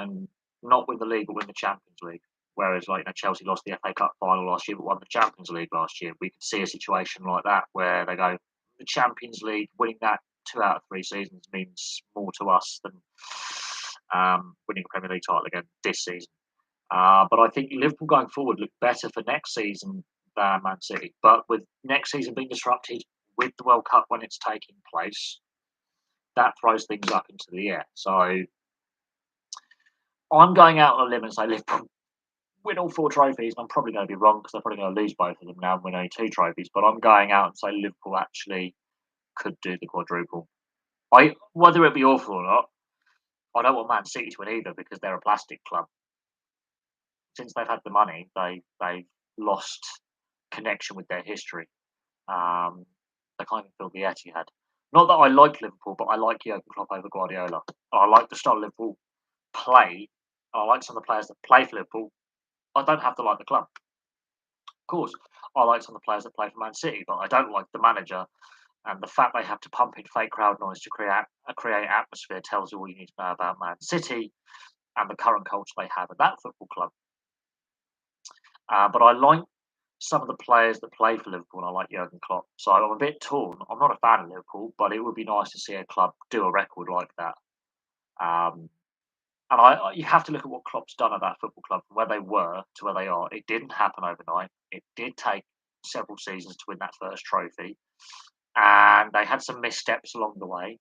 not win the league but win the Champions League. Whereas, Chelsea lost the FA Cup final last year but won the Champions League last year. We could see a situation like that where they go, the Champions League, winning that 2 out of 3 seasons means more to us than winning a Premier League title again this season. But I think Liverpool going forward look better for next season than Man City. But with next season being disrupted with the World Cup when it's taking place, that throws things up into the air. So I'm going out on a limb and say Liverpool win all 4 trophies. I'm probably going to be wrong because they're probably going to lose both of them now and win only 2 trophies. But I'm going out and say Liverpool actually could do the quadruple. Whether it be awful or not, I don't want Man City to win either because they're a plastic club. Since they've had the money, they've lost connection with their history. They can't even fill the Etihad. Not that I like Liverpool, but I like Jurgen Klopp over Guardiola. I like the style Liverpool play. I like some of the players that play for Liverpool. I don't have to like the club. Of course, I like some of the players that play for Man City, but I don't like the manager. And the fact they have to pump in fake crowd noise to create atmosphere tells you all you need to know about Man City and the current culture they have at that football club. But I like some of the players that play for Liverpool, and I like Jurgen Klopp. So I'm a bit torn. I'm not a fan of Liverpool, but it would be nice to see a club do a record like that. Um, and you have to look at what Klopp's done at that football club, from where they were to where they are. It didn't happen overnight. It did take several seasons to win that first trophy, and they had some missteps along the way.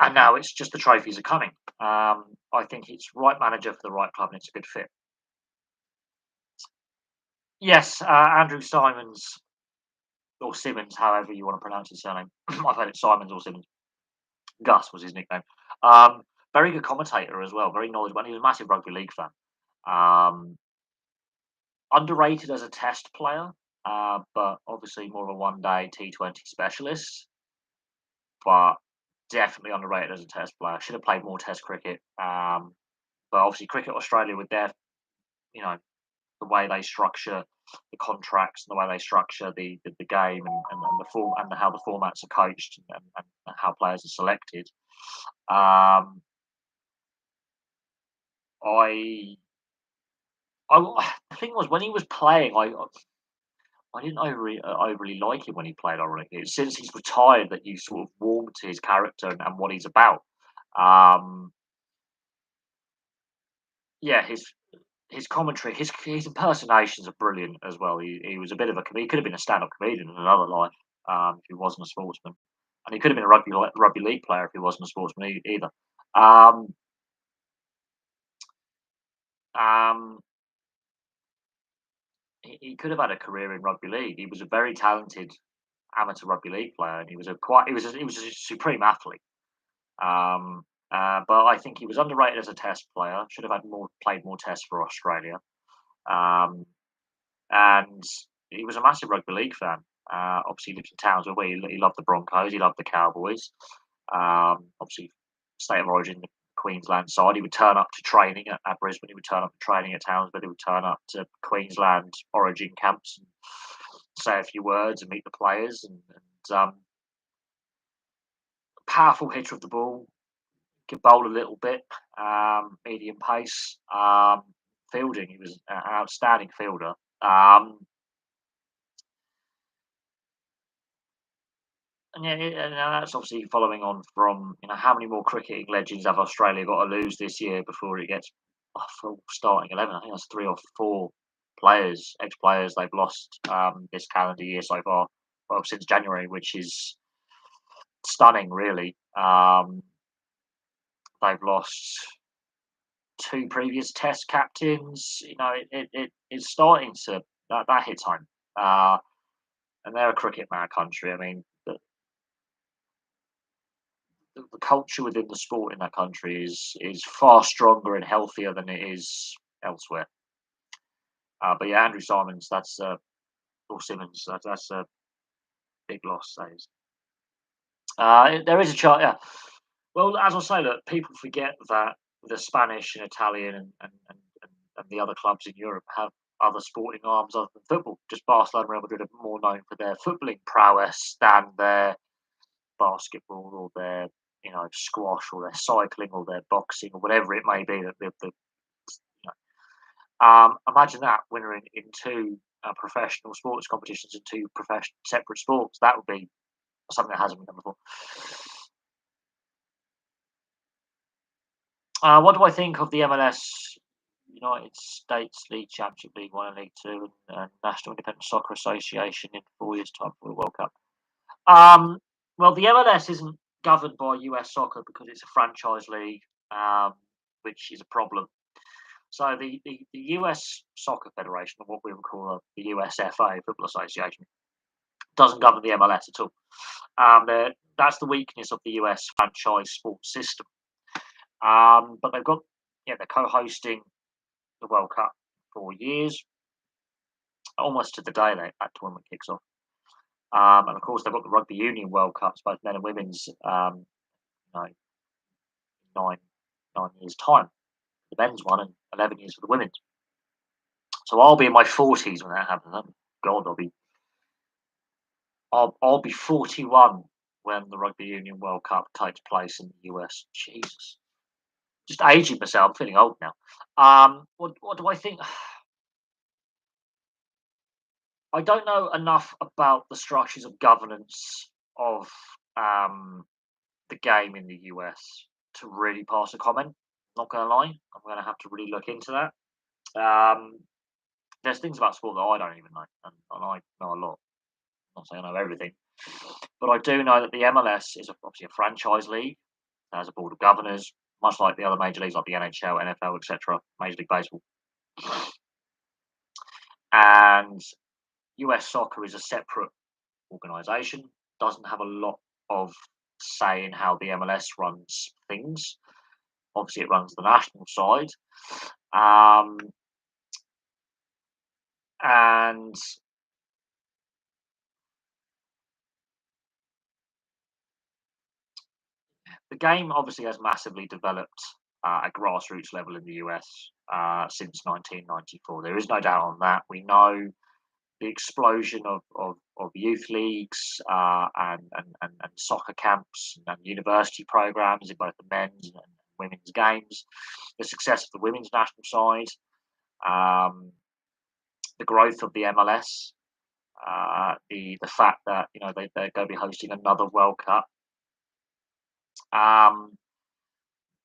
And now it's just the trophies are coming. I think it's right manager for the right club, and it's a good fit. Yes, Andrew Simons or Simmons, however you want to pronounce his surname. I've heard it Simons or Simmons. Gus was his nickname. Um, Very good commentator as well. Very knowledgeable. And he was a massive rugby league fan. Um, Underrated as a test player, but obviously more of a one-day T20 specialist. But definitely underrated as a test player. Should have played more test cricket. But obviously, Cricket Australia with their, you know, the way they structure the contracts and the way they structure the game and the form and how the formats are coached and how players are selected. Um, I, the thing was when he was playing, I didn't overly like him when he played. Ironically, it's since he's retired that you sort of warm to his character and what he's about. Um, yeah, his commentary, his impersonations are brilliant as well. He was a bit of a he could have been a stand-up comedian in another life if he wasn't a sportsman, and he could have been a rugby league player if he wasn't a sportsman either. Um, um, he could have had a career in rugby league. He was a very talented amateur rugby league player, and he was a supreme athlete. Um, but I think he was underrated as a test player. Should have had more played more tests for Australia. Um, and he was a massive rugby league fan. Obviously, he lived in Townsville where he loved the Broncos, he loved the Cowboys. Obviously, state of origin, the Queensland side. He would turn up to training at Brisbane. He would turn up to training at Townsville. He would turn up to Queensland origin camps and say a few words and meet the players. And powerful hitter of the ball, could bowl a little bit, medium pace. Fielding, he was an outstanding fielder. And yeah, and that's obviously following on from how many more cricketing legends have Australia got to lose this year before it gets a full starting 11? I think that's 3 or 4 players, ex-players they've lost this calendar year so far, well since January, which is stunning, really. They've lost 2 previous Test captains. It's starting to that hits home. Uh, and they're a cricket mad country. I mean, the culture within the sport in that country is far stronger and healthier than it is elsewhere. But yeah, Andrew Simons, that's or Simmons, that's a big loss. That is. There is a chart. Yeah. Well, as I say, look, people forget that the Spanish and Italian and the other clubs in Europe have other sporting arms other than football. Just Barcelona and Real Madrid are more known for their footballing prowess than their basketball or their squash or their cycling or their boxing or whatever it may be. Imagine that winner in 2 professional sports competitions and 2 professional separate sports. That would be something that hasn't been done before. What do I think of the MLS United States League Championship League One and League Two and National Independent Soccer Association in 4 years' time for the World Cup? Um, well, the MLS isn't governed by US soccer because it's a franchise league, um, which is a problem. So the US Soccer Federation, or what we would call the USFA, Football Association, doesn't govern the MLS at all. That's the weakness of the US franchise sports system. But they're co-hosting the World Cup 4 years, almost to the day that tournament kicks off. And of course, they've got the Rugby Union World Cups, both men and women's, you know, 9 years' time. The men's one and 11 years for the women's. So I'll be in my 40s when that happens. Oh, God, I'll be 41 when the Rugby Union World Cup takes place in the US. Jesus, just aging myself. I'm feeling old now. What do I think? I don't know enough about the structures of governance of um, the game in the US to really pass a comment. Not gonna lie, I'm gonna have to really look into that. Um, there's things about sport that I don't even know, and I know a lot. I'm not saying I know everything, but I do know that the MLS is obviously a franchise league. It has a board of governors, much like the other major leagues like the NHL, NFL, etc., Major League Baseball. And US soccer is a separate organisation, doesn't have a lot of say in how the MLS runs things. Obviously, it runs the national side. Um, and the game obviously has massively developed at grassroots level in the US since 1994. There is no doubt on that. We know the explosion of youth leagues and soccer camps and university programs in both the men's and women's games, the success of the women's national side, um, the growth of the MLS, the fact that they're going to be hosting another World Cup. Um,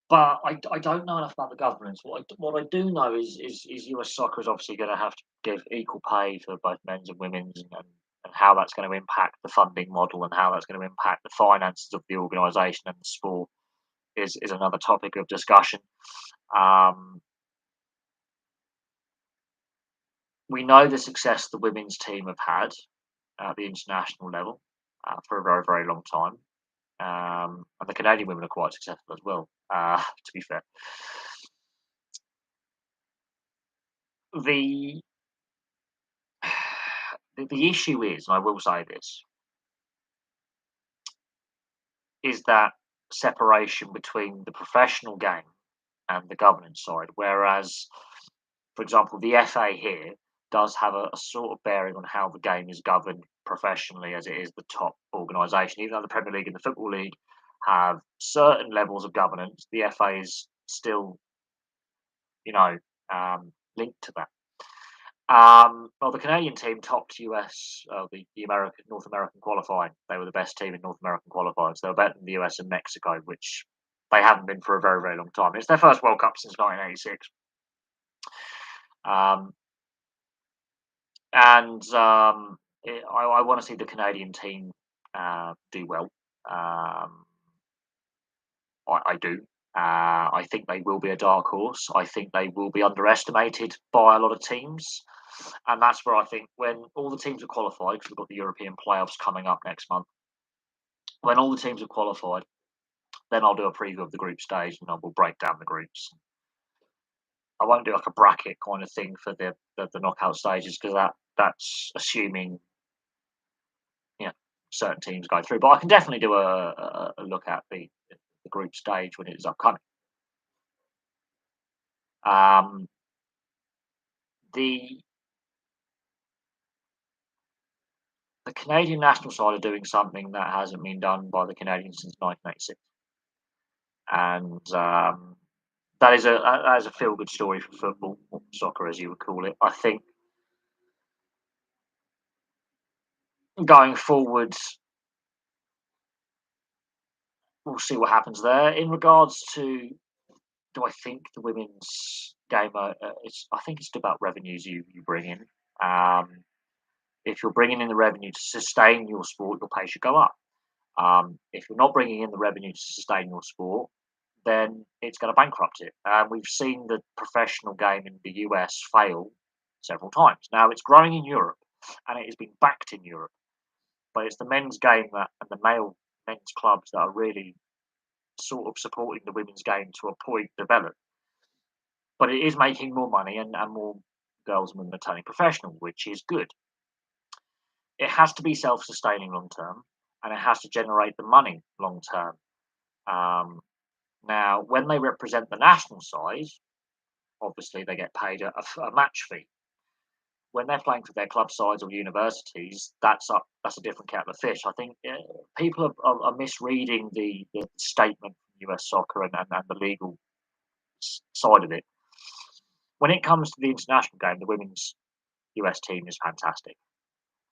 but I don't know enough about the governance. What I do know is US soccer is obviously going to have to give equal pay for both men's and women's, and how that's going to impact the funding model and how that's going to impact the finances of the organisation and the sport is another topic of discussion. Um, we know the success the women's team have had at the international level for a very, very long time. And the Canadian women are quite successful as well, to be fair. The, the issue is, and I will say this, is that separation between the professional game and the governance side. Whereas, for example, the FA here does have a sort of bearing on how the game is governed professionally, as it is the top organisation. Even though the Premier League and the Football League have certain levels of governance, the FA is still, you know, linked to that. Well, the Canadian team topped US, the American North American qualifying. They were the best team in North American qualifying. So they were better than the US and Mexico, which they haven't been for a very, very long time. It's their first World Cup since 1986. Um, I want to see the Canadian team do well. Um, I do. I think they will be a dark horse. I think they will be underestimated by a lot of teams. And that's where I think when all the teams are qualified, because we've got the European playoffs coming up next month, when all the teams are qualified, then I'll do a preview of the group stage and I will break down the groups. I won't do like a bracket kind of thing for the knockout stages because that's assuming certain teams go through. But I can definitely do a look at the group stage when it is upcoming. Um, the the Canadian national side are doing something that hasn't been done by the Canadians since 1986, and that is a feel good story for football, or soccer as you would call it. I think going forwards, we'll see what happens there. In regards to, do I think the women's game? I think it's about revenues you bring in. Um, if you're bringing in the revenue to sustain your sport, your pay should go up. If you're not bringing in the revenue to sustain your sport, then it's going to bankrupt it. And we've seen the professional game in the US fail several times. Now it's growing in Europe, and it has been backed in Europe, but it's the men's game and the male men's clubs that are really sort of supporting the women's game to a point develop. But it is making more money, and more girls and women are turning professional, which is good. It has to be self-sustaining long term, and it has to generate the money long term. Um, Now, when they represent the national side, obviously they get paid a match fee. When they're playing for their club sides or universities, that's a different kettle of fish. I think people are misreading the statement from US soccer and the legal side of it. When it comes to the international game, the women's US team is fantastic.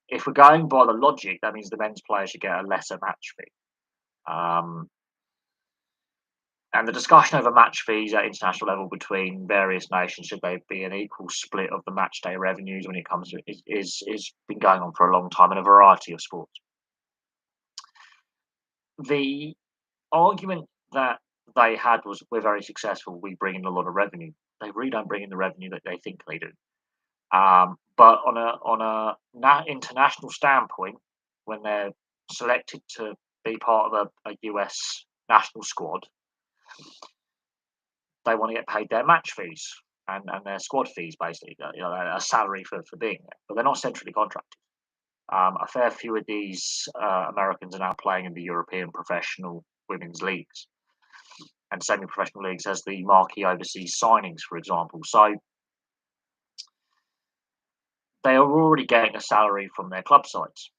If we're going by the logic, that means the men's players should get a lesser match fee. Um, and the discussion over match fees at international level between various nations, should they be an equal split of the match day revenues when it comes to it, is been going on for a long time in a variety of sports. The argument that they had was, we're very successful, we bring in a lot of revenue. They really don't bring in the revenue that they think they do. But on a international standpoint, when they're selected to be part of a US national squad, they want to get paid their match fees and their squad fees, basically, a salary for being there. But they're not centrally contracted. A fair few of these Americans are now playing in the European professional women's leagues and semi-professional leagues as the marquee overseas signings, for example. So they are already getting a salary from their club sides.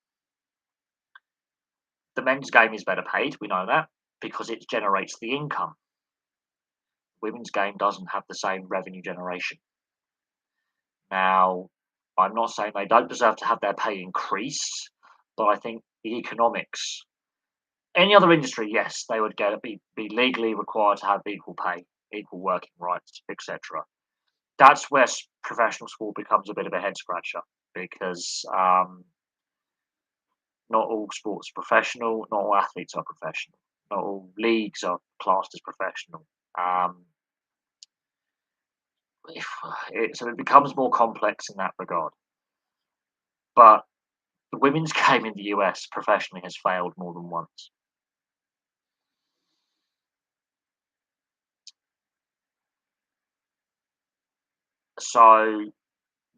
The men's game is better paid, we know that, because it generates the income. Women's game doesn't have the same revenue generation. Now, I'm not saying they don't deserve to have their pay increased, but I think the economics, any other industry, yes, they would be legally required to have equal pay, equal working rights, etc. That's where professional sport becomes a bit of a head scratcher, because not all sports are professional, not all athletes are professional, not all leagues are classed as professional. Um, so it becomes more complex in that regard. But the women's game in the US professionally has failed more than once. So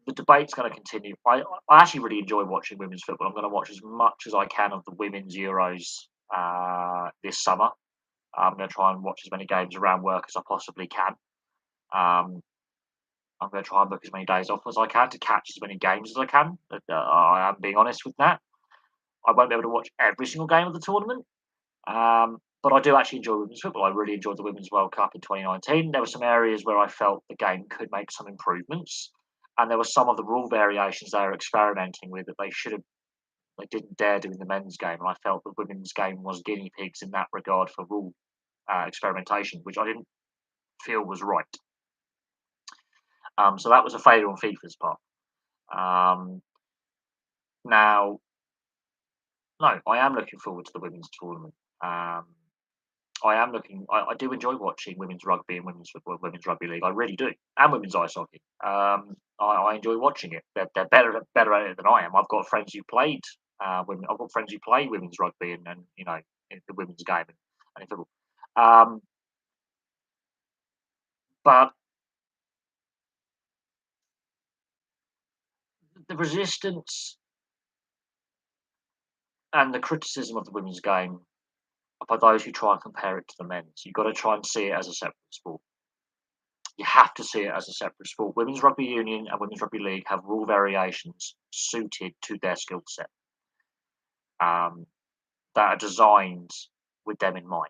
the debate's going to continue. I actually really enjoy watching women's football. I'm going to watch as much as I can of the women's Euros this summer. I'm going to try and watch as many games around work as I possibly can. Um, I'm going to try and book as many days off as I can to catch as many games as I can. I am being honest with that. I won't be able to watch every single game of the tournament, but I do actually enjoy women's football. I really enjoyed the Women's World Cup in 2019. There were some areas where I felt the game could make some improvements, and there were some of the rule variations they were experimenting with that they didn't dare do in the men's game. And I felt the women's game was guinea pigs in that regard for rule experimentation, which I didn't feel was right. So that was a failure on FIFA's part. Now, no, I am looking forward to the women's tournament. I do enjoy watching women's rugby and women's football, women's rugby league. I really do, and women's ice hockey. I enjoy watching it. They're better at it than I am. I've got friends who played women. I've got friends who play women's rugby and in the women's game and in football. Um, but the resistance and the criticism of the women's game by those who try and compare it to the men's, you've got to try and see it as a separate sport. You have to see it as a separate sport. Women's rugby union and women's rugby league have rule variations suited to their skill set um, that are designed with them in mind.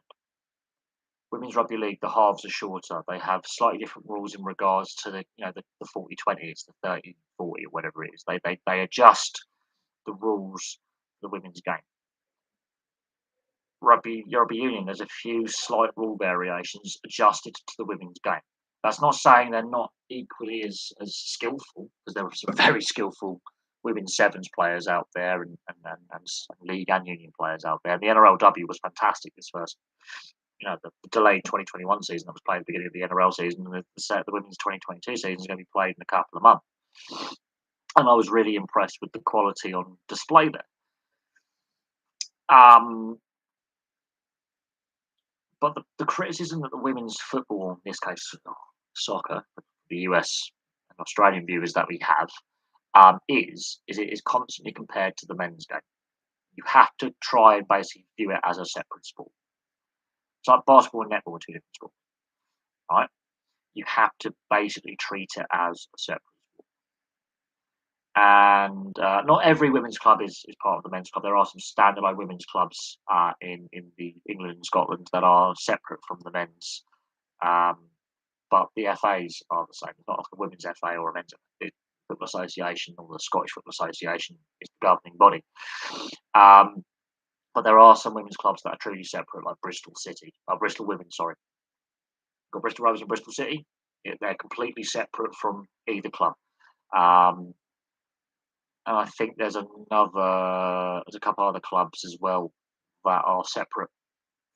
Women's rugby league, the halves are shorter. They have slightly different rules in regards to the 40-20, it's the 30-40 or whatever it is. They adjust the rules for the women's game. Rugby union, there's a few slight rule variations adjusted to the women's game. That's not saying they're not equally as skillful, because there are some very skillful women's sevens players out there and league and union players out there. And the NRLW was fantastic this first, the delayed 2021 season that was played at the beginning of the NRL season, and the women's 2022 season is going to be played in a couple of months. And I was really impressed with the quality on display there. But the criticism that the women's football, in this case soccer, the US and Australian viewers that we have, is it is constantly compared to the men's game. You have to try and basically view it as a separate sport. It's like basketball and netball are two different sports, right? You have to basically treat it as a separate sport. And not every women's club is part of the men's club. There are some standalone women's clubs in the England and Scotland that are separate from the men's. But the FAs are the same. It's not like a women's FA or a men's FA. Football Association, or the Scottish Football Association is the governing body. Um, but there are some women's clubs that are truly separate, like Bristol Women, sorry. Got Bristol Rovers and Bristol City. They're completely separate from either club. Um, and I think there's a couple other clubs as well that are separate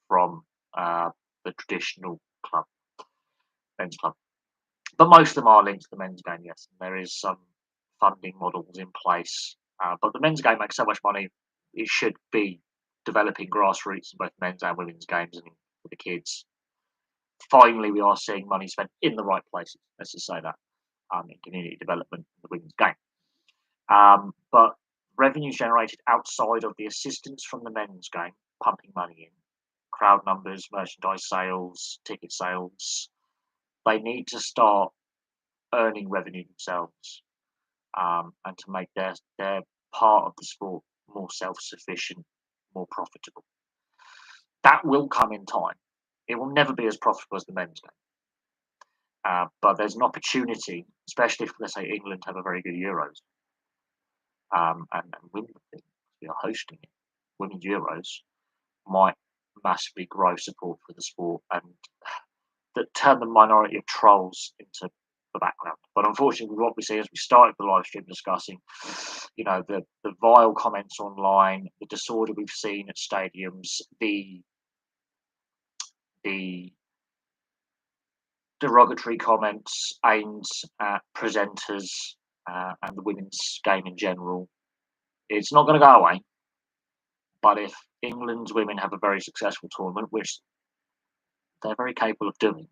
from the traditional club, men's club. But most of them are linked to the men's game, yes. And there is some funding models in place. But the men's game makes so much money, it should be developing grassroots in both men's and women's games and for the kids. Finally, we are seeing money spent in the right places. Let's just say that in community development in the women's game. But revenues generated outside of the assistance from the men's game, pumping money in, crowd numbers, merchandise sales, ticket sales, they need to start earning revenue themselves, and to make their part of the sport more self-sufficient, more profitable. That will come in time. It will never be as profitable as the men's game. But there's an opportunity, especially if, let's say, England have a very good Euros, and win the thing. We are hosting it. Women's Euros might massively grow support for the sport and that turn the minority of trolls into the background. But unfortunately, what we see as we started the live stream discussing, the vile comments online, the disorder we've seen at stadiums, the derogatory comments aimed at presenters and the women's game in general, it's not going to go away. But if England's women have a very successful tournament, which they're very capable of doing,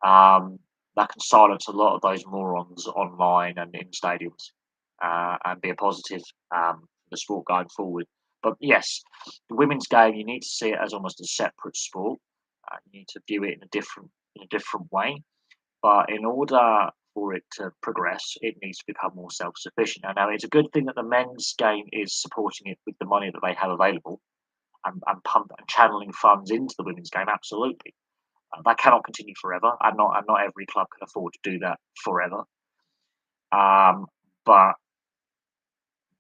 that can silence a lot of those morons online and in stadiums, and be a positive for the sport going forward. But yes, the women's game, you need to see it as almost a separate sport. You need to view it in a different way. But in order for it to progress, it needs to become more self-sufficient. And now it's a good thing that the men's game is supporting it with the money that they have available, and channeling funds into the women's game. Absolutely, that cannot continue forever, and not every club can afford to do that forever. But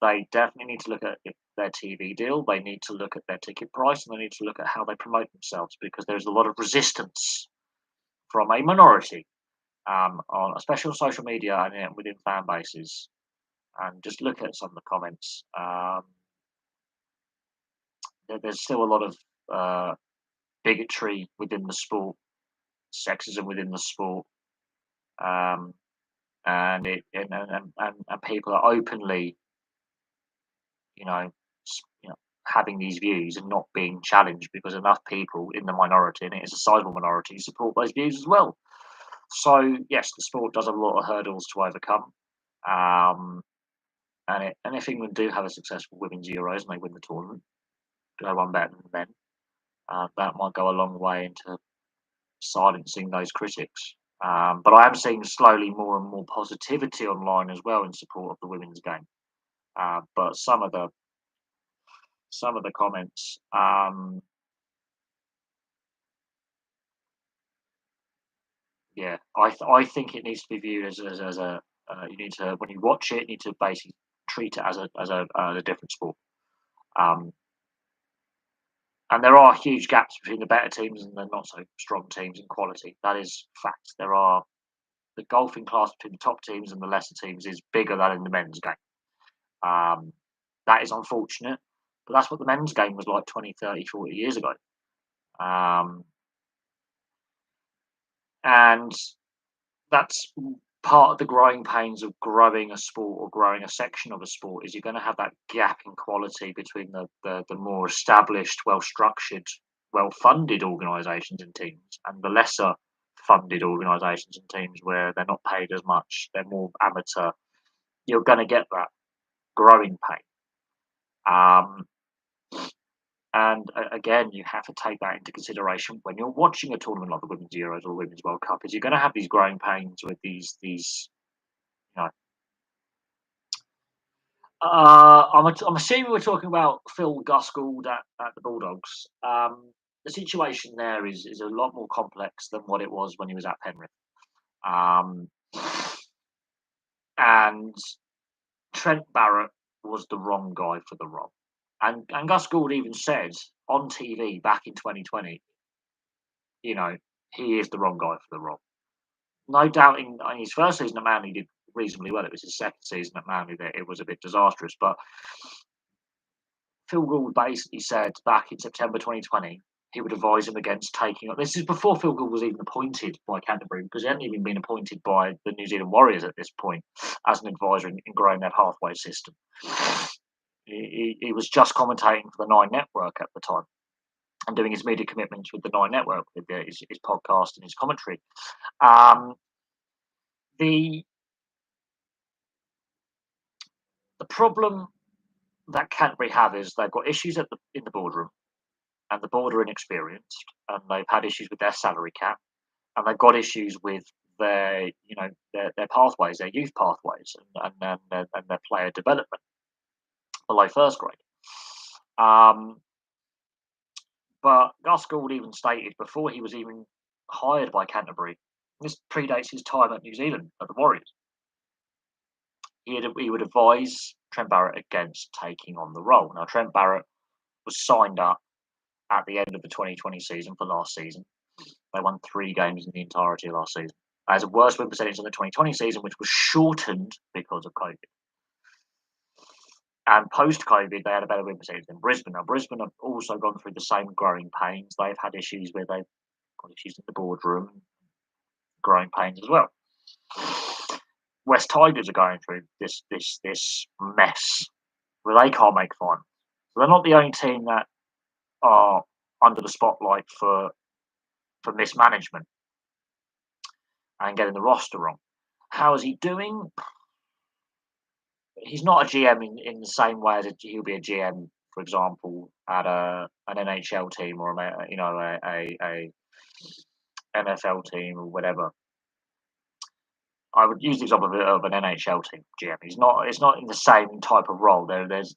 they definitely need to look at their TV deal. They need to look at their ticket price, and they need to look at how they promote themselves, because there's a lot of resistance from a minority, especially on social media and within fan bases. And just look at some of the comments. There's still a lot of bigotry within the sport, sexism within the sport, and people are openly, you know, having these views and not being challenged because enough people in the minority, and it is a sizable minority, support those views as well. So yes, the sport does have a lot of hurdles to overcome, and if England do have a successful women's Euros and they win the tournament, go one better than the men, that might go a long way into silencing those critics. But I am seeing slowly more and more positivity online as well in support of the women's game. But some of the comments, yeah, I think it needs to be viewed as a you need to, when you watch it, you need to basically treat it as a different sport. And there are huge gaps between the better teams and the not so strong teams in quality. That is fact. The golfing class between the top teams and the lesser teams is bigger than in the men's game. That is unfortunate, but that's what the men's game was like 20, 30, 40 years ago. And that's part of the growing pains of growing a sport or growing a section of a sport, is you're going to have that gap in quality between the more established, well-structured, well-funded organisations and teams, and the lesser funded organisations and teams where they're not paid as much, they're more amateur. You're going to get that growing pain. And again, you have to take that into consideration when you're watching a tournament like the Women's Euros or the Women's World Cup, is you're going to have these growing pains with these you know. I'm assuming we're talking about Phil Gusgold at the Bulldogs. The situation there is a lot more complex than what it was when he was at Penrith. and Trent Barrett was the wrong guy for the role. And Gus Gould even said on TV back in 2020, you know, he is the wrong guy for the role. No doubting in his first season at Manly, he did reasonably well. It was his second season at Manly that it was a bit disastrous. But Phil Gould basically said back in September 2020 he would advise him against taking on. This is before Phil Gould was even appointed by Canterbury, because he hadn't even been appointed by the New Zealand Warriors at this point as an advisor in growing their pathway system. He was just commentating for the Nine Network at the time and doing his media commitments with the Nine Network, with his podcast and his commentary. The problem that Canterbury have is they've got issues in the boardroom, and the board are inexperienced, and they've had issues with their salary cap, and they've got issues with their pathways, their youth pathways, and their player development below first grade. But Gus Gould even stated before he was even hired by Canterbury, this predates his time at New Zealand at the Warriors, he would advise Trent Barrett against taking on the role. Now, Trent Barrett was signed up at the end of the 2020 season for last season. They won 3 games in the entirety of last season. They had a worse win percentage than the 2020 season, which was shortened because of COVID. And post-COVID, they had a better win percentage than Brisbane. Now, Brisbane have also gone through the same growing pains. They've had issues where they've got issues in the boardroom, growing pains as well. West Tigers are going through this mess where they can't make finals. So they're not the only team that are under the spotlight for mismanagement and getting the roster wrong. How is he doing? He's not a GM in the same way as he'll be a GM, for example, at an NHL team or a NFL team or whatever. I would use the example of an NHL team GM. It's not in the same type of role. There's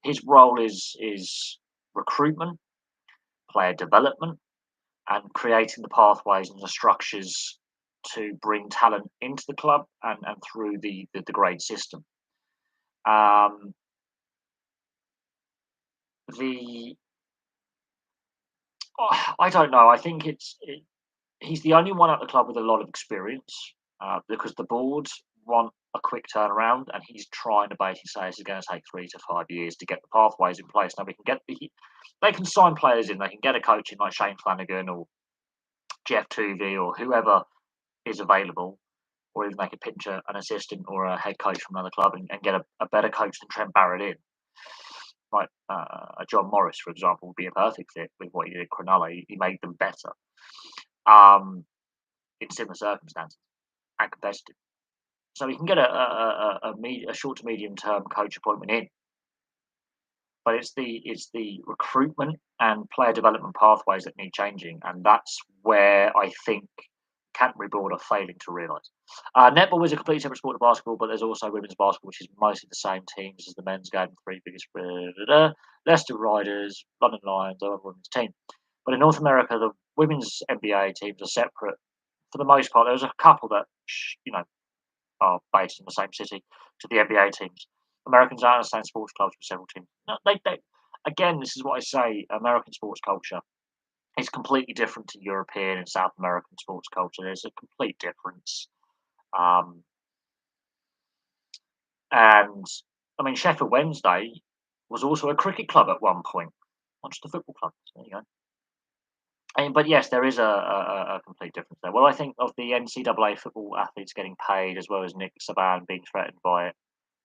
his role is recruitment, player development, and creating the pathways and the structures to bring talent into the club and through the grade system. I don't know. I think he's the only one at the club with a lot of experience, because the board want a quick turnaround, and he's trying to basically say it's going to take 3 to 5 years to get the pathways in place. Now they can sign players in, they can get a coach in like Shane Flanagan or Jeff Tuvey or whoever is available, or even they could pinch an assistant or a head coach from another club and get a better coach than Trent Barrett in. Like a John Morris, for example, would be a perfect fit with what he did at Cronulla. He made them better in similar circumstances and competitive. So he can get a short to medium term coach appointment in, but it's the recruitment and player development pathways that need changing, and that's where I think Canterbury board are failing to realise. Netball is a completely separate sport to basketball, but there's also women's basketball, which is mostly the same teams as the men's game. 3 biggest: Leicester Riders, London Lions, other women's team. But in North America, the women's NBA teams are separate for the most part. There's a couple that are based in the same city to the NBA teams. Americans don't understand sports clubs with several teams. No, they again, this is what I say. American sports culture is completely different to European and South American sports culture. There's a complete difference. And I mean, Sheffield Wednesday was also a cricket club at one point, not just a football club. So there you go. But yes, there is a complete difference there. Well, I think of the NCAA football athletes getting paid, as well as Nick Saban being threatened by it.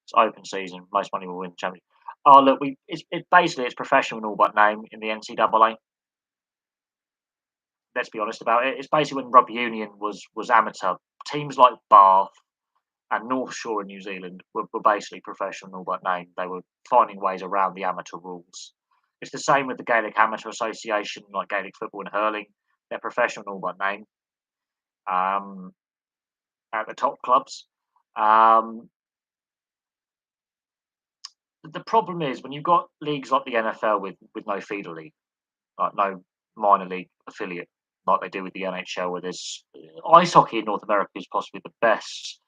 It's open season. Most money will win the championship. Oh, look, it's professional in all but name in the NCAA. Let's be honest about it. It's basically when rugby union was amateur. Teams like Bath and North Shore in New Zealand were basically professional in all but name. They were finding ways around the amateur rules. It's the same with the Gaelic Amateur Association, like Gaelic football and hurling. They're professional in all but name at the top clubs. The problem is when you've got leagues like the NFL with no feeder league, like no minor league affiliate, like they do with the NHL, where there's ice hockey in North America is possibly the best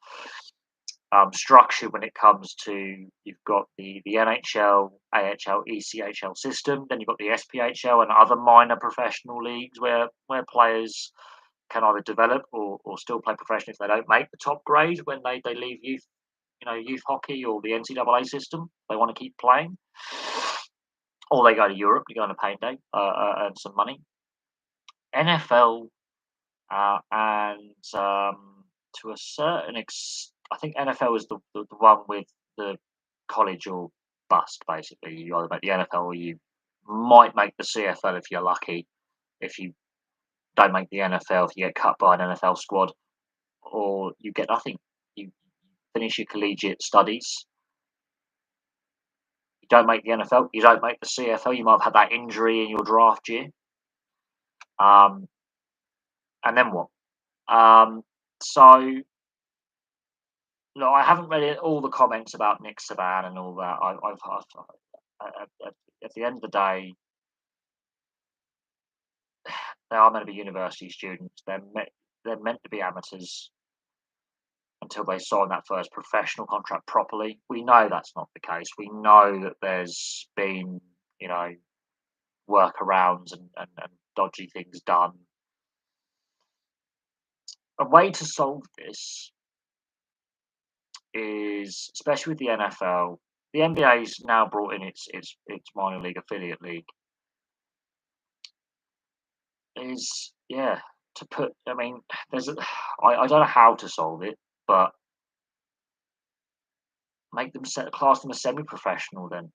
structure when it comes to you've got the NHL, AHL, ECHL system, then you've got the SPHL and other minor professional leagues where players can either develop or still play professionally if they don't make the top grade when they leave youth hockey or the NCAA system. They want to keep playing, or they go to Europe to go on a paying day, earn some money. NFL and to a certain I think NFL is the one with the college or bust. Basically, you either make the NFL or you might make the CFL if you're lucky. If you don't make the NFL, if you get cut by an NFL squad, or you get nothing. You finish your collegiate studies. You don't make the NFL. You don't make the CFL. You might have had that injury in your draft year. Um, and then what? So no, I haven't read all the comments about Nick Saban and all that. At the end of the day, they are meant to be university students. They're meant to be amateurs until they sign that first professional contract properly. We know that's not the case. We know that there's been, workarounds and dodgy things done. A way to solve this is, especially with the NFL, the NBA's now brought in its minor league affiliate league. Is to put. I mean, I don't know how to solve it, but make them class them as semi-professional. Then,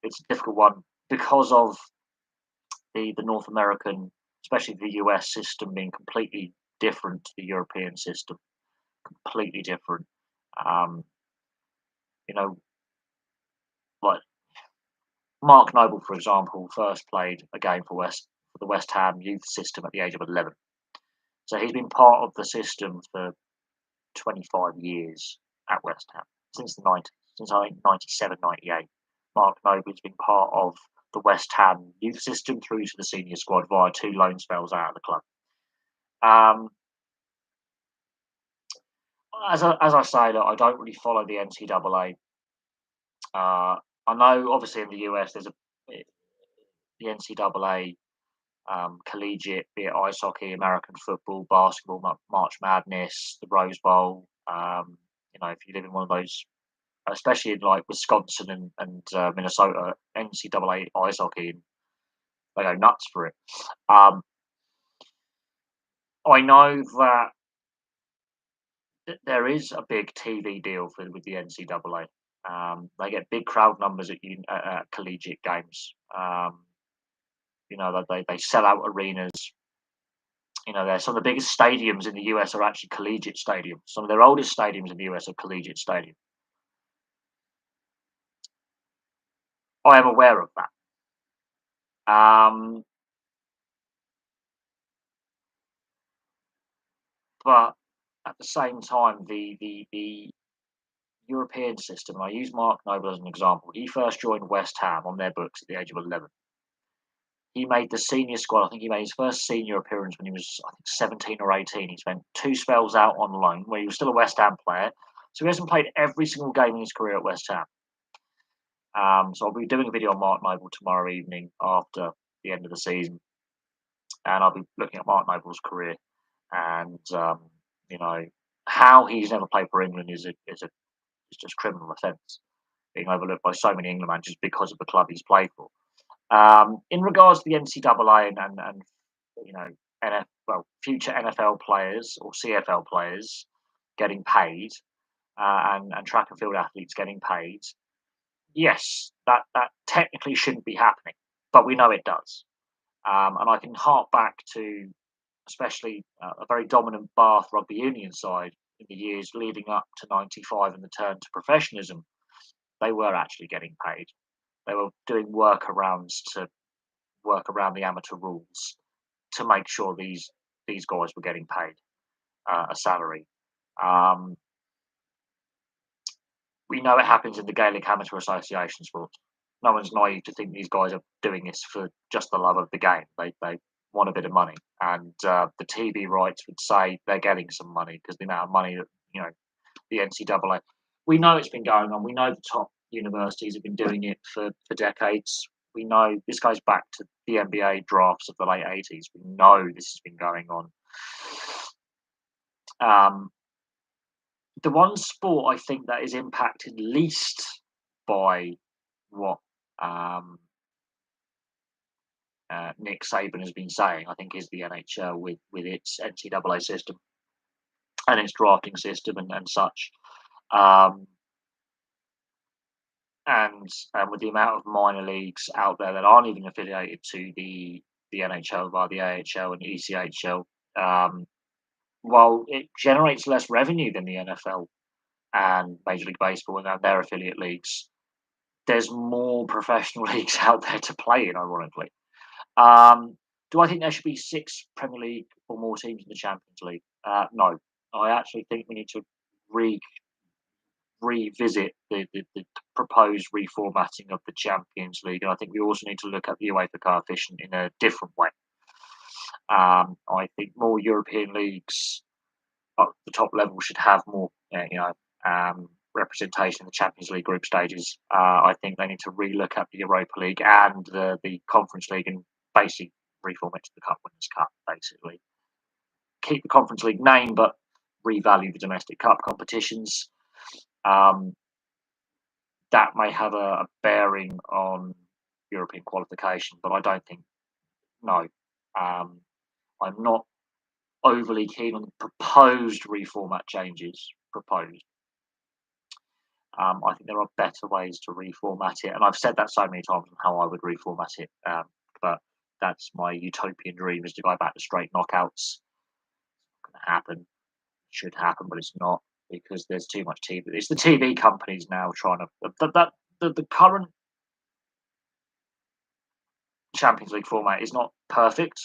it's a difficult one because of the North American, especially the US system being completely different to the European system. Completely different. Um, like Mark Noble, for example, first played a game for the West Ham youth system at the age of 11. So he's been part of the system for 25 years at West Ham, since the 90s, since I think 97, 98. Mark Noble's been part of the West Ham youth system through to the senior squad via 2 loan spells out of the club. As I say, look, I don't really follow the NCAA. I know, obviously, in the US, there's the NCAA collegiate, be it ice hockey, American football, basketball, March Madness, the Rose Bowl. If you live in one of those, especially in like Wisconsin and Minnesota, NCAA ice hockey, they go nuts for it. I know that there is a big TV deal with the NCAA. They get big crowd numbers at collegiate games. They sell out arenas. Some of the biggest stadiums in the US are actually collegiate stadiums. Some of their oldest stadiums in the US are collegiate stadiums. I am aware of that. But at the same time, the European system, and I use Mark Noble as an example, he first joined West Ham on their books at the age of 11. He made the senior squad. I think he made his first senior appearance when he was, I think, 17 or 18. He spent 2 spells out on loan where he was still a West Ham player. So he hasn't played every single game in his career at West Ham. So I'll be doing a video on Mark Noble tomorrow evening after the end of the season. And I'll be looking at Mark Noble's career. And, how he's never played for England is just criminal offence, being overlooked by so many England managers because of the club he's played for. In regards to the NCAA and future NFL players or CFL players getting paid and track and field athletes getting paid, yes, that technically shouldn't be happening, but we know it does. And I can hark back to especially a very dominant Bath rugby union side in the years leading up to 95 and the turn to professionalism. They were actually getting paid. They were doing workarounds to work around the amateur rules to make sure these guys were getting paid a salary. We know it happens in the Gaelic Amateur Association sport. No one's naive to think these guys are doing this for just the love of the game. They want a bit of money, and the TV rights would say they're getting some money because the amount of money that the NCAA. We know it's been going on. We know the top universities have been doing it for decades. We know this goes back to the NBA drafts of the late 80s. We know this has been going on. The one sport I think that is impacted least by what Nick Saban has been saying, I think, is the NHL with its NCAA system and its drafting system and such. And with the amount of minor leagues out there that aren't even affiliated to the NHL via the AHL and ECHL, while it generates less revenue than the NFL and Major League Baseball and their affiliate leagues, there's more professional leagues out there to play in, ironically. Do I think there should be 6 Premier League or more teams in the Champions League? No. I actually think we need to revisit the proposed reformatting of the Champions League. And I think we also need to look at the UEFA coefficient in a different way. I think more European leagues at the top level should have more, representation in the Champions League group stages. I think they need to relook at the Europa League and the Conference League and basically reform it to the Cup Winners' Cup, basically. Keep the Conference League name, but revalue the domestic cup competitions. That may have a bearing on European qualification, but I don't think, no. I'm not overly keen on the proposed reformat changes proposed. I think there are better ways to reformat it, and I've said that so many times on how I would reformat it. But that's my utopian dream, is to go back to straight knockouts. It's not going to happen. It should happen, but it's not, because there's too much TV. It's the TV companies now trying to the current Champions League format is not perfect,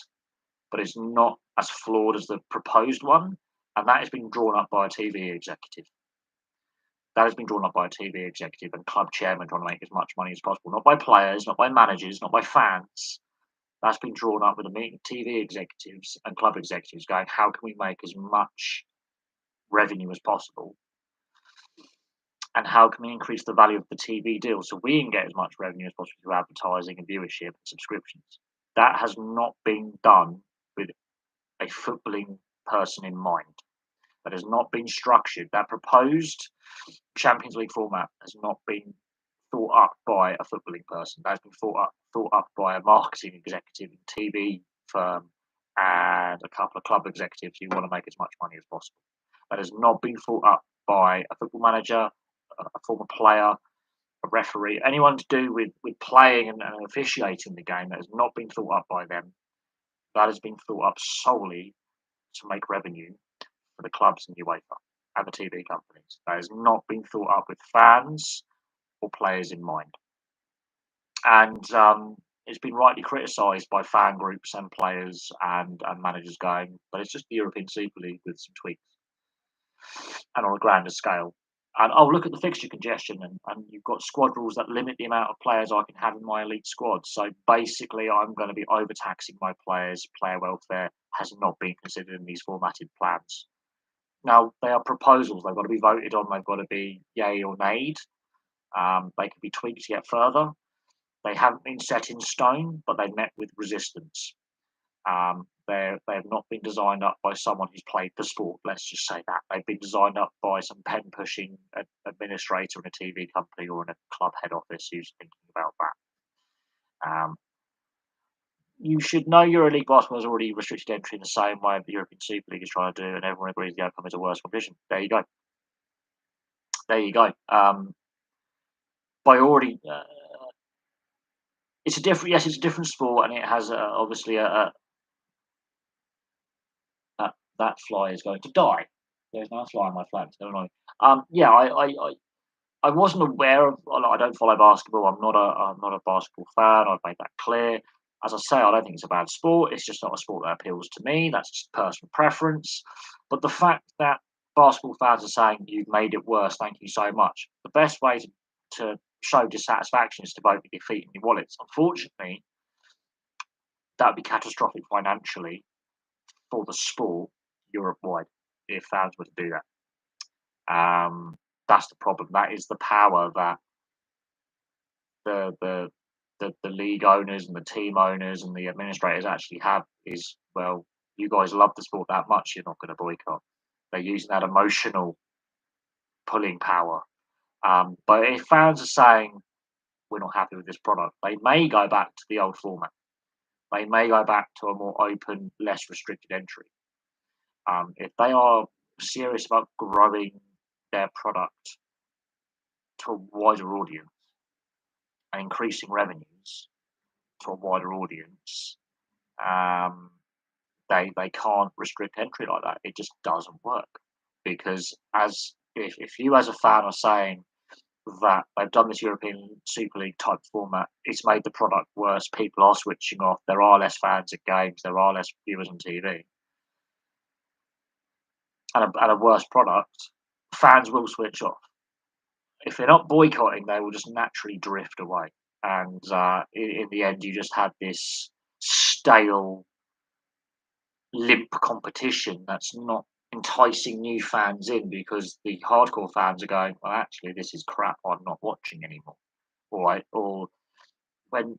but it's not as flawed as the proposed one, and that has been drawn up by a TV executive. That has been drawn up by a TV executive and club chairman trying to make as much money as possible, not by players, not by managers, not by fans. That's been drawn up with a meeting of TV executives and club executives going, how can we make as much revenue as possible? And how can we increase the value of the TV deal so we can get as much revenue as possible through advertising and viewership and subscriptions? That has not been done with a footballing person in mind. That has not been structured. That proposed Champions League format has not been thought up by a footballing person. That has been thought up by a marketing executive, TV firm, and a couple of club executives who want to make as much money as possible. That has not been thought up by a football manager, a former player, a referee, anyone to do with playing and officiating the game. That has not been thought up by them. That has been thought up solely to make revenue for the clubs and UEFA and the TV companies. That has not been thought up with fans or players in mind. And it's been rightly criticised by fan groups and players and managers going, but it's just the European Super League with some tweaks and on a grander scale. And look at the fixture congestion, and you've got squad rules that limit the amount of players I can have in my elite squad. So basically, I'm going to be overtaxing my players. Player welfare has not been considered in these formatted plans. Now, they are proposals. They've got to be voted on. They've got to be yay or nay. They can be tweaked yet further. They haven't been set in stone, but they met with resistance. They have not been designed up by someone who's played the sport. Let's just say that. They've been designed up by some pen-pushing administrator in a TV company or in a club head office who's thinking about that. You should know Euroleague basketball has already restricted entry in the same way the European Super League is trying to do, and everyone agrees the outcome is a worse competition. There you go. There you go. By already, it's a different. Yes, it's a different sport, and it has obviously that fly is going to die. There's no fly on my flag. Yeah, I wasn't aware of. I don't follow basketball. I'm not a basketball fan. I've made that clear. As I say, I don't think it's a bad sport. It's just not a sport that appeals to me. That's just personal preference. But the fact that basketball fans are saying you've made it worse, thank you so much. The best way to show dissatisfaction is to vote with your feet in your wallets. Unfortunately, that would be catastrophic financially for the sport Europe-wide if fans were to do that. That's the problem. That is the power that the the the league owners and the team owners and the administrators actually have is, well, you guys love the sport that much, you're not going to boycott. They're using that emotional pulling power. But if fans are saying we're not happy with this product, they may go back to the old format. They may go back to a more open, less restricted entry. If they are serious about growing their product to a wider audience and increasing revenues to a wider audience, um, they can't restrict entry like that. It just doesn't work because as if you as a fan are saying that they've done this European Super League type format, it's made the product worse. People are switching off. There are less fans at games. There are less viewers on TV, and a worse product. Fans will switch off. If they're not boycotting, they will just naturally drift away. And in the end, you just have this stale, limp competition that's not enticing new fans in because the hardcore fans are going, well, actually, this is crap. I'm not watching anymore. All right. Or when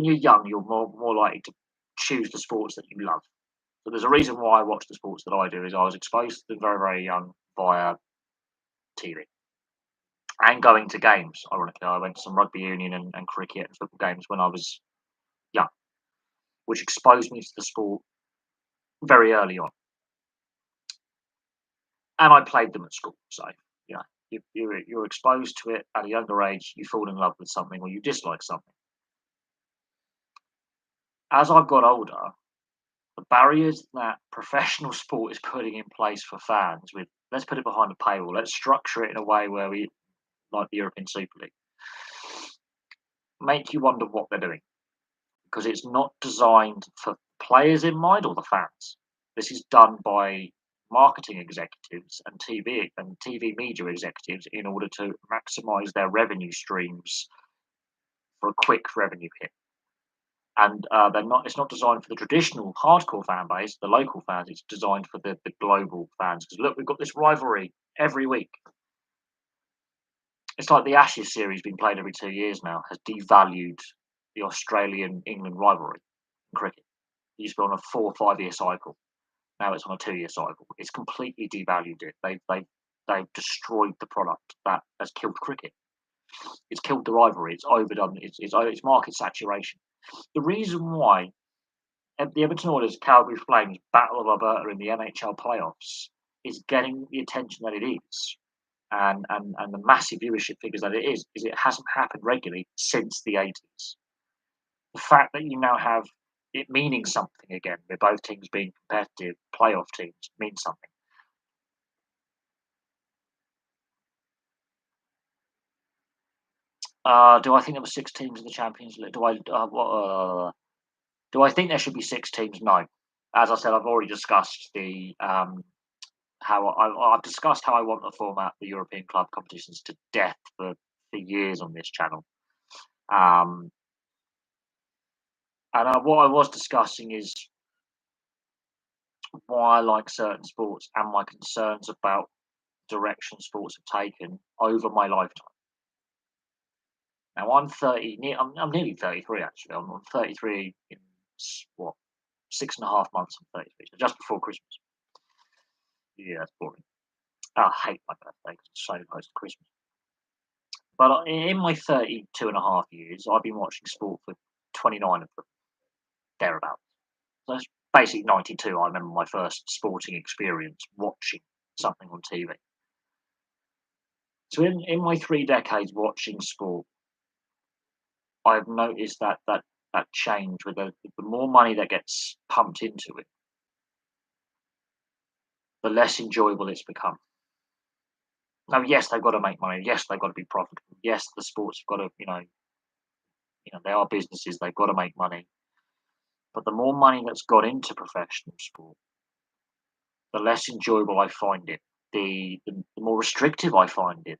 you're young, you're more likely to choose the sports that you love. So there's a reason why I watch the sports that I do is I was exposed to them very, very young via TV and going to games. Ironically, I went to some rugby union and cricket and football games when I was young, which exposed me to the sport very early on. And I played them at school. So, you know, you're exposed to it at a younger age, you fall in love with something or you dislike something. As I've got older, the barriers that professional sport is putting in place for fans with let's put it behind a paywall, let's structure it in a way where we like the European Super League, make you wonder what they're doing. Because it's not designed for players in mind or the fans. This is done by marketing executives and TV media executives in order to maximize their revenue streams for a quick revenue hit. And they're not. It's not designed for the traditional hardcore fan base, the local fans. It's designed for the global fans. Because look, we've got this rivalry every week. It's like the Ashes series being played every 2 years now has devalued the Australian England rivalry in cricket. It used to be on a 4 or 5 year cycle. Now it's on a 2 year cycle. It's completely devalued it. They've destroyed the product that has killed cricket. It's killed the rivalry. It's overdone. It's market saturation. The reason why the Everton Oilers Calgary Flames Battle of Alberta in the NHL playoffs is getting the attention that it is, and the massive viewership figures that it is it hasn't happened regularly since the 80s. The fact that you now have it meaning something again, with both teams being competitive, playoff teams means something. Do I think there were 6 teams in the Champions League? Do I think there should be 6 teams? No. As I said, I've already discussed the I've discussed how I want the format, the European club competitions, to death for years on this channel. Um, and what I was discussing is why I like certain sports and my concerns about direction sports have taken over my lifetime. Now I'm 30. I'm nearly 33 actually. I'm 33 in what 6.5 months. I'm 33, so just before Christmas. Yeah, that's boring. I hate my birthday because it's so close to Christmas. But in my 32 and a half years, I've been watching sport for 29 of them, thereabouts. So that's basically 92. I remember my first sporting experience watching something on TV. So in my 3 decades watching sport, I've noticed that change with the more money that gets pumped into it, the less enjoyable it's become. Now, yes, they've got to make money. Yes, they've got to be profitable. Yes, the sports have got to, they are businesses. They've got to make money. But the more money that's got into professional sport, the less enjoyable I find it. The more restrictive I find it.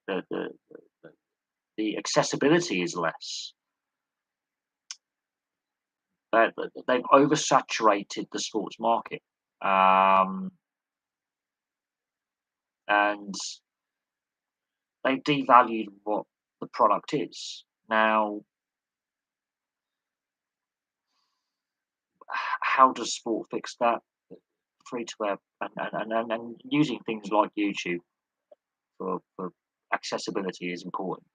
The accessibility is less. They've oversaturated the sports market, um, and they've devalued what the product is. Now, how does sport fix that? Free to air and using things like YouTube for accessibility is important.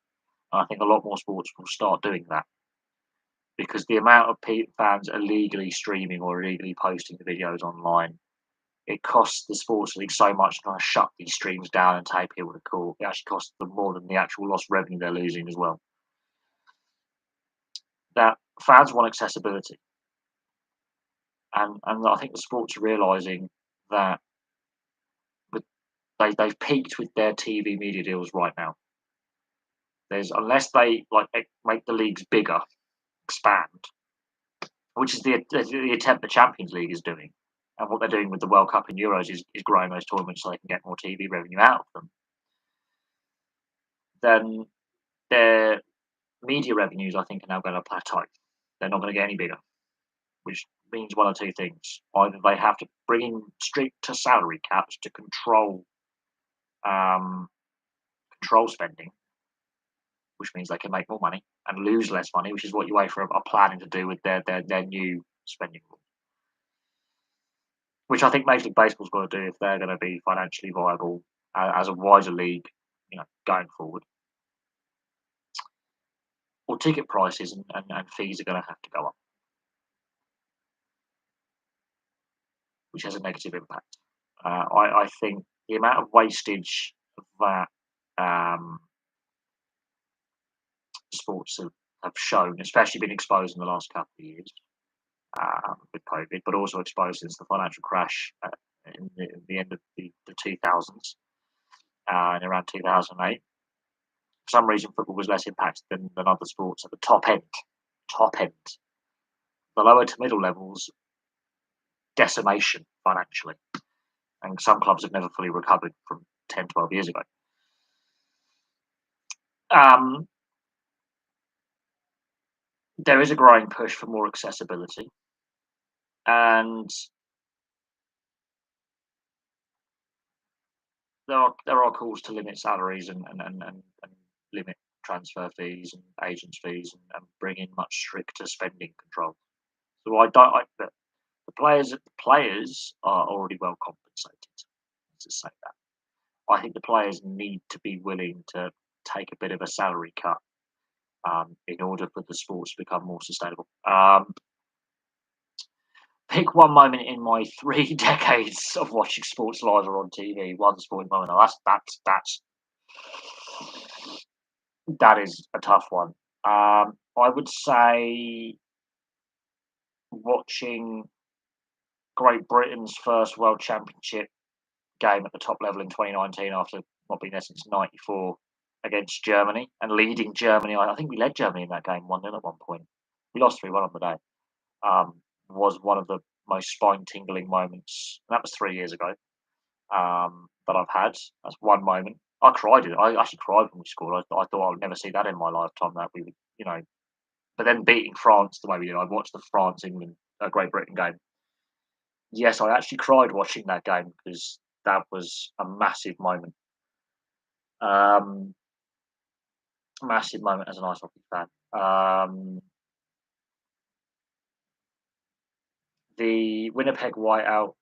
And I think a lot more sports will start doing that because the amount of fans illegally streaming or illegally posting the videos online, it costs the sports league so much to kind of shut these streams down and take people to court. It actually costs them more than the actual lost revenue they're losing as well. That fans want accessibility, and I think the sports are realizing that with, they've peaked with their TV media deals right now. There's unless they make the leagues bigger, expand, which is the attempt the Champions League is doing, and what they're doing with the World Cup and Euros is growing those tournaments so they can get more TV revenue out of them. Then their media revenues, I think, are now going to plateau. They're not going to get any bigger, which means one or two things: either they have to bring in stricter salary caps to um, control spending, which means they can make more money and lose less money, which is what UEFA are planning to do with their new spending rules. Which I think Major League Baseball's got to do if they're going to be financially viable as a wider league, going forward. Or ticket prices and fees are going to have to go up, which has a negative impact. I think the amount of wastage that sports have shown, especially been exposed in the last couple of years with COVID, but also exposed since the financial crash in the end of the 2000s and around 2008. For some reason, football was less impacted than other sports at the top end. Top end. The lower to middle levels, decimation financially. And some clubs have never fully recovered from 10, 12 years ago. There is a growing push for more accessibility. And there are calls to limit salaries and limit transfer fees and agents' fees and bring in much stricter spending control. So the players are already well compensated. Let's just say that. I think the players need to be willing to take a bit of a salary cut in order for the sports to become more sustainable. Pick one moment in my 3 decades of watching sports live or on TV. One sporting moment. That is a tough one. I would say watching Great Britain's first World Championship game at the top level in 2019 after not being there since '94 against Germany and leading Germany. I think we led Germany in that game 1-0 at one point. We lost 3-1 on the day. Was one of the most spine-tingling moments. And that was 3 years ago that I've had. That's one moment. I cried. I actually cried when we scored. I thought I would never see that in my lifetime. That we would, But then beating France the way we did, I watched the France-England, Great Britain game. Yes, I actually cried watching that game because that was a massive moment. Massive moment as an ice hockey fan. The Winnipeg whiteout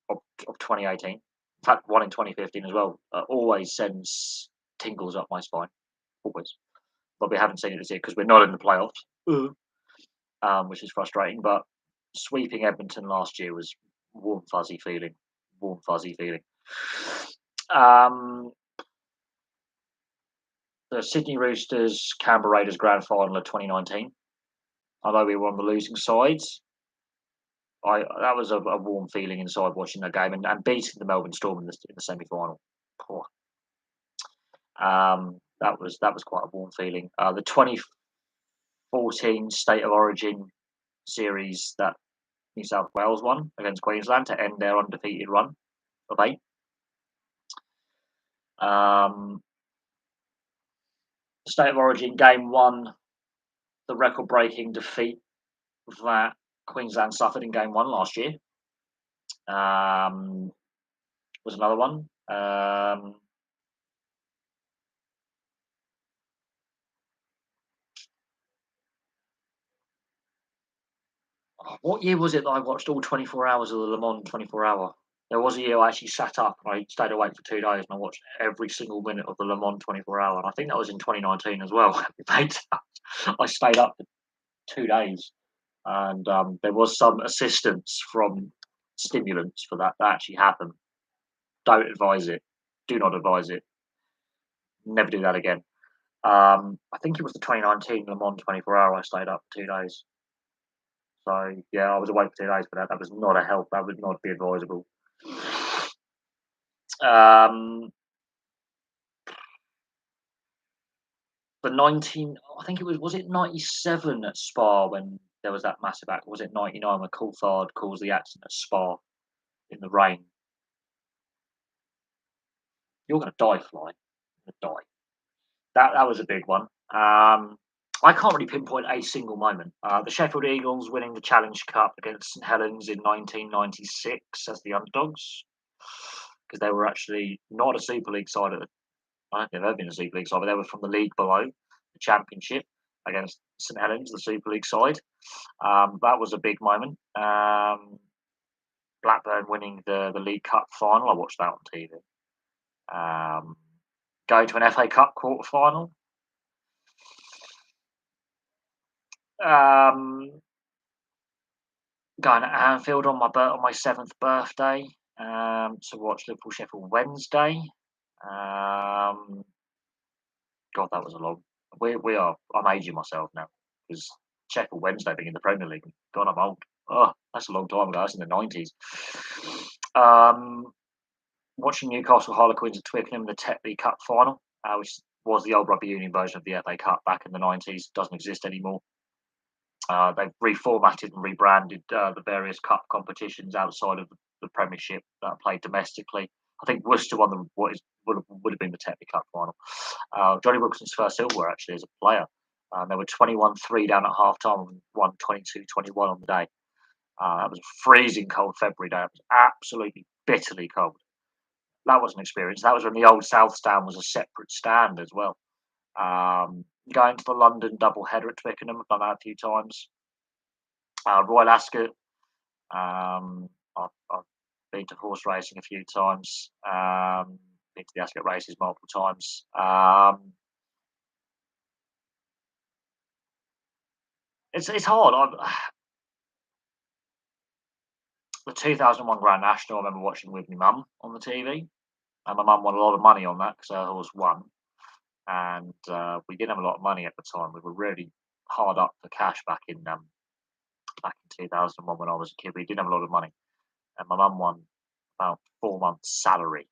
of 2018, in fact, one in 2015 as well, always sends tingles up my spine. Always. But we haven't seen it this year because we're not in the playoffs, which is frustrating. But sweeping Edmonton last year was warm, fuzzy feeling. Warm, fuzzy feeling. The Sydney Roosters Canberra Raiders grand final of 2019. Although we were on the losing sides, that was a warm feeling inside watching that game and beating the Melbourne Storm in the semi final. That was quite a warm feeling. The 2014 State of Origin series that New South Wales won against Queensland to end their undefeated run of 8. State of Origin game 1, the record-breaking defeat that Queensland suffered in game one last year. Um, was another one. What year was it that I watched all 24 hours of the Le Mans 24 hour? There was a year I actually sat up and I stayed awake for 2 days and I watched every single minute of the Le Mans 24 hour. And I think that was in 2019 as well. I stayed up for 2 days and there was some assistance from stimulants for that. That actually happened. Don't advise it. Do not advise it. Never do that again. I think it was the 2019 Le Mans 24 hour I stayed up for 2 days. So yeah, I was awake for 2 days for that. That was not a help. That would not be advisable. Um, the 19, I think it was it 97 at Spa when there was that massive accident? Was it 99 when Coulthard caused the accident at Spa in the rain? You're going to die, Fly. You're going to die. That was a big one. I can't really pinpoint a single moment. The Sheffield Eagles winning the Challenge Cup against St Helens in 1996 as the underdogs, because they were actually not a Super League side at the I don't think they've ever been a Super League side, but they were from the league below, the Championship, against St Helens, the Super League side. That was a big moment. Blackburn winning the League Cup final. I watched that on TV. Going to an FA Cup quarter final. Going to Anfield on my 7th birthday to watch Liverpool Sheffield Wednesday. God, that was a long. We are. I'm aging myself now because Sheffield Wednesday being in the Premier League. God, I'm old. Oh, that's a long time ago. That's in the 90s. Watching Newcastle Harlequins at Twickenham in the Tetley Cup final, which was the old rugby union version of the FA Cup back in the 90s. Doesn't exist anymore. They've reformatted and rebranded the various cup competitions outside of the Premiership that are played domestically. I think Worcester won would have been the Tetley Cup final. Johnny Wilkinson's first silverware actually as a player. They were 21-3 down at half time and won 22-21 on the day. That was a freezing cold February day. It was absolutely bitterly cold. That was an experience. That was when the old South Stand was a separate stand as well. Going to the London double header at Twickenham, I've done that a few times. Royal Ascot, I've been to horse racing a few times. Been to the Ascot races multiple times. It's hard. The 2001 Grand National, I remember watching with my mum on the TV, and my mum won a lot of money on that because her horse won. And we didn't have a lot of money at the time. We were really hard up for cash back in 2001 when I was a kid. We didn't have a lot of money, and my mum won about 4 months' salary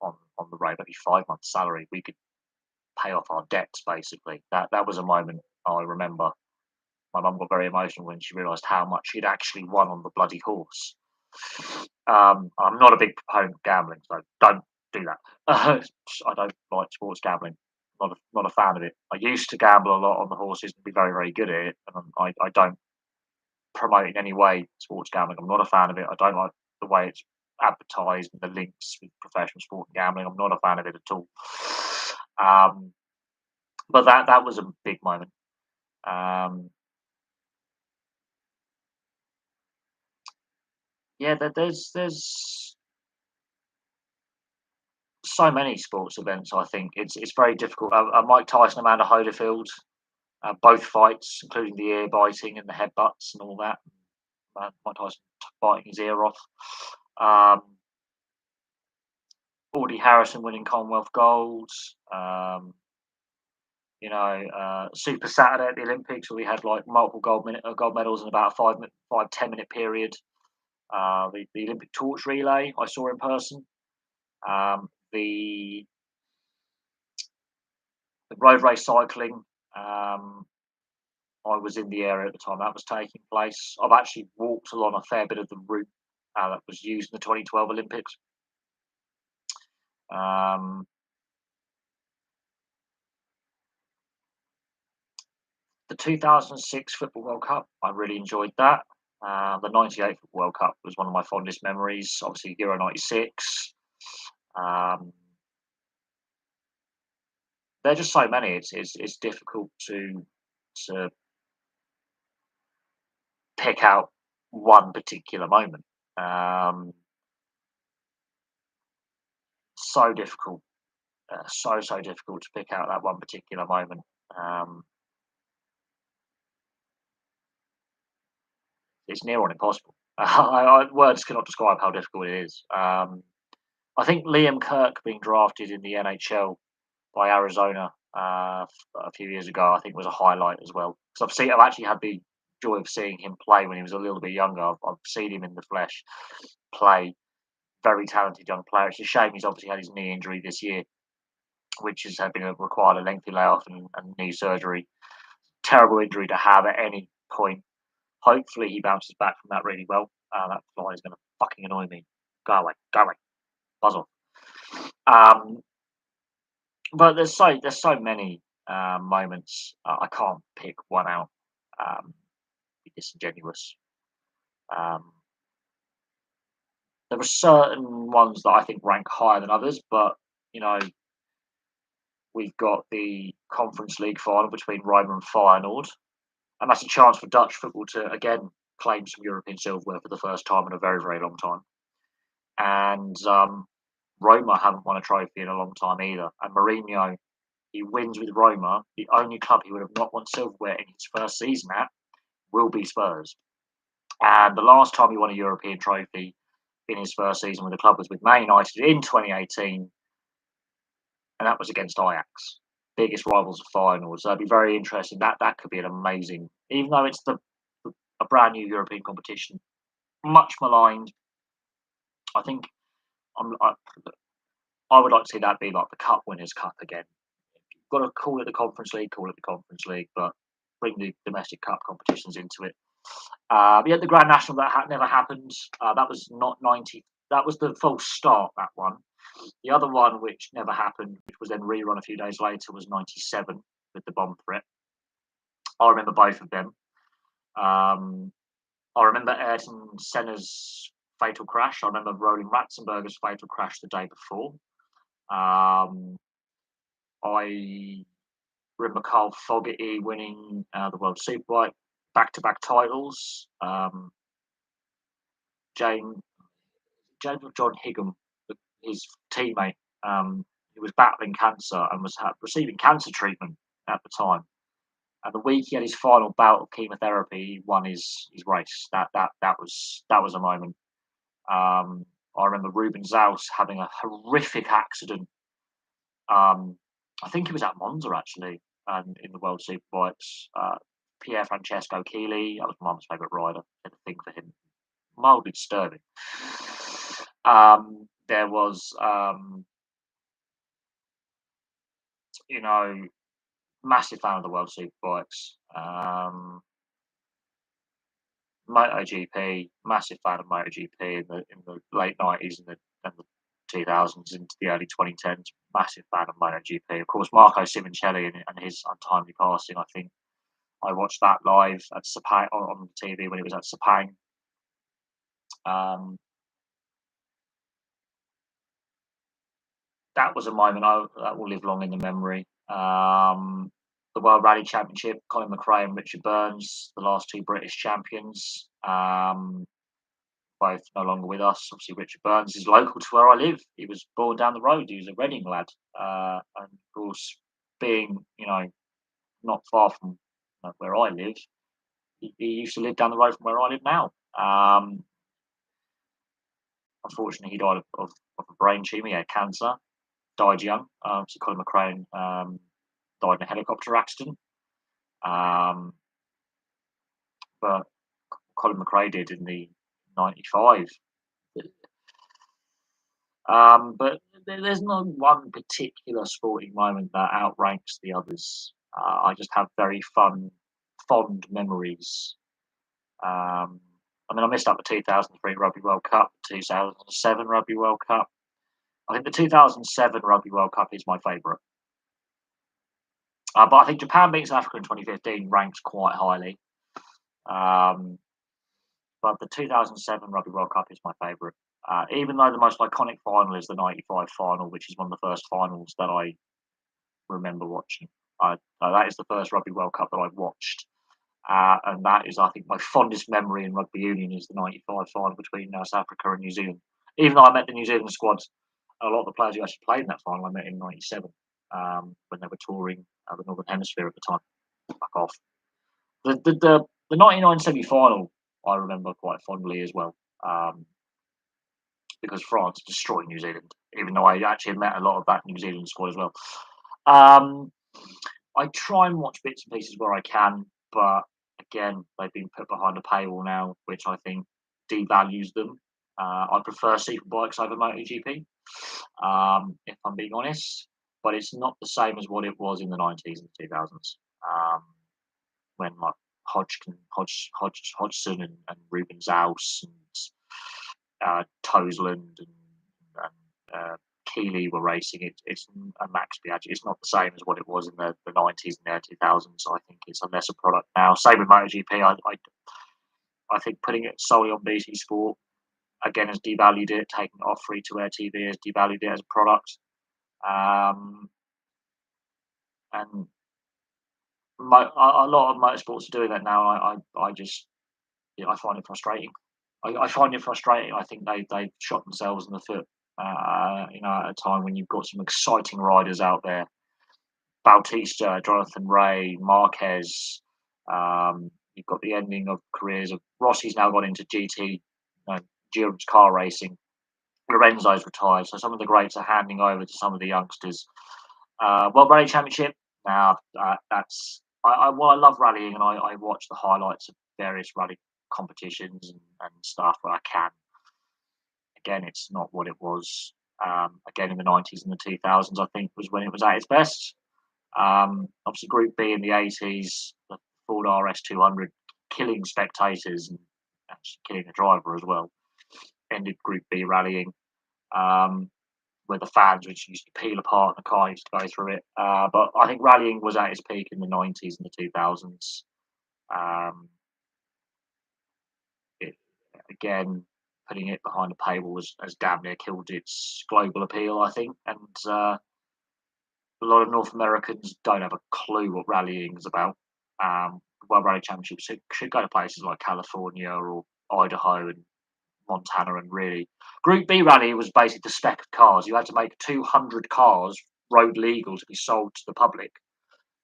on the road, maybe 5 months' salary. We could pay off our debts basically. That was a moment I remember. My mum got very emotional when she realised how much she'd actually won on the bloody horse. I'm not a big proponent of gambling, so don't do that. I don't like sports gambling. Not a fan of it. I used to gamble a lot on the horses and be very, very good at it. And I don't promote in any way sports gambling. I'm not a fan of it. I don't like the way it's advertised and the links with professional sport and gambling. I'm not a fan of it at all. But that was a big moment. Yeah, there's so many sports events. I think it's very difficult. Mike Tyson, Amanda Holyfield, both fights, including the ear biting and the headbutts and all that. Mike Tyson biting his ear off. Audie Harrison winning Commonwealth golds. Super Saturday at the Olympics where we had like multiple gold medals in about a 5-10 minute period. The Olympic torch relay I saw in person. The road race cycling. I was in the area at the time that was taking place. I've actually walked along a fair bit of the route that was used in the 2012 Olympics. The The 2006 Football World Cup, I really enjoyed that. The '98 Football World Cup was one of my fondest memories. Obviously, Euro '96. Um, there are just so many. It's difficult to pick out one particular moment. Um, so difficult, so difficult to pick out that one particular moment. Um, it's near on impossible. Words cannot describe how difficult it is. I think Liam Kirk being drafted in the NHL by Arizona a few years ago, I think was a highlight as well. Because I've actually had the joy of seeing him play when he was a little bit younger. I've seen him in the flesh play. Very talented young player. It's a shame he's obviously had his knee injury this year, which has required a lengthy layoff and knee surgery. Terrible injury to have at any point. Hopefully he bounces back from that really well. That fly is going to fucking annoy me. Go away, buzz off. Um, but there's so many moments. I can't pick one out. Be disingenuous. Um, there are certain ones that I think rank higher than others, but you know we've got the Conference League final between Roma and Feyenoord, and that's a chance for Dutch football to again claim some European silverware for the first time in a very long time. And Roma haven't won a trophy in a long time either. And Mourinho, he wins with Roma. The only club he would have not won silverware in his first season at will be Spurs. And the last time he won a European trophy in his first season with the club was with Man United in 2018, and that was against Ajax, biggest rivals of finals. So it'd be very interesting. That could be an amazing, even though it's a brand new European competition, much maligned. I think I would like to see that be like the Cup Winners' Cup again. If you've got to call it the Conference League, call it the Conference League, but bring the domestic cup competitions into it. We had the Grand National that never happened. That was not 90. That was the false start, that one. The other one, which never happened, which was then rerun a few days later, was 97 with the bomb threat. I remember both of them. Um, I remember Ayrton Senna's fatal crash. I remember Roland Ratzenberger's fatal crash the day before. Um, I remember Carl Fogarty winning the World Superbike, back-to-back titles. James John Higham, his teammate, who was battling cancer and was receiving cancer treatment at the time. And the week he had his final bout of chemotherapy, he won his race. That was a moment. I remember Ruben Zaus having a horrific accident. I think he was at Monza actually, in the World Superbikes. Pier Francesco Chili, that was my mum's favourite rider. I had a thing for him. Mildly disturbing. There was, massive fan of the World Superbikes. MotoGP, massive fan of MotoGP in the late '90s and the 2000s into the early 2010s. Massive fan of MotoGP. Of course, Marco Simoncelli and his untimely passing. I think I watched that live at Sepang on TV when it was at Sepang. That was a moment that will live long in the memory. The World Rally Championship, Colin McRae and Richard Burns, the last two British champions, both no longer with us. Obviously, Richard Burns is local to where I live. He was born down the road. He was a Reading lad, and of course, being not far from where I live, he used to live down the road from where I live now. Unfortunately, he died of a brain tumour. He had cancer. Died young. So Colin McRae died in a helicopter accident. But Colin McRae did in the '95. But there's no one particular sporting moment that outranks the others. I just have very fond memories. I missed out the 2003 Rugby World Cup, 2007 Rugby World Cup. I think the 2007 Rugby World Cup is my favourite. But I think Japan beating South Africa in 2015 ranks quite highly. Um, but the 2007 Rugby World Cup is my favourite. Even though the most iconic final is the '95 final, which is one of the first finals that I remember watching. That is the first Rugby World Cup that I've watched. And that is, I think, my fondest memory in rugby union is the '95 final between South Africa and New Zealand. Even though I met the New Zealand squad, a lot of the players who actually played in that final I met in '97 when they were touring the Northern Hemisphere at the time. Back off. The 99 semi final I remember quite fondly as well, because France destroyed New Zealand, even though I actually met a lot of that New Zealand squad as well. Um, I try and watch bits and pieces where I can, but again, they've been put behind a paywall now, which I think devalues them. I prefer superbikes over MotoGP, if I'm being honest, but it's not the same as what it was in the '90s and 2000s, when like Hodgson and Ruben Zaus and Toseland and Keeley were racing. It's a Max Biaggi. It's not the same as what it was in the '90s and the 2000s. I think it's a lesser product now. Same with MotoGP. I think putting it solely on BT Sport again has devalued it. Taking it off free to air TV has devalued it as a product. And a lot of motorsports are doing that now. I just I find it frustrating. I find it frustrating. I think they shot themselves in the foot. At a time when you've got some exciting riders out there, Bautista, Jonathan Ray, Marquez. You've got the ending of careers of Rossi's now gone into GT, endurance car racing. Lorenzo's retired, so some of the greats are handing over to some of the youngsters. World Rally Championship. Now that's I love rallying, and I watch the highlights of various rally competitions and stuff where I can. Again, it's not what it was. Again, in the '90s and the 2000s, I think was when it was at its best. Obviously, Group B in the '80s, the Ford RS 200 killing spectators and actually killing the driver as well. Ended Group B rallying, where the fans which used to peel apart and the car used to go through it. But I think rallying was at its peak in the '90s and the 2000s. Um, Again, putting it behind a paywall has damn near killed its global appeal, I think. And a lot of North Americans don't have a clue what rallying is about. World Rally Championships should go to places like California or Idaho and Montana, and really Group B rally was basically the spec of cars. You had to make 200 cars road legal to be sold to the public,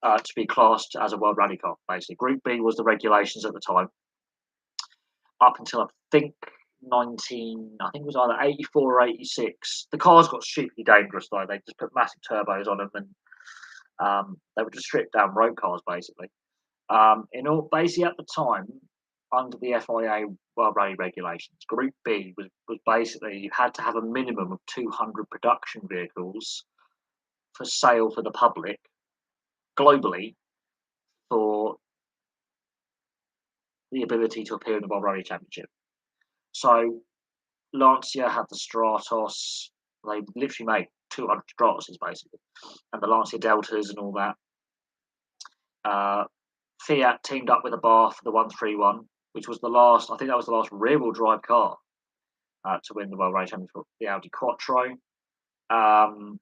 to be classed as a world rally car. Basically, Group B was the regulations at the time, up until I think I think it was either '84 or '86. The cars got stupidly dangerous though. They just put massive turbos on them, and they were just stripped down road cars basically. Basically at the time, under the FIA World Rally regulations, Group B was basically you had to have a minimum of 200 production vehicles for sale for the public globally for the ability to appear in the World Rally Championship. So Lancia had the Stratos. They literally made 200 Stratoses basically, and the Lancia Deltas and all that. Fiat teamed up with a bar for the 131, which was the last. I think that was the last rear-wheel drive car to win the World Rally Championship. The Audi Quattro, the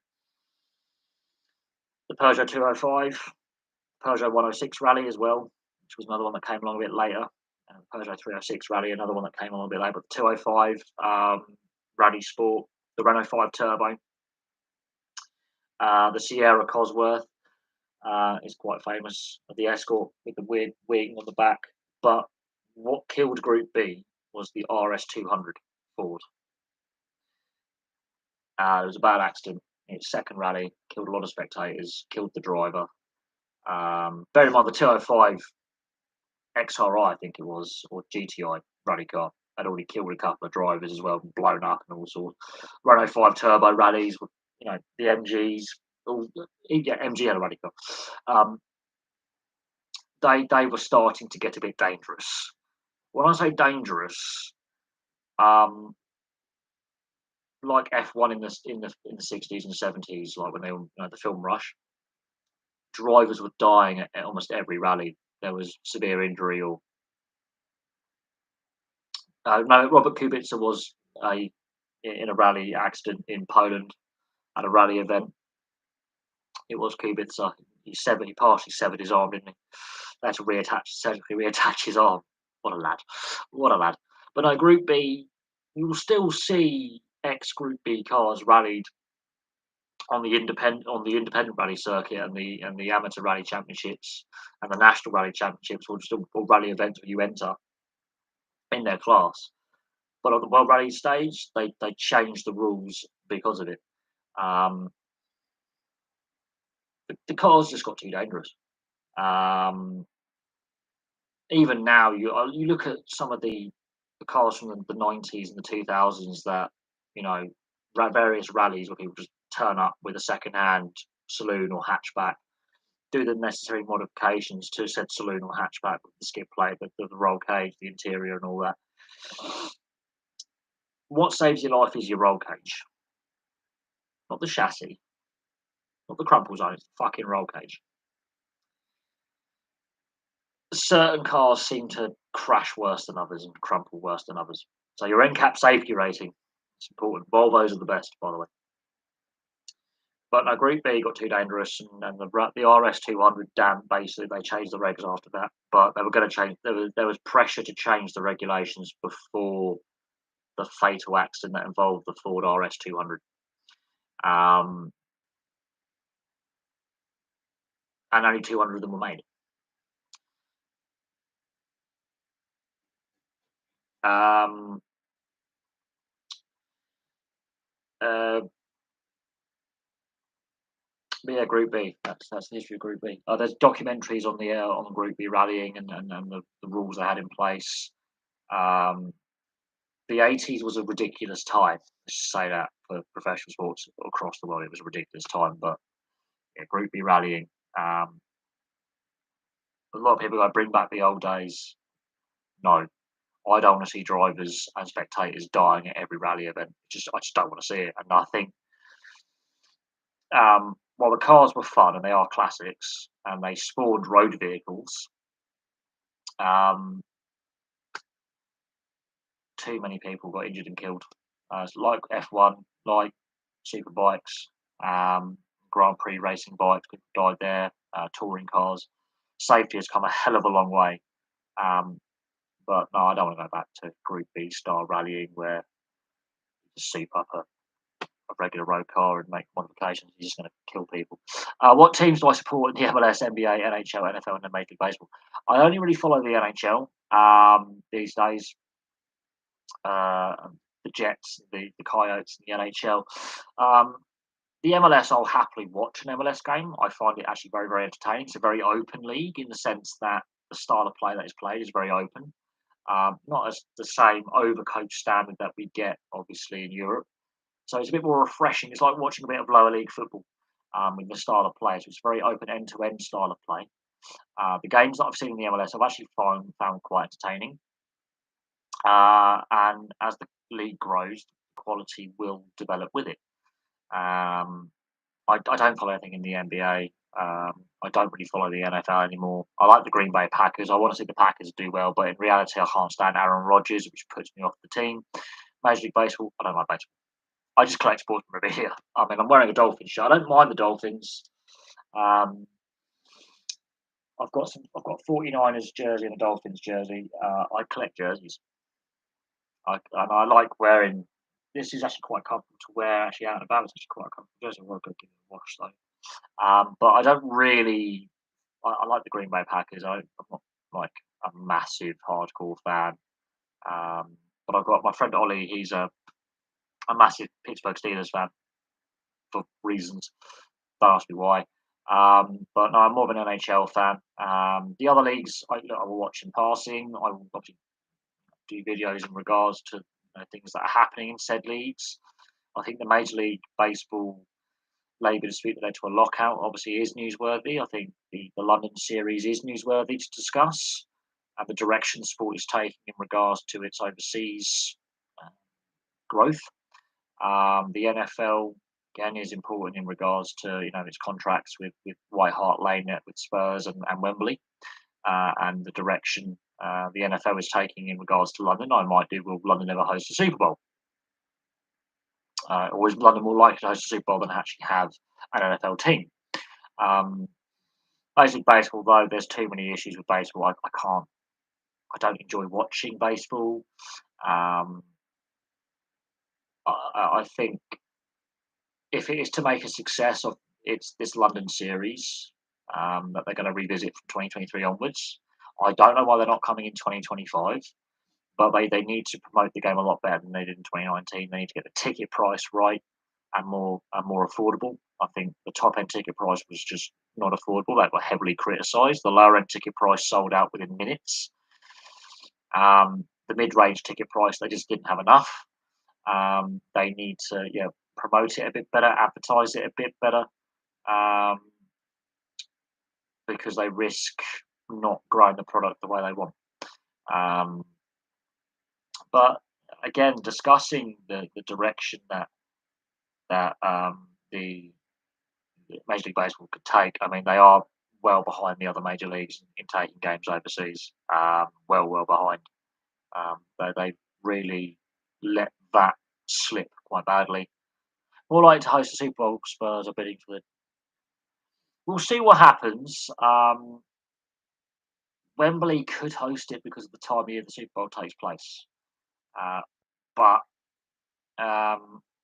Peugeot 205, Peugeot 106 Rally as well, which was another one that came along a bit later. Peugeot 306 Rally, another one that came along a bit later. But the 205 Rally Sport, the Renault 5 Turbo, the Sierra Cosworth is quite famous. The Escort with the weird wing on the back. But what killed Group B was the RS 200 Ford. It was a bad accident. Its second rally killed a lot of spectators, killed the driver. Bear in mind the 205 XRI, I think it was, or GTI rally car had already killed a couple of drivers as well, blown up and all sorts. Renault 5 Turbo rallies, the MGs. MG had a rally car. They were starting to get a bit dangerous. When I say dangerous, like F1 in the '60s and '70s, like when they were the film Rush. drivers were dying at almost every rally. There was severe injury or no. Robert Kubica was a in a rally accident in Poland at a rally event. It was Kubica. He partially severed his arm, didn't he? They had to surgically reattach his arm. What a lad! What a lad! But no, Group B, you will still see ex Group B cars rallied on the independent rally circuit and the amateur rally championships and the national rally championships, or rally events where you enter in their class. But on the world rally stage, they changed the rules because of it. Um, the cars just got too dangerous. Um, Even now, you look at some of the cars from the 90s and the 2000s that, you know, various rallies where people just turn up with a second-hand saloon or hatchback, do the necessary modifications to said saloon or hatchback with the skid plate, the roll cage, the interior, and all that. What saves your life is your roll cage, not the chassis, not the crumple zone. It's the fucking roll cage. Certain cars seem to crash worse than others and crumple worse than others. So your NCAP safety rating is important. Volvos are the best, by the way. But no, Group B got too dangerous, and the RS 200 damn. Basically, they changed the regs after that. But they were going to change. There was pressure to change the regulations before the fatal accident that involved the Ford RS 200. And only 200 of them were made. Um, uh, but yeah, Group B. That's the history of Group B. There's documentaries on Group B rallying and the rules they had in place. Um, the 80s was a ridiculous time. Let's just say that for professional sports across the world, it was a ridiculous time. But yeah, Group B rallying. A lot of people go bring back the old days. No, I don't want to see drivers and spectators dying at every rally event. I just don't want to see it. And I think while the cars were fun and they are classics and they spawned road vehicles, um, too many people got injured and killed. It's like F1, like superbikes, Grand Prix racing bikes, people died there, touring cars. Safety has come a hell of a long way. Um, but no, I don't want to go back to Group B style rallying where you just soup up a regular road car and make modifications. You're just going to kill people. What teams do I support in the MLS, NBA, NHL, NFL, and then Major League Baseball? I only really follow the NHL these days. Uh, the Jets, the Coyotes, and the NHL. Um, the MLS, I'll happily watch an MLS game. I find it actually very, very entertaining. It's a very open league in the sense that the style of play that is played is very open. Not as the same overcoach standard that we get, obviously, in Europe. So it's a bit more refreshing. It's like watching a bit of lower league football with the style of play. So it's a very open end-to-end style of play. The games that I've seen in the MLS, I've actually found quite entertaining. And as the league grows, quality will develop with it. I don't follow anything in the NBA. I don't really follow the NFL anymore. I like the Green Bay Packers. I want to see the Packers do well, but in reality, I can't stand Aaron Rodgers, which puts me off the team. Major League Baseball, I don't like baseball. I just collect sports memorabilia. I mean, I'm wearing a Dolphins shirt. I don't mind the Dolphins. Um, I've got 49ers jersey and a Dolphins jersey. I collect jerseys. And I like wearing. This is actually quite comfortable to wear. Actually, out and about, it's actually quite a comfortable jersey. I'm going to go give it a wash though. But I don't really. I like the Green Bay Packers. I'm not like a massive hardcore fan. But I've got my friend Ollie. He's a massive Pittsburgh Steelers fan for reasons. Don't ask me why. But no, I'm more of an NHL fan. The other leagues I will watch in passing. I will obviously do videos in regards to things that are happening in said leagues. I think the Major League Baseball Labour dispute that led to a lockout obviously is newsworthy. I think the London series is newsworthy to discuss, and the direction sport is taking in regards to its overseas growth. The NFL again is important in regards to its contracts with White Hart Lane, with Spurs and Wembley, and the direction the NFL is taking in regards to London. I might do. Will London ever host a Super Bowl? Or is London more likely to host a Super Bowl than actually have an NFL team? Um, Basic baseball, though, there's too many issues with baseball. I can't. I don't enjoy watching baseball. Um, I think if it is to make a success of it's this London series that they're going to revisit from 2023 onwards. I don't know why they're not coming in 2025, but they need to promote the game a lot better than they did in 2019. They need to get the ticket price right and more affordable. I think the top end ticket price was just not affordable. They were heavily criticised. The lower end ticket price sold out within minutes. The mid range ticket price they just didn't have enough. They need to promote it a bit better, advertise it a bit better, um, because they risk not growing the product the way they want. Um, but again, discussing the direction that Major League Baseball could take. I mean, they are well behind the other major leagues in taking games overseas. Well behind. They really let that slip quite badly. More likely to host the Super Bowl. Spurs are bidding for the. We'll see what happens. Wembley could host it because of the time of year the Super Bowl takes place. Uh, but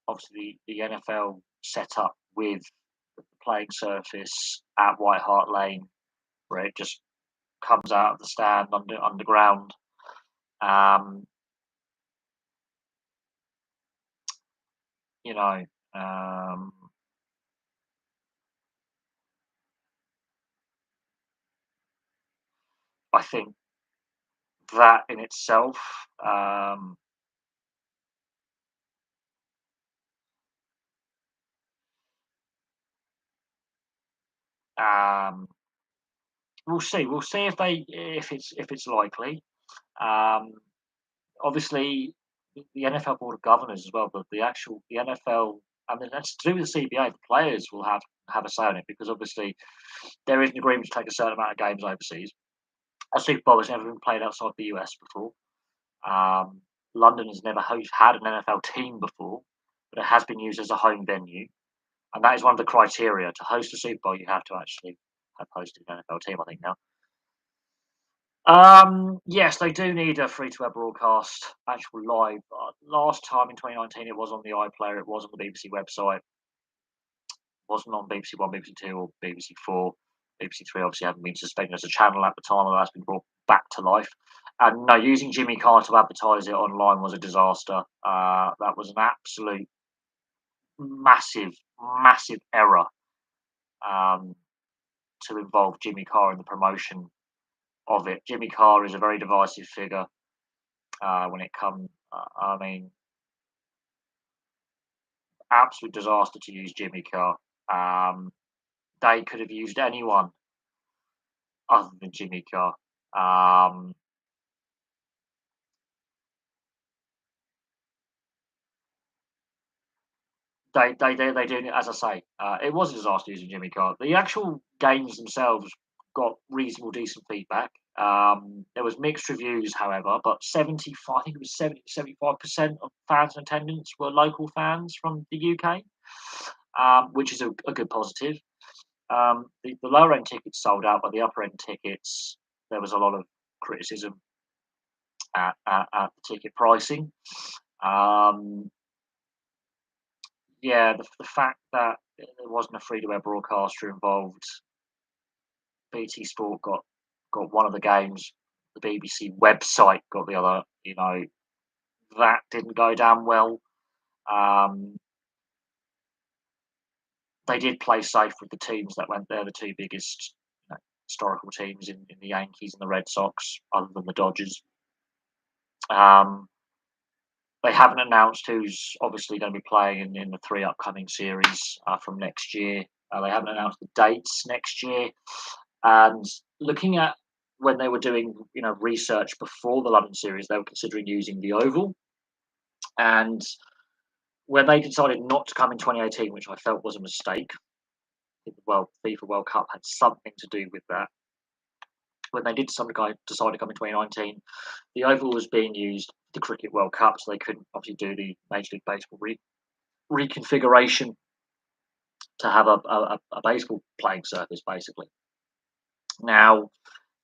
obviously, the NFL set up with the playing surface at White Hart Lane, where it just comes out of the stand underground. Um, you know, um, I think that in itself, um, we'll see. We'll see if it's likely. Um, Obviously, the NFL Board of Governors as well, but the NFL, and that's to do with the CBA. The players will have a say on it because obviously there is an agreement to take a certain amount of games overseas. A Super Bowl has never been played outside the US before. Um, London has never had an NFL team before, but it has been used as a home venue, and that is one of the criteria to host a Super Bowl. You have to actually have hosted an NFL team, I think now. Yes, they do need a free-to-air broadcast, actual live. Last time in 2019, it was on the iPlayer, it was on the BBC website, wasn't on BBC One, BBC Two, or BBC Four. BBC Three obviously hadn't been suspended as a channel at the time, although that's been brought back to life. And no, using Jimmy Carr to advertise it online was a disaster. That was an absolute massive, massive error um, to involve Jimmy Carr in the promotion of it. Jimmy Carr is a very divisive figure when it comes. I mean, absolute disaster to use Jimmy Carr. They could have used anyone other than Jimmy Carr. Um, they do, as I say, it was a disaster using Jimmy Carr. The actual games themselves got reasonable, decent feedback. There was mixed reviews, however, but 75, I think it was 75% of fans in attendance were local fans from the UK, which is a good positive. The lower end tickets sold out, but the upper end tickets, there was a lot of criticism at the ticket pricing. Um, yeah, the fact that there wasn't a free to air broadcaster involved, BT Sport got one of the games, the BBC website got the other. That didn't go down well. Um, they did play safe with the teams that went there, the two biggest historical teams in the Yankees and the Red Sox, other than the Dodgers. Um, they haven't announced who's obviously going to be playing in the three upcoming series from next year. They haven't announced the dates next year. And looking at when they were doing, research before the London series, they were considering using the Oval. And when they decided not to come in 2018, which I felt was a mistake. FIFA World Cup had something to do with that. When they did decide to come in 2019, the Oval was being used for the Cricket World Cup, so they couldn't obviously do the Major League Baseball reconfiguration to have a baseball playing surface, basically. Now,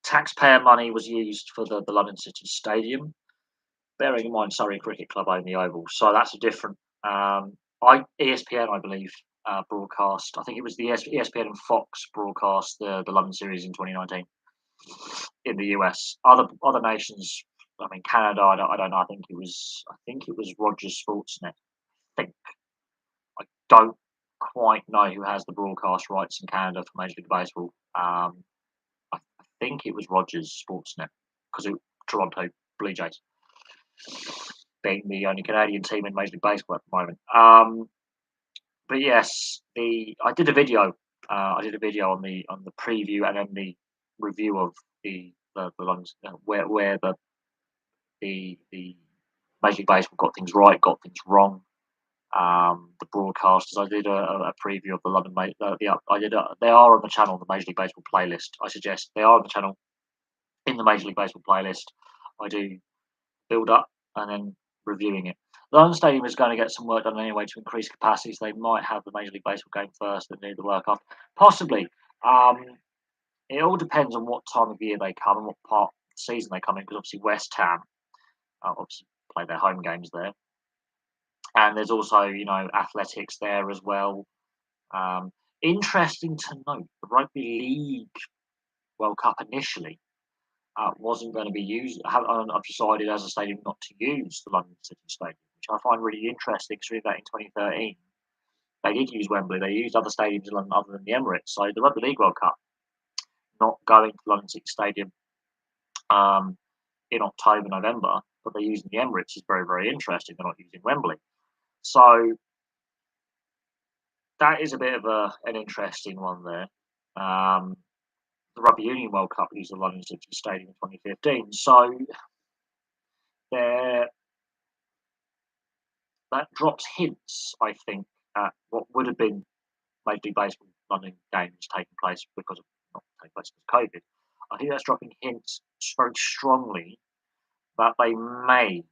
taxpayer money was used for the London City Stadium, bearing in mind Surrey Cricket Club own the Oval, so that's a different. ESPN, I believe, broadcast. I think it was the ESPN and Fox broadcast the London series in 2019 in the US. Other nations, I mean Canada, I don't know. I think it was Rogers Sportsnet. I think I don't quite know who has the broadcast rights in Canada for Major League Baseball. I think it was Rogers Sportsnet because Toronto Blue Jays being the only Canadian team in Major League Baseball at the moment. But yes, I did a video. I did a video on the preview and then the review of the London where the Major League Baseball got things right, got things wrong. The broadcasters. I did a preview of the London. They are on the channel, the Major League Baseball playlist. I suggest they are on the channel in the Major League Baseball playlist. I do build up and then reviewing it. The London Stadium is going to get some work done anyway to increase capacity, so they might have the Major League Baseball game first and do the work after. Possibly. It all depends on what time of year they come and what part of the season they come in, because obviously West Ham obviously play their home games there. And there's also, athletics there as well. Interesting to note, the Rugby League World Cup initially wasn't going to be used. I've decided as a stadium not to use the London City Stadium, which I find really interesting, considering that in 2013 they did use Wembley. They used other stadiums in London other than the Emirates. So the Rugby League World Cup not going to London City Stadium in October, November, but they're using the Emirates is very, very interesting. They're not using Wembley. So that is a bit of an interesting one there. The Rugby Union World Cup used the London City Stadium in 2015. So that drops hints, I think, at what would have been Major League Baseball London games taking place because of COVID. I think that's dropping hints very strongly that they may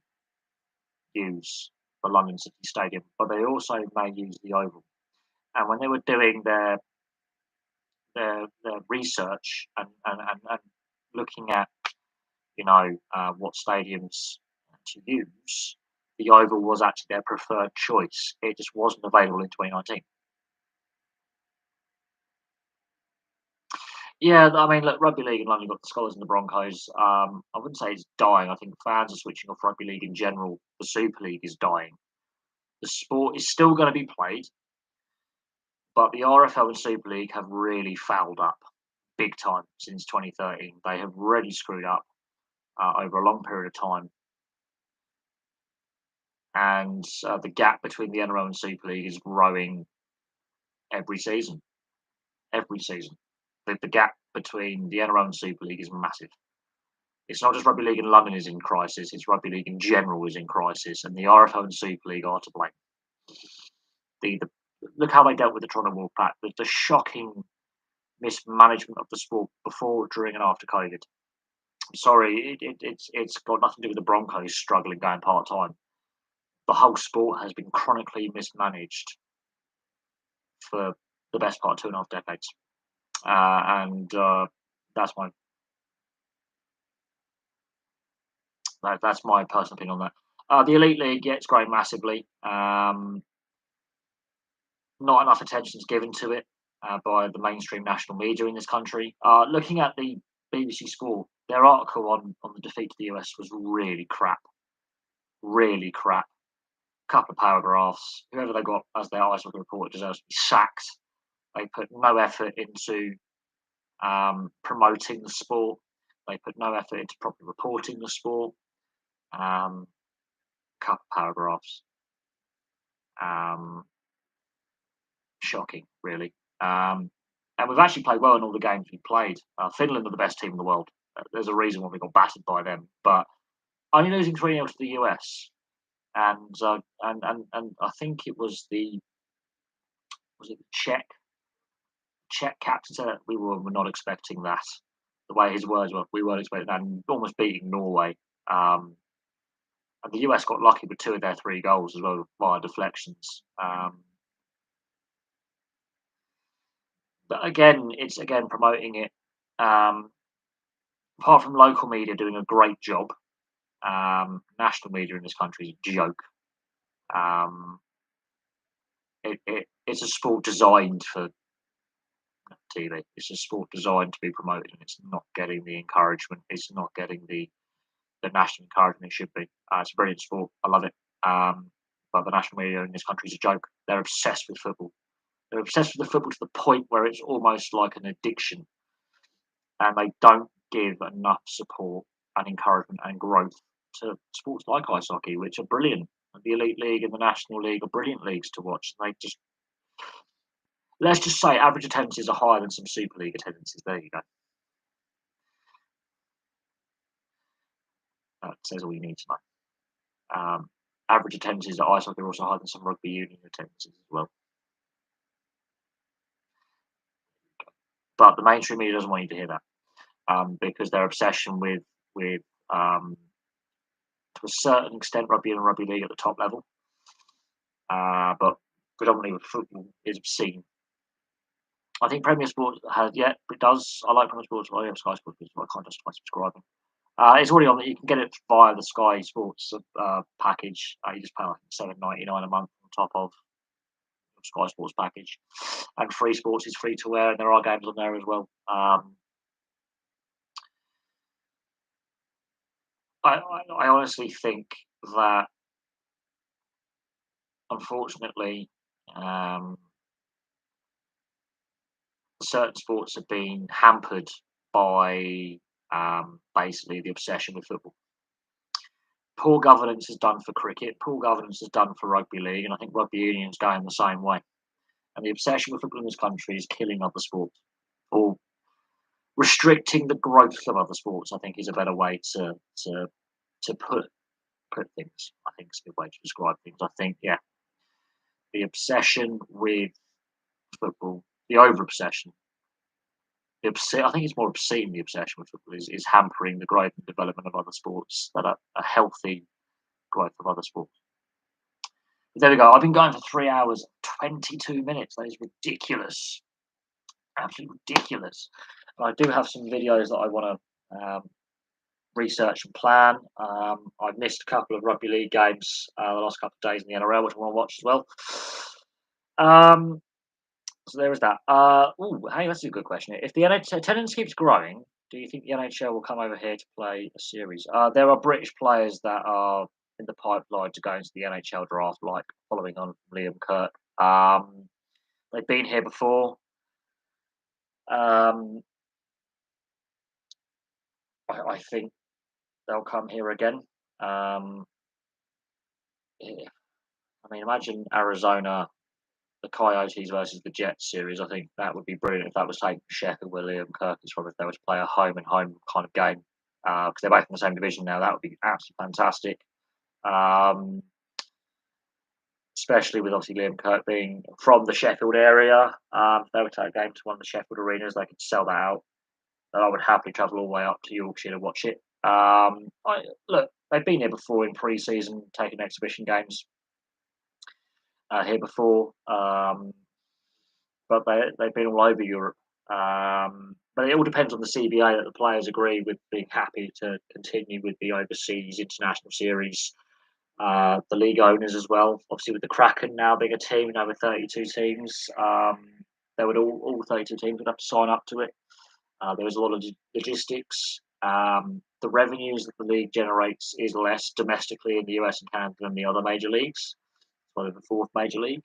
use the London City Stadium, but they also may use the Oval. And when they were doing their research and looking at what stadiums to use, the Oval was actually their preferred choice. It just wasn't available in 2019. Yeah, I mean, look, rugby league in London, you've got the Scholars and the Broncos. I wouldn't say it's dying. I think fans are switching off rugby league in general. The Super League is dying. The sport is still going to be played, but the RFL and Super League have really fouled up big time since 2013. They have really screwed up over a long period of time. And the gap between the NRL and Super League is growing every season. Every season. The gap between the NRL and Super League is massive. It's not just rugby league in London is in crisis, it's rugby league in general is in crisis, and the RFL and Super League are to blame. Look how they dealt with the Toronto Wolfpack, the shocking mismanagement of the sport before, during, and after COVID. I'm sorry, it's got nothing to do with the Broncos struggling going part time. The whole sport has been chronically mismanaged for the best part of 2.5 decades, and that's my personal opinion on that. The Elite League, yeah, it's growing massively. Not enough attention is given to it by the mainstream national media in this country. Looking at the BBC Sport, their article on the defeat to the US was really crap. Really crap. Couple of paragraphs. Whoever they got as their ice hockey reporter deserves to be sacked. They put no effort into promoting the sport. They put no effort into properly reporting the sport. Couple of paragraphs. Shocking, really. And we've actually played well in all the games we've played. Finland are the best team in the world. There's a reason why we got battered by them. But only losing 3-0 to the US And I think it was the Czech captain said that were not expecting that. The way his words were, we weren't expecting that, and almost beating Norway. Um, and the US got lucky with 2 of their 3 goals as well via deflections. But again, it's again promoting it. Apart from local media doing a great job, national media in this country is a joke. Um, it's a sport designed for TV. It's a sport designed to be promoted, and it's not getting the encouragement. It's not getting the national encouragement it should be. It's a brilliant sport. I love it. But the national media in this country is a joke. They're obsessed with football. They're obsessed with the football to the point where it's almost like an addiction, and they don't give enough support and encouragement and growth to sports like ice hockey, which are brilliant. The Elite League and the National League are brilliant leagues to watch. They just let's just say average attendances are higher than some Super League attendances. There you go. That says all you need to know. Average attendances at ice hockey are also higher than some rugby union attendances as well. But the mainstream media doesn't want you to hear that because their obsession with to a certain extent rugby and rugby league at the top level, but predominantly with football is obscene. I think Premier Sports has it does. I like Premier Sports. I have Sky Sports, but I can't justify subscribing. It's already on. You can get it via the Sky Sports package. You just pay like $7.99 a month on top of the Sky Sports package, and Free Sports is free to wear, and there are games on there as well. I honestly think that unfortunately, certain sports have been hampered by basically the obsession with football. Poor governance is done for cricket. Poor governance is done for rugby league, and I think rugby union is going the same way. And the obsession with football in this country is killing other sports, or restricting the growth of other sports. I think is a better way to put things. I think it's a good way to describe things. I think the obsession with football, the over obsession. I think it's more obscene. The obsession with football is hampering the growth and development of other sports that are a healthy growth of other sports. But there we go. I've been going for 3 hours, 22 minutes. That is ridiculous. Absolutely ridiculous. And I do have some videos that I want to research and plan. I've missed a couple of rugby league games the last couple of days in the NRL, which I want to watch as well. So there is that. Hey, that's a good question. If the attendance keeps growing, do you think the NHL will come over here to play a series? There are British players that are in the pipeline to go into the NHL draft, like following on from Liam Kirk. They've been here before. I think they'll come here again. I mean, imagine Arizona, the Coyotes versus the Jets series. I think that would be brilliant if that was taken to Sheffield, where Liam Kirk is from, if they were to play a home and home kind of game, because they're both in the same division now. That would be absolutely fantastic. Especially with obviously Liam Kirk being from the Sheffield area. If they were to take a game to one of the Sheffield arenas, they could sell that out. And I would happily travel all the way up to Yorkshire to watch it. Look, they've been here before in pre-season, taking exhibition games here before, but they've been all over Europe. But it all depends on the CBA that the players agree with being happy to continue with the overseas international series. The league owners as well, obviously with the Kraken now being a team, now with 32 teams, they would all 32 teams would have to sign up to it. There is a lot of logistics. The revenues that the league generates is less domestically in the US and Canada than the other major leagues. It's probably the fourth major league.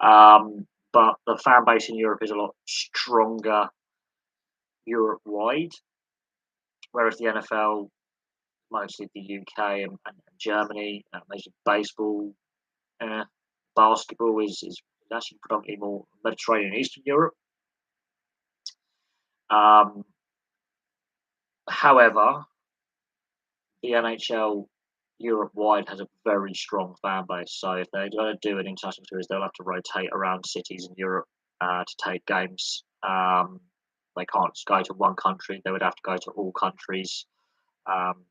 But the fan base in Europe is a lot stronger Europe-wide, whereas the NFL, mostly the UK and Germany, Major Baseball, basketball is actually predominantly more Mediterranean Eastern Europe. However, the NHL Europe-wide has a very strong fan base. So if they're going to do an international series, they'll have to rotate around cities in Europe to take games. They can't just go to one country. They would have to go to all countries. Um,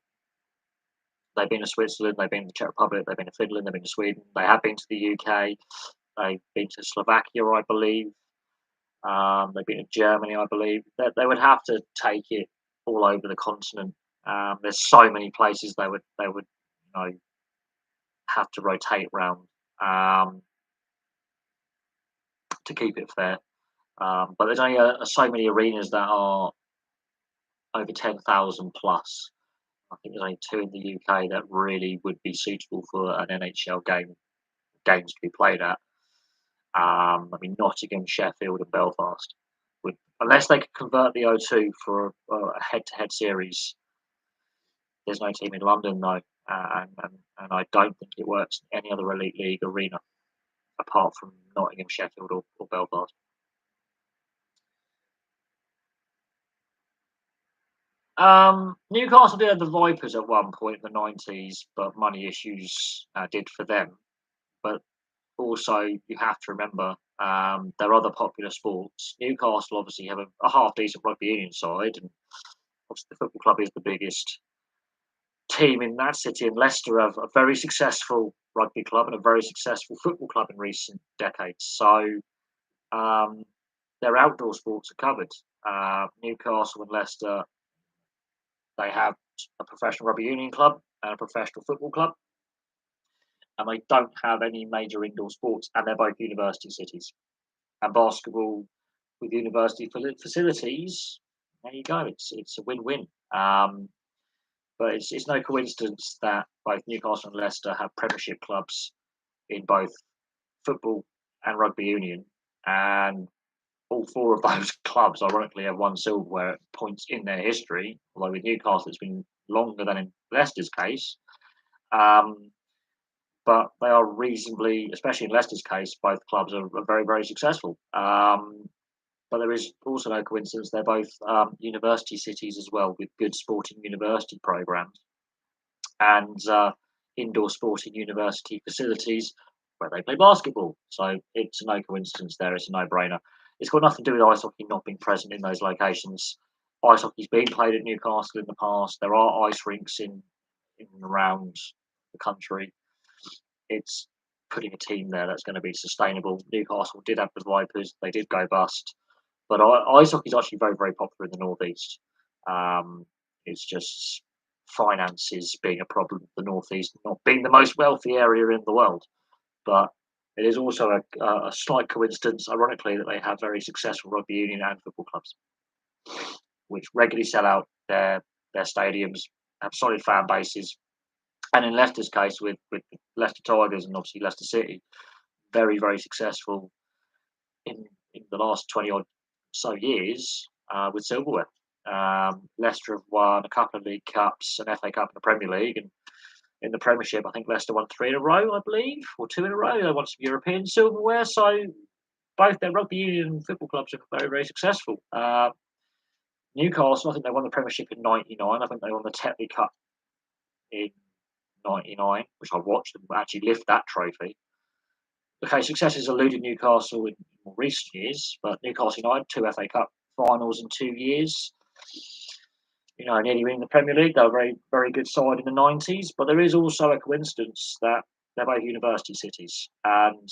they've been to Switzerland, they've been to the Czech Republic, they've been to Finland, they've been to Sweden, they have been to the UK, they've been to Slovakia, I believe. They've been to Germany, I believe. They would have to take it all over the continent. There's so many places they would have to rotate round to keep it fair. But there's only so many arenas that are over 10,000 plus. I think there's only two in the UK that really would be suitable for an NHL games to be played at. Nottingham, Sheffield, and Belfast would, unless they could convert the O2 for a head-to-head series. There's no team in London though, and I don't think it works in any other elite league arena apart from Nottingham, Sheffield, or Belfast. Newcastle did have the Vipers at one point in the 90s, but money issues did for them. But also, you have to remember there are other popular sports. Newcastle obviously have a half decent rugby union side, and obviously the football club is the biggest team in that city. And Leicester have a very successful rugby club and a very successful football club in recent decades. So their outdoor sports are covered. Newcastle and Leicester, they have a professional rugby union club and a professional football club, and they don't have any major indoor sports, and they're both university cities. And basketball with university facilities, there you go. It's a win-win. But it's no coincidence that both Newcastle and Leicester have Premiership clubs in both football and rugby union, and all four of those clubs, ironically, have won silverware at points in their history. Although with Newcastle, it's been longer than in Leicester's case. But they are reasonably, especially in Leicester's case, both clubs are very, very successful. But there is also no coincidence they're both university cities as well, with good sporting university programs and indoor sporting university facilities where they play basketball. So it's no coincidence there. It's a no-brainer. It's got nothing to do with ice hockey not being present in those locations. Ice hockey's been played at Newcastle in the past. There are ice rinks in and around the country. It's putting a team there that's going to be sustainable. Newcastle did have the Vipers. They did go bust. But ice hockey is actually very, very popular in the Northeast. It's just finances being a problem. The Northeast not being the most wealthy area in the world. But it is also a slight coincidence, ironically, that they have very successful rugby union and football clubs, which regularly sell out their stadiums, have solid fan bases. And in Leicester's case, with Leicester Tigers and obviously Leicester City, very, very successful in the last 20 odd so years with silverware. Leicester have won a couple of League Cups, an FA Cup, and the Premier League. And in the Premiership, I think Leicester won 3 in a row, I believe, or 2 in a row. They won some European silverware. So both their rugby union and football clubs are very, very successful. Newcastle, I think they won the Premiership in '99. I think they won the Tetley Cup in '99, which I watched them actually lift that trophy. Okay, success has eluded Newcastle in more recent years, but Newcastle United, 2 FA Cup finals in 2 years. Nearly winning the Premier League. They were a very, very good side in the 90s, but there is also a coincidence that they're both university cities, and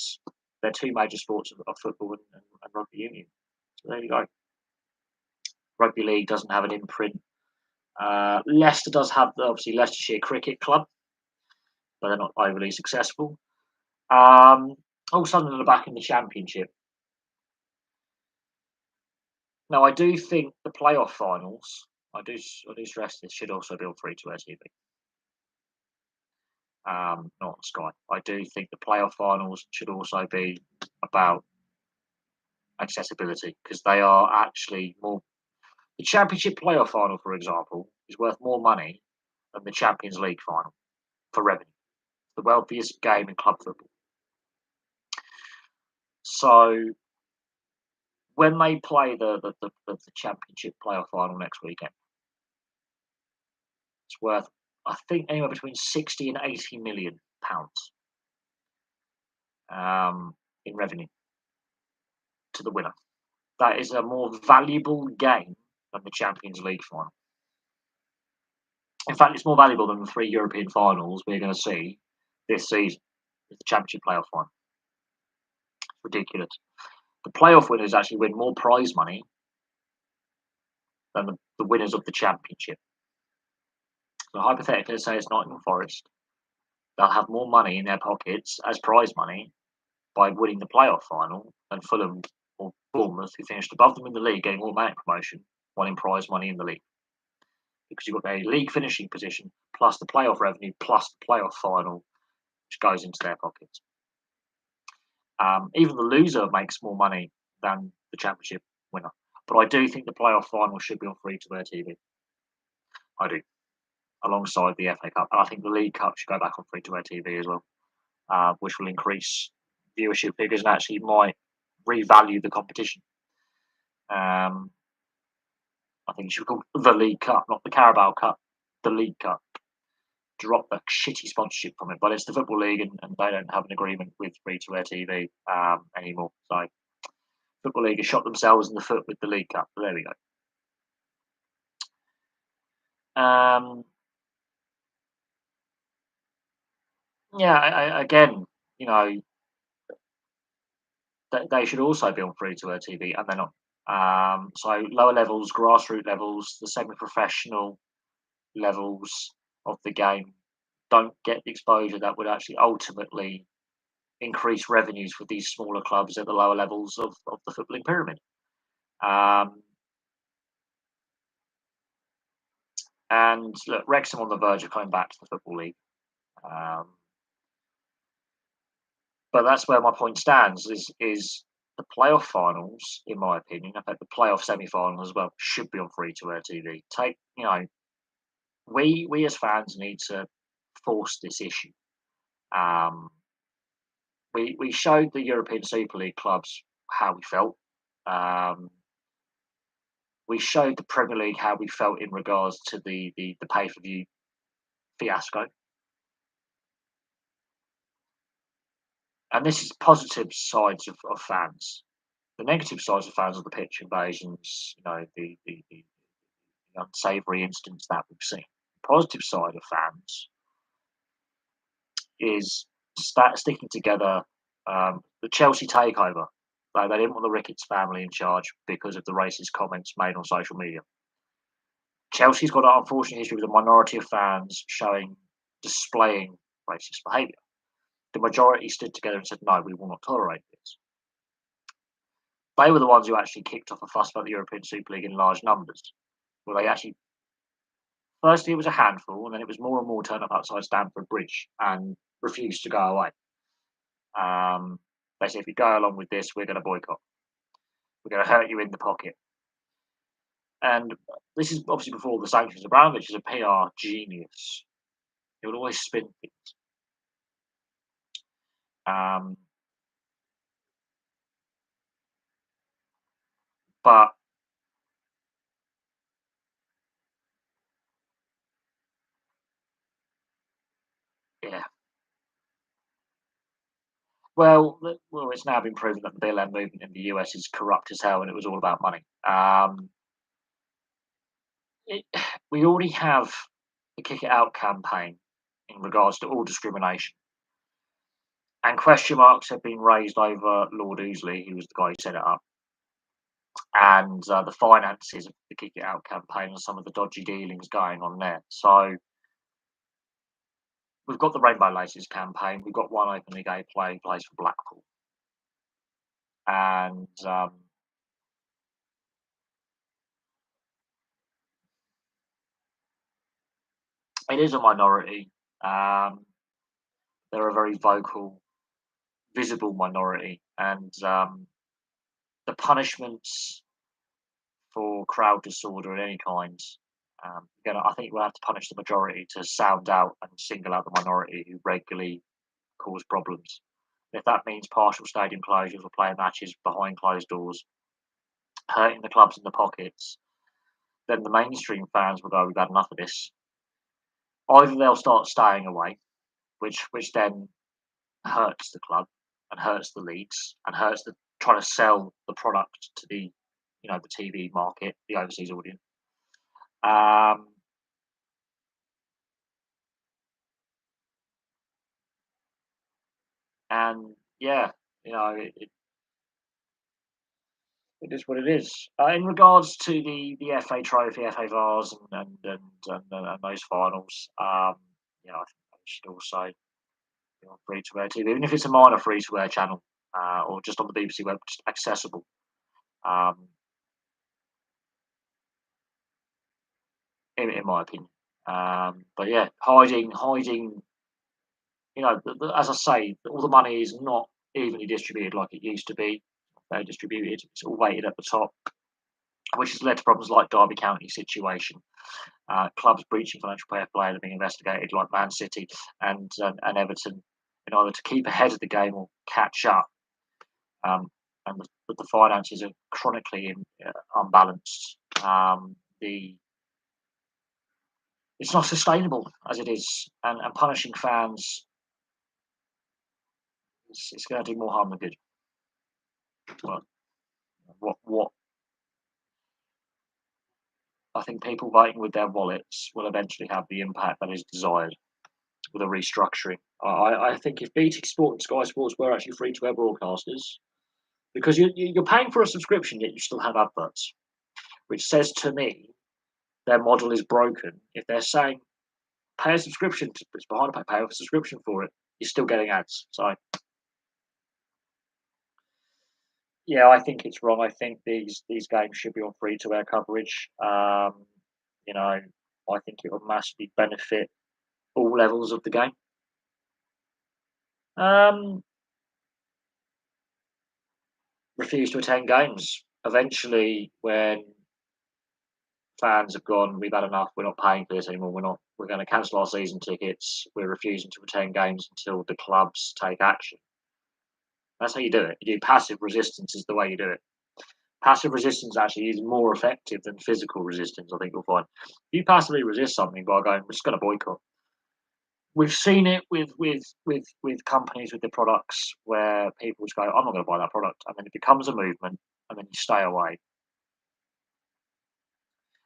they're two major sports of football and rugby union. So there you go. Rugby league doesn't have an imprint. Leicester does have, obviously, Leicestershire Cricket Club, but they're not overly successful. All Sunderland are back in the Championship. Now, I do think the playoff finals, I do stress this, should also be on free-to-air TV. Not on Sky. I do think the playoff finals should also be about accessibility, because they are actually more. The Championship playoff final, for example, is worth more money than the Champions League final for revenue. The wealthiest game in club football. So when they play the Championship playoff final next weekend, it's worth I think anywhere between 60 and 80 million pounds in revenue to the winner. That is a more valuable game than the Champions League final. In fact, it's more valuable than the 3 European finals we're going to see this season. It's the Championship playoff final. It's ridiculous. The playoff winners actually win more prize money than the winners of the Championship. So hypothetically, say it's Nottingham Forest, they'll have more money in their pockets as prize money by winning the playoff final than Fulham or Bournemouth, who finished above them in the league, getting automatic promotion, winning prize money in the league. Because you've got their league finishing position, plus the playoff revenue, plus the playoff final, which goes into their pockets. Even the loser makes more money than the Championship winner. But I do think the playoff final should be on free-to-air TV. I do. Alongside the FA Cup. And I think the League Cup should go back on free-to-air TV as well, which will increase viewership figures and actually might revalue the competition. I think it should be called the League Cup, not the Carabao Cup, the League Cup. Drop the shitty sponsorship from it, but it's the Football League and they don't have an agreement with free-to-air TV anymore. So Football League has shot themselves in the foot with the League Cup. But there we go. Again, they should also be on free-to-air TV, and they're not. So lower levels, grassroots levels, the semi-professional levels of the game don't get the exposure that would actually ultimately increase revenues for these smaller clubs at the lower levels of the footballing pyramid. And look, Wrexham on the verge of coming back to the Football League. But that's where my point stands, is the playoff finals, in my opinion, in fact the playoff semi-finals as well, should be on free-to-air TV. We as fans need to force this issue. We showed the European Super League clubs how we felt. We showed the Premier League how we felt in regards to the pay-per-view fiasco. And this is positive sides of fans. The negative sides of fans are the pitch invasions, the unsavoury incidents that we've seen. The positive side of fans is sticking together. The Chelsea takeover. They didn't want the Ricketts family in charge because of the racist comments made on social media. Chelsea's got an unfortunate history with a minority of fans displaying racist behaviour. The majority stood together and said, no, we will not tolerate this. They were the ones who actually kicked off a fuss about the European Super League in large numbers. Where they actually, firstly, it was a handful, and then it was more and more turn up outside Stamford Bridge and refused to go away. They said, if you go along with this, we're going to boycott. We're going to hurt you in the pocket. And this is obviously before the sanctions. Abramovich is a PR genius. He would always spin things. But yeah. Well, it's now been proven that the BLM movement in the US is corrupt as hell, and it was all about money. We already have the Kick It Out campaign in regards to all discrimination. And question marks have been raised over Lord Ousley, who was the guy who set it up, and the finances of the Kick It Out campaign and some of the dodgy dealings going on there. So we've got the Rainbow Laces campaign. We've got one openly gay player who plays for Blackpool. And it is a minority. They're a very vocal, visible minority. And the punishments for crowd disorder of any kind, again, I think we'll have to punish the majority to sound out and single out the minority who regularly cause problems. If that means partial stadium closures or playing matches behind closed doors, hurting the clubs in the pockets, then the mainstream fans will go, we've had enough of this. Either they'll start staying away, which then hurts the club and hurts the leagues and hurts the trying to sell the product to the the TV market, the overseas audience. Um, and yeah, it is what it is. In regards to the FA Trophy, FA Vars, and those finals, I think they should also be on free to air TV, even if it's a minor free to air channel, or just on the BBC web, just accessible. Um, in my opinion. But yeah, hiding. As I say, all the money is not evenly distributed like it used to be. Very distributed. It's all weighted at the top, which has led to problems like Derby County situation. Clubs breaching financial fair play and being investigated, like Man City and Everton, in order to keep ahead of the game or catch up. Um, and the finances are chronically unbalanced. The It's not sustainable as it is, and punishing fans it's going to do more harm than good. Well, what I think people voting with their wallets will eventually have the impact that is desired with a restructuring. I think if BT Sport and Sky Sports were actually free to air broadcasters, because you're paying for a subscription yet you still have adverts, which says to me their model is broken. If they're saying pay a subscription, it's behind a pay a subscription for it, you're still getting ads. So yeah, I think it's wrong. I think these games should be on free to air coverage. You know, I think it will massively benefit all levels of the game. Um, Refuse to attend games. Eventually, when fans have gone, we've had enough. We're not paying for this anymore. We're not. We're going to cancel our season tickets. We're refusing to attend games until the clubs take action. That's how you do it. You do passive resistance is the way you do it. Passive resistance actually is more effective than physical resistance. I think you'll find. If you passively resist something by going, we're just going to boycott. We've seen it with companies with their products where people just go, I'm not going to buy that product, and then it becomes a movement, and then you stay away.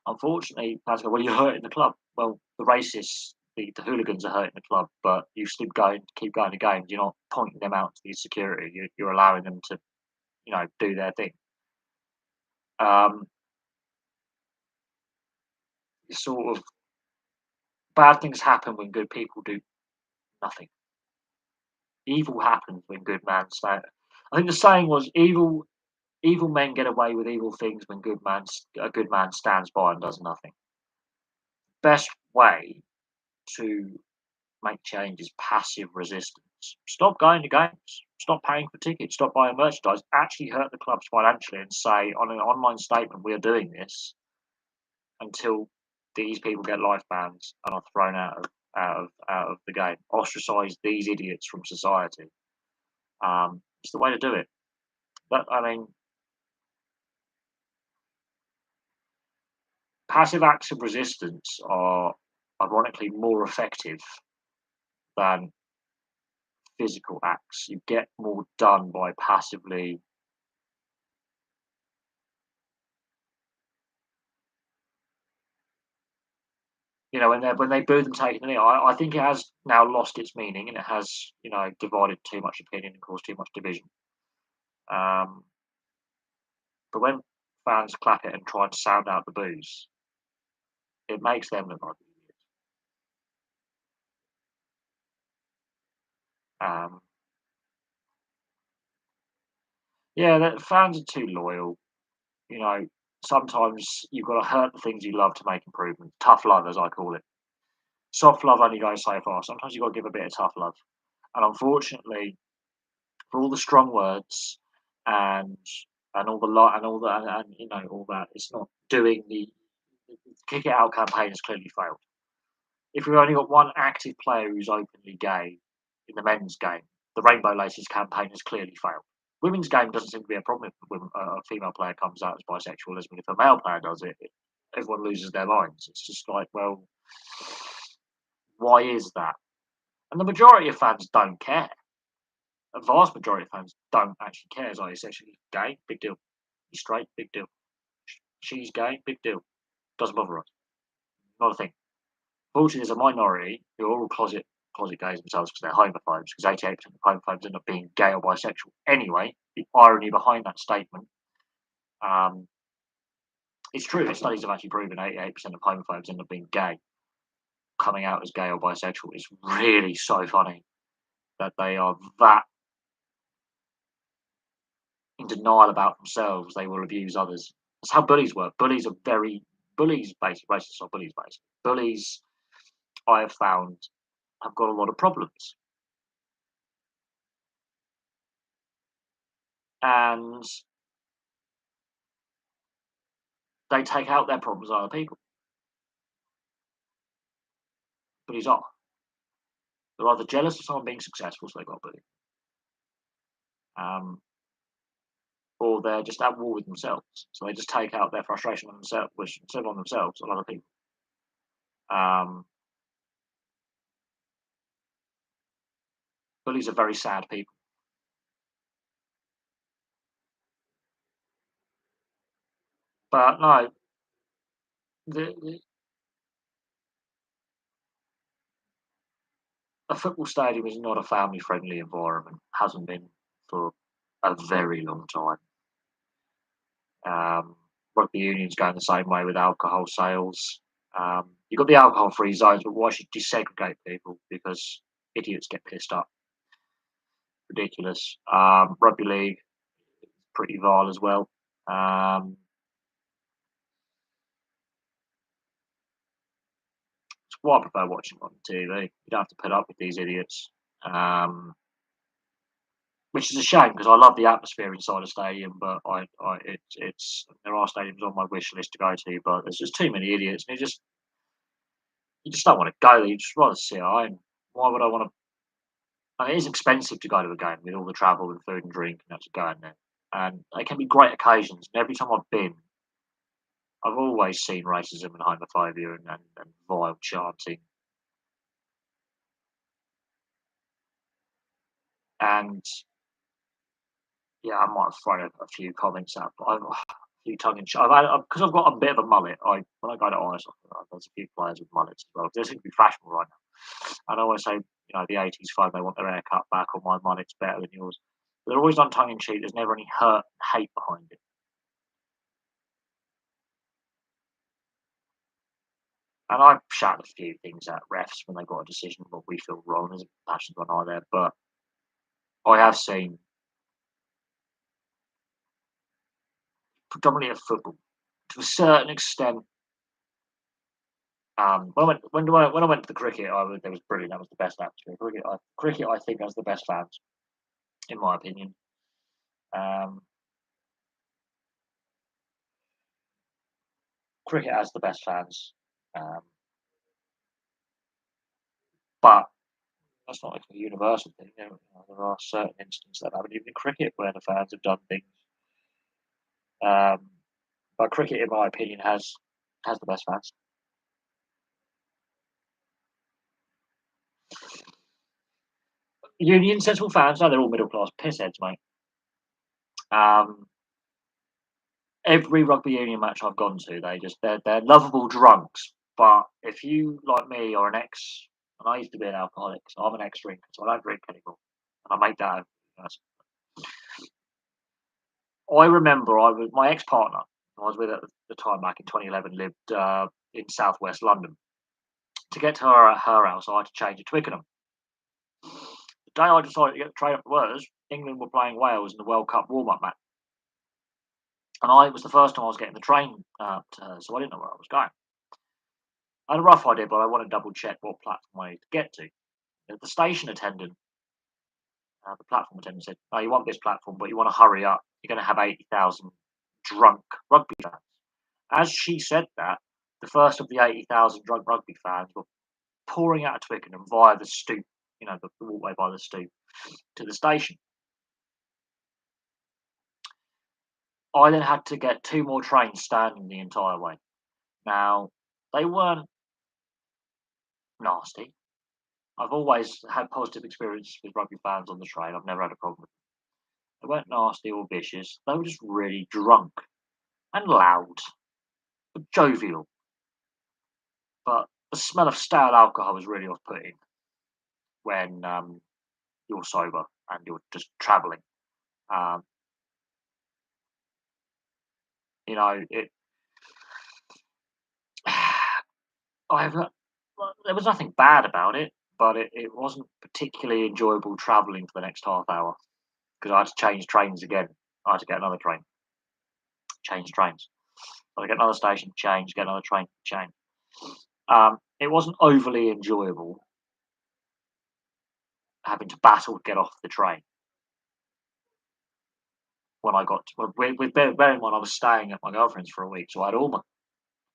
Unfortunately, fans go, well, you're hurting the club. Well, the racists, the hooligans are hurting the club, but you still keep going to games. You're not pointing them out to the security. You're allowing them to, do their thing. Um, it's sort of bad things happen when good people do nothing. Evil happens when good men stand. I think the saying was, evil men get away with evil things when a good man stands by and does nothing. Best way to make change is passive resistance. Stop going to games. Stop paying for tickets. Stop buying merchandise. Actually hurt the clubs financially and say on an online statement, we are doing this until these people get life bans and are thrown out of the game. Ostracize these idiots from society. It's the way to do it. But I mean, passive acts of resistance are ironically more effective than physical acts. You get more done by passively. When they boo them taking the knee, I think it has now lost its meaning and it has divided too much opinion and caused too much division. Um, but when fans clap it and try to sound out the boos, it makes them look like idiots. Um, yeah, fans are too loyal. You know, sometimes you've got to hurt the things you love to make improvements. Tough love, as I call it. Soft love only goes so far. Sometimes you've got to give a bit of tough love. And unfortunately, for all the strong words and all the lot and all that and all that, it's not doing the kick it out campaign has clearly failed. If we've only got one active player who's openly gay in the men's game, the Rainbow Laces campaign has clearly failed. Women's game doesn't seem to be a problem if a female player comes out as bisexual, as if a male player does it, everyone loses their minds. It's just like, well, Why is that? And the majority of fans don't care. A vast majority of fans don't actually care. It's like, it's actually gay, big deal. He's straight, big deal. She's gay, big deal. Doesn't bother us. Not a thing. Fortunately, there's a minority who are all closet gays themselves because they're homophobes, because 88% of homophobes end up being gay or bisexual anyway. The irony behind that statement, um, it's true. Studies have actually proven 88% of homophobes end up being gay, coming out as gay or bisexual. It's really so funny that they are that in denial about themselves, they will abuse others. That's how bullies work. Bullies basically, racists are bullies basically. Bullies, I have found, have got a lot of problems. And they take out their problems on other people. Bullies are. They're either jealous of someone being successful, so they got bullied, um, or they're just at war with themselves. So they just take out their frustration on themselves, on other people. Um, Bullies are very sad people. But no, the a football stadium is not a family-friendly environment. Hasn't been for a very long time. Rugby union's going the same way with alcohol sales. You've got the alcohol-free zones, but why should you desegregate people? Because idiots get pissed up. Ridiculous. Rugby league, pretty vile as well. It's why I prefer watching on TV. You don't have to put up with these idiots. Um, which is a shame because I love the atmosphere inside a stadium, but it's there are stadiums on my wish list to go to, but there's just too many idiots, and you just don't want to go there. You just rather sit at home. Why would I want to? I mean, it is expensive to go to a game with all the travel and food and drink and actually going there, and they can be great occasions. And every time I've been, I've always seen racism and homophobia and vile chanting, and yeah, I might have thrown a few comments out, but I've a few tongue in cheek. Because I've got a bit of a mullet. When I go to Ireland, there's a few players with mullets as well. They seem to be fashionable right now. And I always say, the 80s fun. They want their hair cut back, or my mullet's better than yours. But they're always done tongue in cheek. There's never any hurt, hate behind it. And I've shouted a few things at refs when they got a decision what we feel wrong. There's a passionate one eye there, but I have seen predominantly at football to a certain extent. When I went to the cricket, it was brilliant. That was the best atmosphere. Cricket, I think, has the best fans, in my opinion. Um, Cricket has the best fans, um, but that's not like a universal thing. There are certain instances that happen even in cricket where the fans have done things. Um, but cricket, in my opinion, has the best fans. Union sensible fans, no, they're all middle class pissheads, mate. Um, every rugby union match I've gone to, they're lovable drunks. But if you like me or an ex, and I used to be an alcoholic, so I'm an ex drinker, so I don't drink anymore, and I make that. I remember I was my ex partner I was with at the time back in 2011 lived in southwest London. To get to her house, I had to change at Twickenham. The day I decided to get the train up to Wales, England were playing Wales in the World Cup warm up match, and it was the first time I was getting the train to her, so I didn't know where I was going. I had a rough idea, but I wanted to double check what platform I needed to get to. The station attendant, the platform attendant said, "Oh, you want this platform, but you want to hurry up. You're going to have 80,000 drunk rugby fans." As she said that, the first of the 80,000 drunk rugby fans were pouring out of Twickenham via the stoop, the walkway by the stoop to the station. I then had to get two more trains standing the entire way. Now, they weren't nasty. I've always had positive experiences with rugby fans on the train. I've never had a problem. They weren't nasty or vicious. They were just really drunk and loud, but jovial. But the smell of stale alcohol is really off-putting when you're sober and you're just travelling. Um, it. I've well, there was nothing bad about it, but it wasn't particularly enjoyable travelling for the next half hour because I had to change trains again. I had to get another train, change trains. I had to get another station, change, get another train, change. It wasn't overly enjoyable having to battle to get off the train when I got bear in mind I was staying at my girlfriend's for a week, so I had all my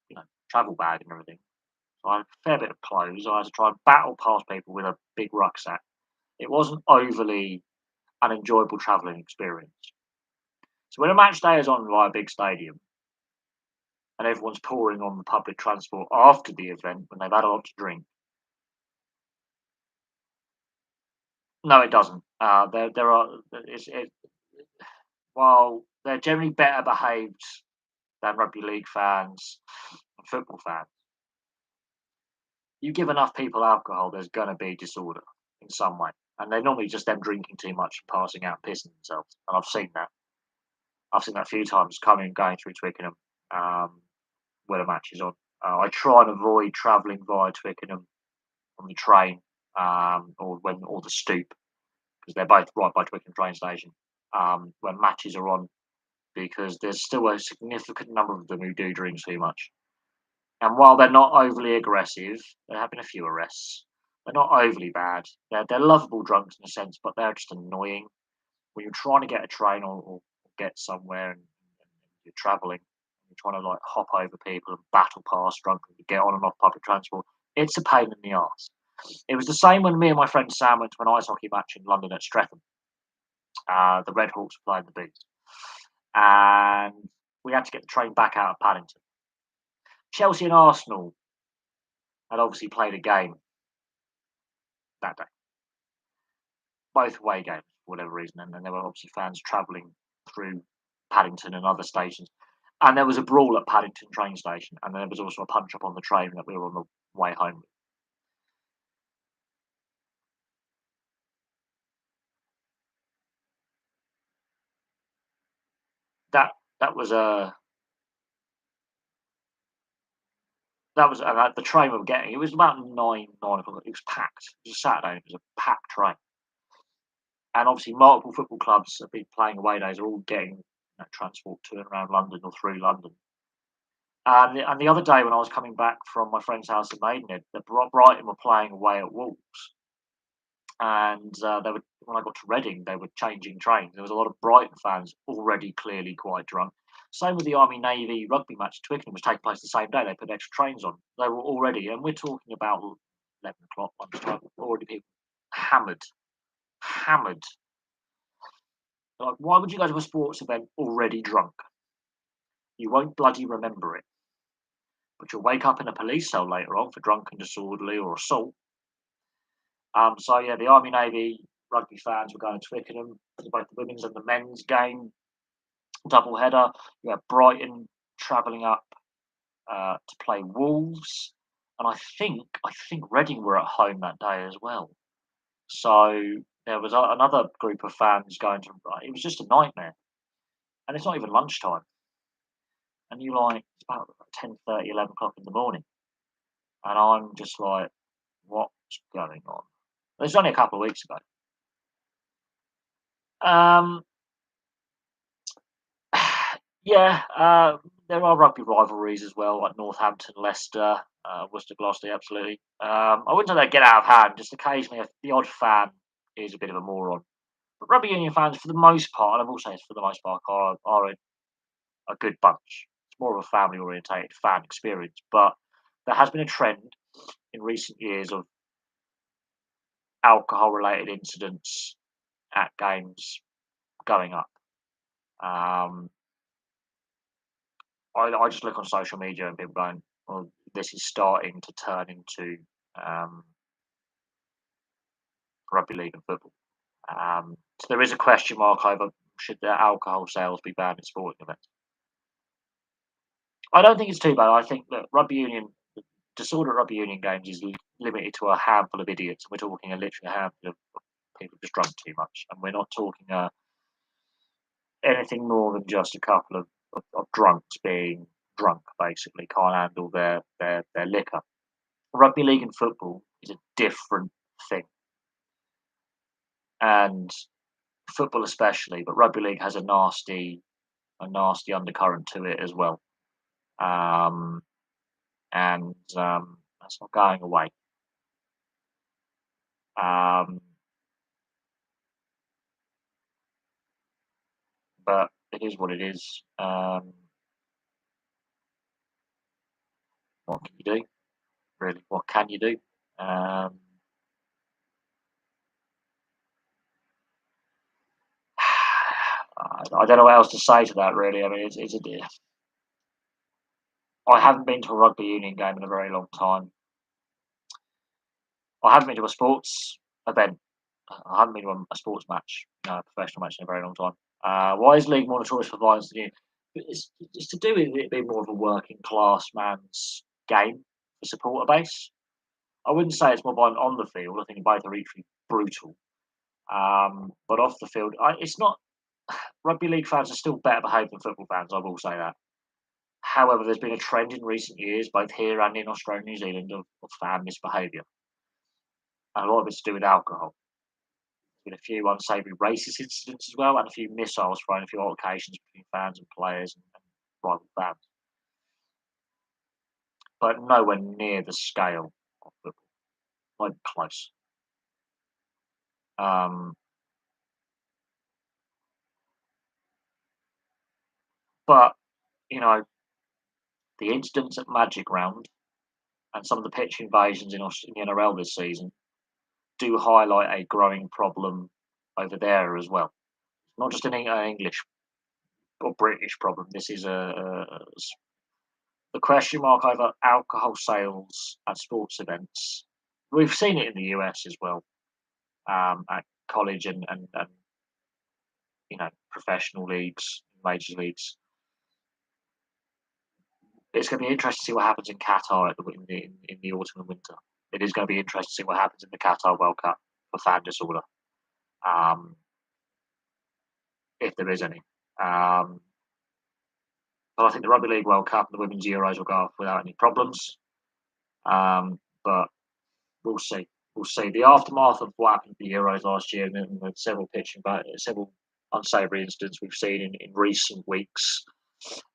you know travel bag and everything. So I had a fair bit of clothes. I had to try and battle past people with a big rucksack. It wasn't overly an enjoyable travelling experience. So when a match day is on via a big stadium and everyone's pouring on the public transport after the event when they've had a lot to drink, no, it doesn't. There are while they're generally better behaved than rugby league fans and football fans. You give enough people alcohol, there's going to be disorder in some way, and they're normally just them drinking too much and passing out, and pissing themselves. And I've seen that. I've seen that a few times coming and going through Twickenham um, when a match is on. I try and avoid travelling via Twickenham on the train or the Stoop because they're both right by Twickenham train station when matches are on because there's still a significant number of them who do drink too much. And while they're not overly aggressive, there have been a few arrests. They're not overly bad. They're lovable drunks in a sense, but they're just annoying. When you're trying to get a train or get somewhere and you're travelling, you're trying to like hop over people and battle past drunk and get on and off public transport. It's a pain in the arse. It was the same when me and my friend Sam went to an ice hockey match in London at Streatham. The Red Hawks were playing the Blues, and we had to get the train back out of Paddington. Chelsea and Arsenal had obviously played a game that day, both away games for whatever reason, and then there were obviously fans travelling through Paddington and other stations. And there was a brawl at Paddington train station, and there was also a punch up on the train that we were on the way home. That that was a the train we were getting. It was about 9 o'clock. It was packed. It was a Saturday. It was a packed train, and obviously multiple football clubs have been playing away days. Are all getting transport to and around London or through London. And the other day when I was coming back from my friend's house in Maidenhead, the Brighton were playing away at Wolves, and they were when I got to Reading, they were changing trains. There was a lot of Brighton fans already clearly quite drunk. Same with the Army Navy rugby match at Twickenham was taking place the same day. They put extra trains on. They were already, and we're talking about 11 o'clock lunchtime. Already people hammered, hammered. Like, why would you go to a sports event already drunk? You won't bloody remember it. But you'll wake up in a police cell later on for drunken disorderly or assault. So yeah, the Army Navy rugby fans were going to Twickenham for both the women's and the men's game double header. You had Brighton travelling up to play Wolves, and I think Reading were at home that day as well. So there was another group of fans going to. It was just a nightmare, and it's not even lunchtime, and you like it's about 10:30, 11 o'clock in the morning, and I'm just like, what's going on? It was only a couple of weeks ago. Um, yeah, there are rugby rivalries as well, like Northampton, Leicester, Worcester, Gloucester, absolutely. I wouldn't say they get out of hand. Just occasionally, the odd fan is a bit of a moron. But rugby union fans, for the most part, and I will say for the most part, are a good bunch. It's more of a family orientated fan experience. But there has been a trend in recent years of alcohol related incidents at games going up. Um, I just look on social media and people going, "Well, this is starting to turn into um, rugby league and football. So there is a question mark over should the alcohol sales be banned in sporting events. I don't think it's too bad. I think that rugby union, disorder at rugby union games is limited to a handful of idiots. We're talking literally a handful of people just drunk too much, and we're not talking anything more than just a couple of drunks being drunk, basically can't handle their liquor. Rugby league and football is a different thing, and football especially, but rugby league has a nasty undercurrent to it as well, um, and that's not going away. Um, but it is what it is. What can you do? Really, what can you do? Um, I don't know what else to say to that. Really, I mean, I haven't been to a rugby union game in a very long time. I haven't been to a sports event. I haven't been to a sports match, a professional match in a very long time. Why is league more notorious for violence than you? It's to do with it being more of a working class man's game, the supporter base. I wouldn't say it's more violent on the field. I think both are equally brutal. But off the field, it's not. Rugby league fans are still better behaved than football fans. I will say that. However, there's been a trend in recent years, both here and in Australia and New Zealand, of fan misbehaviour. And a lot of it's to do with alcohol. There's been a few unsavoury racist incidents as well, and a few missiles thrown, a few altercations between fans and players and rival fans. But nowhere near the scale of football. Not even close. Um, but, you know, the incidents at Magic Round and some of the pitch invasions in the NRL this season do highlight a growing problem over there as well. Not just an English or British problem. This is the question mark over alcohol sales at sports events. We've seen it in the US as well, at college and professional leagues, major leagues. It's going to be interesting to see what happens in Qatar in the autumn and winter. It is going to be interesting to see what happens in the Qatar World Cup for fan disorder, um, if there is any. But I think the Rugby League World Cup and the Women's Euros will go off without any problems. But we'll see. We'll see. The aftermath of what happened at the Euros last year and the several unsavoury incidents we've seen in recent weeks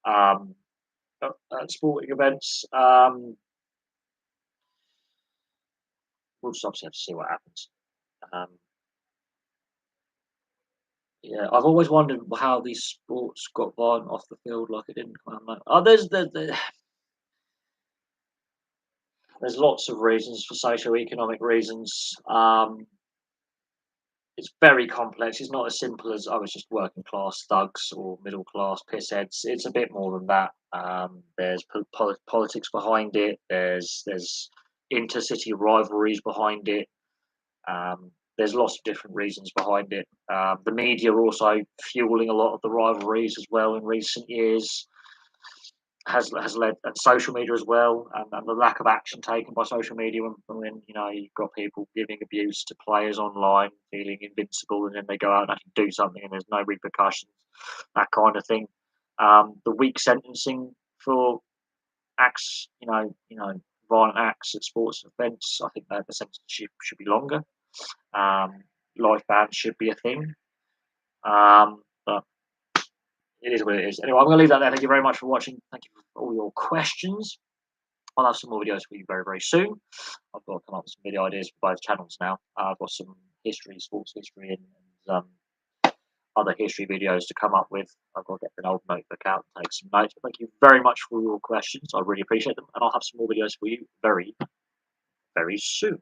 at sporting events. We'll just obviously have to see what happens. Um, yeah, I've always wondered how these sports got violent off the field. Like it didn't. There's lots of reasons for socio-economic reasons. It's very complex. It's not as simple as it's just working class thugs or middle class pissheads. It's a bit more than that. There's politics behind it. There's intercity rivalries behind it. There's lots of different reasons behind it. The media are also fueling a lot of the rivalries as well in recent years. Has led, and social media as well, and the lack of action taken by social media when you've got people giving abuse to players online, feeling invincible, and then they go out and actually do something and there's no repercussions, that kind of thing. The weak sentencing for acts, violent acts at sports events. I think that the sentence should be longer. Life bans should be a thing. But it is what it is. Anyway, I'm going to leave that there. Thank you very much for watching. Thank you for all your questions. I'll have some more videos for you very, very soon. I've got to come up with some video ideas for both channels now. I've got some history, sports history, and other history videos to come up with. I've got to get an old notebook out and take some notes. Thank you very much for your questions. I really appreciate them. And I'll have some more videos for you very, very soon.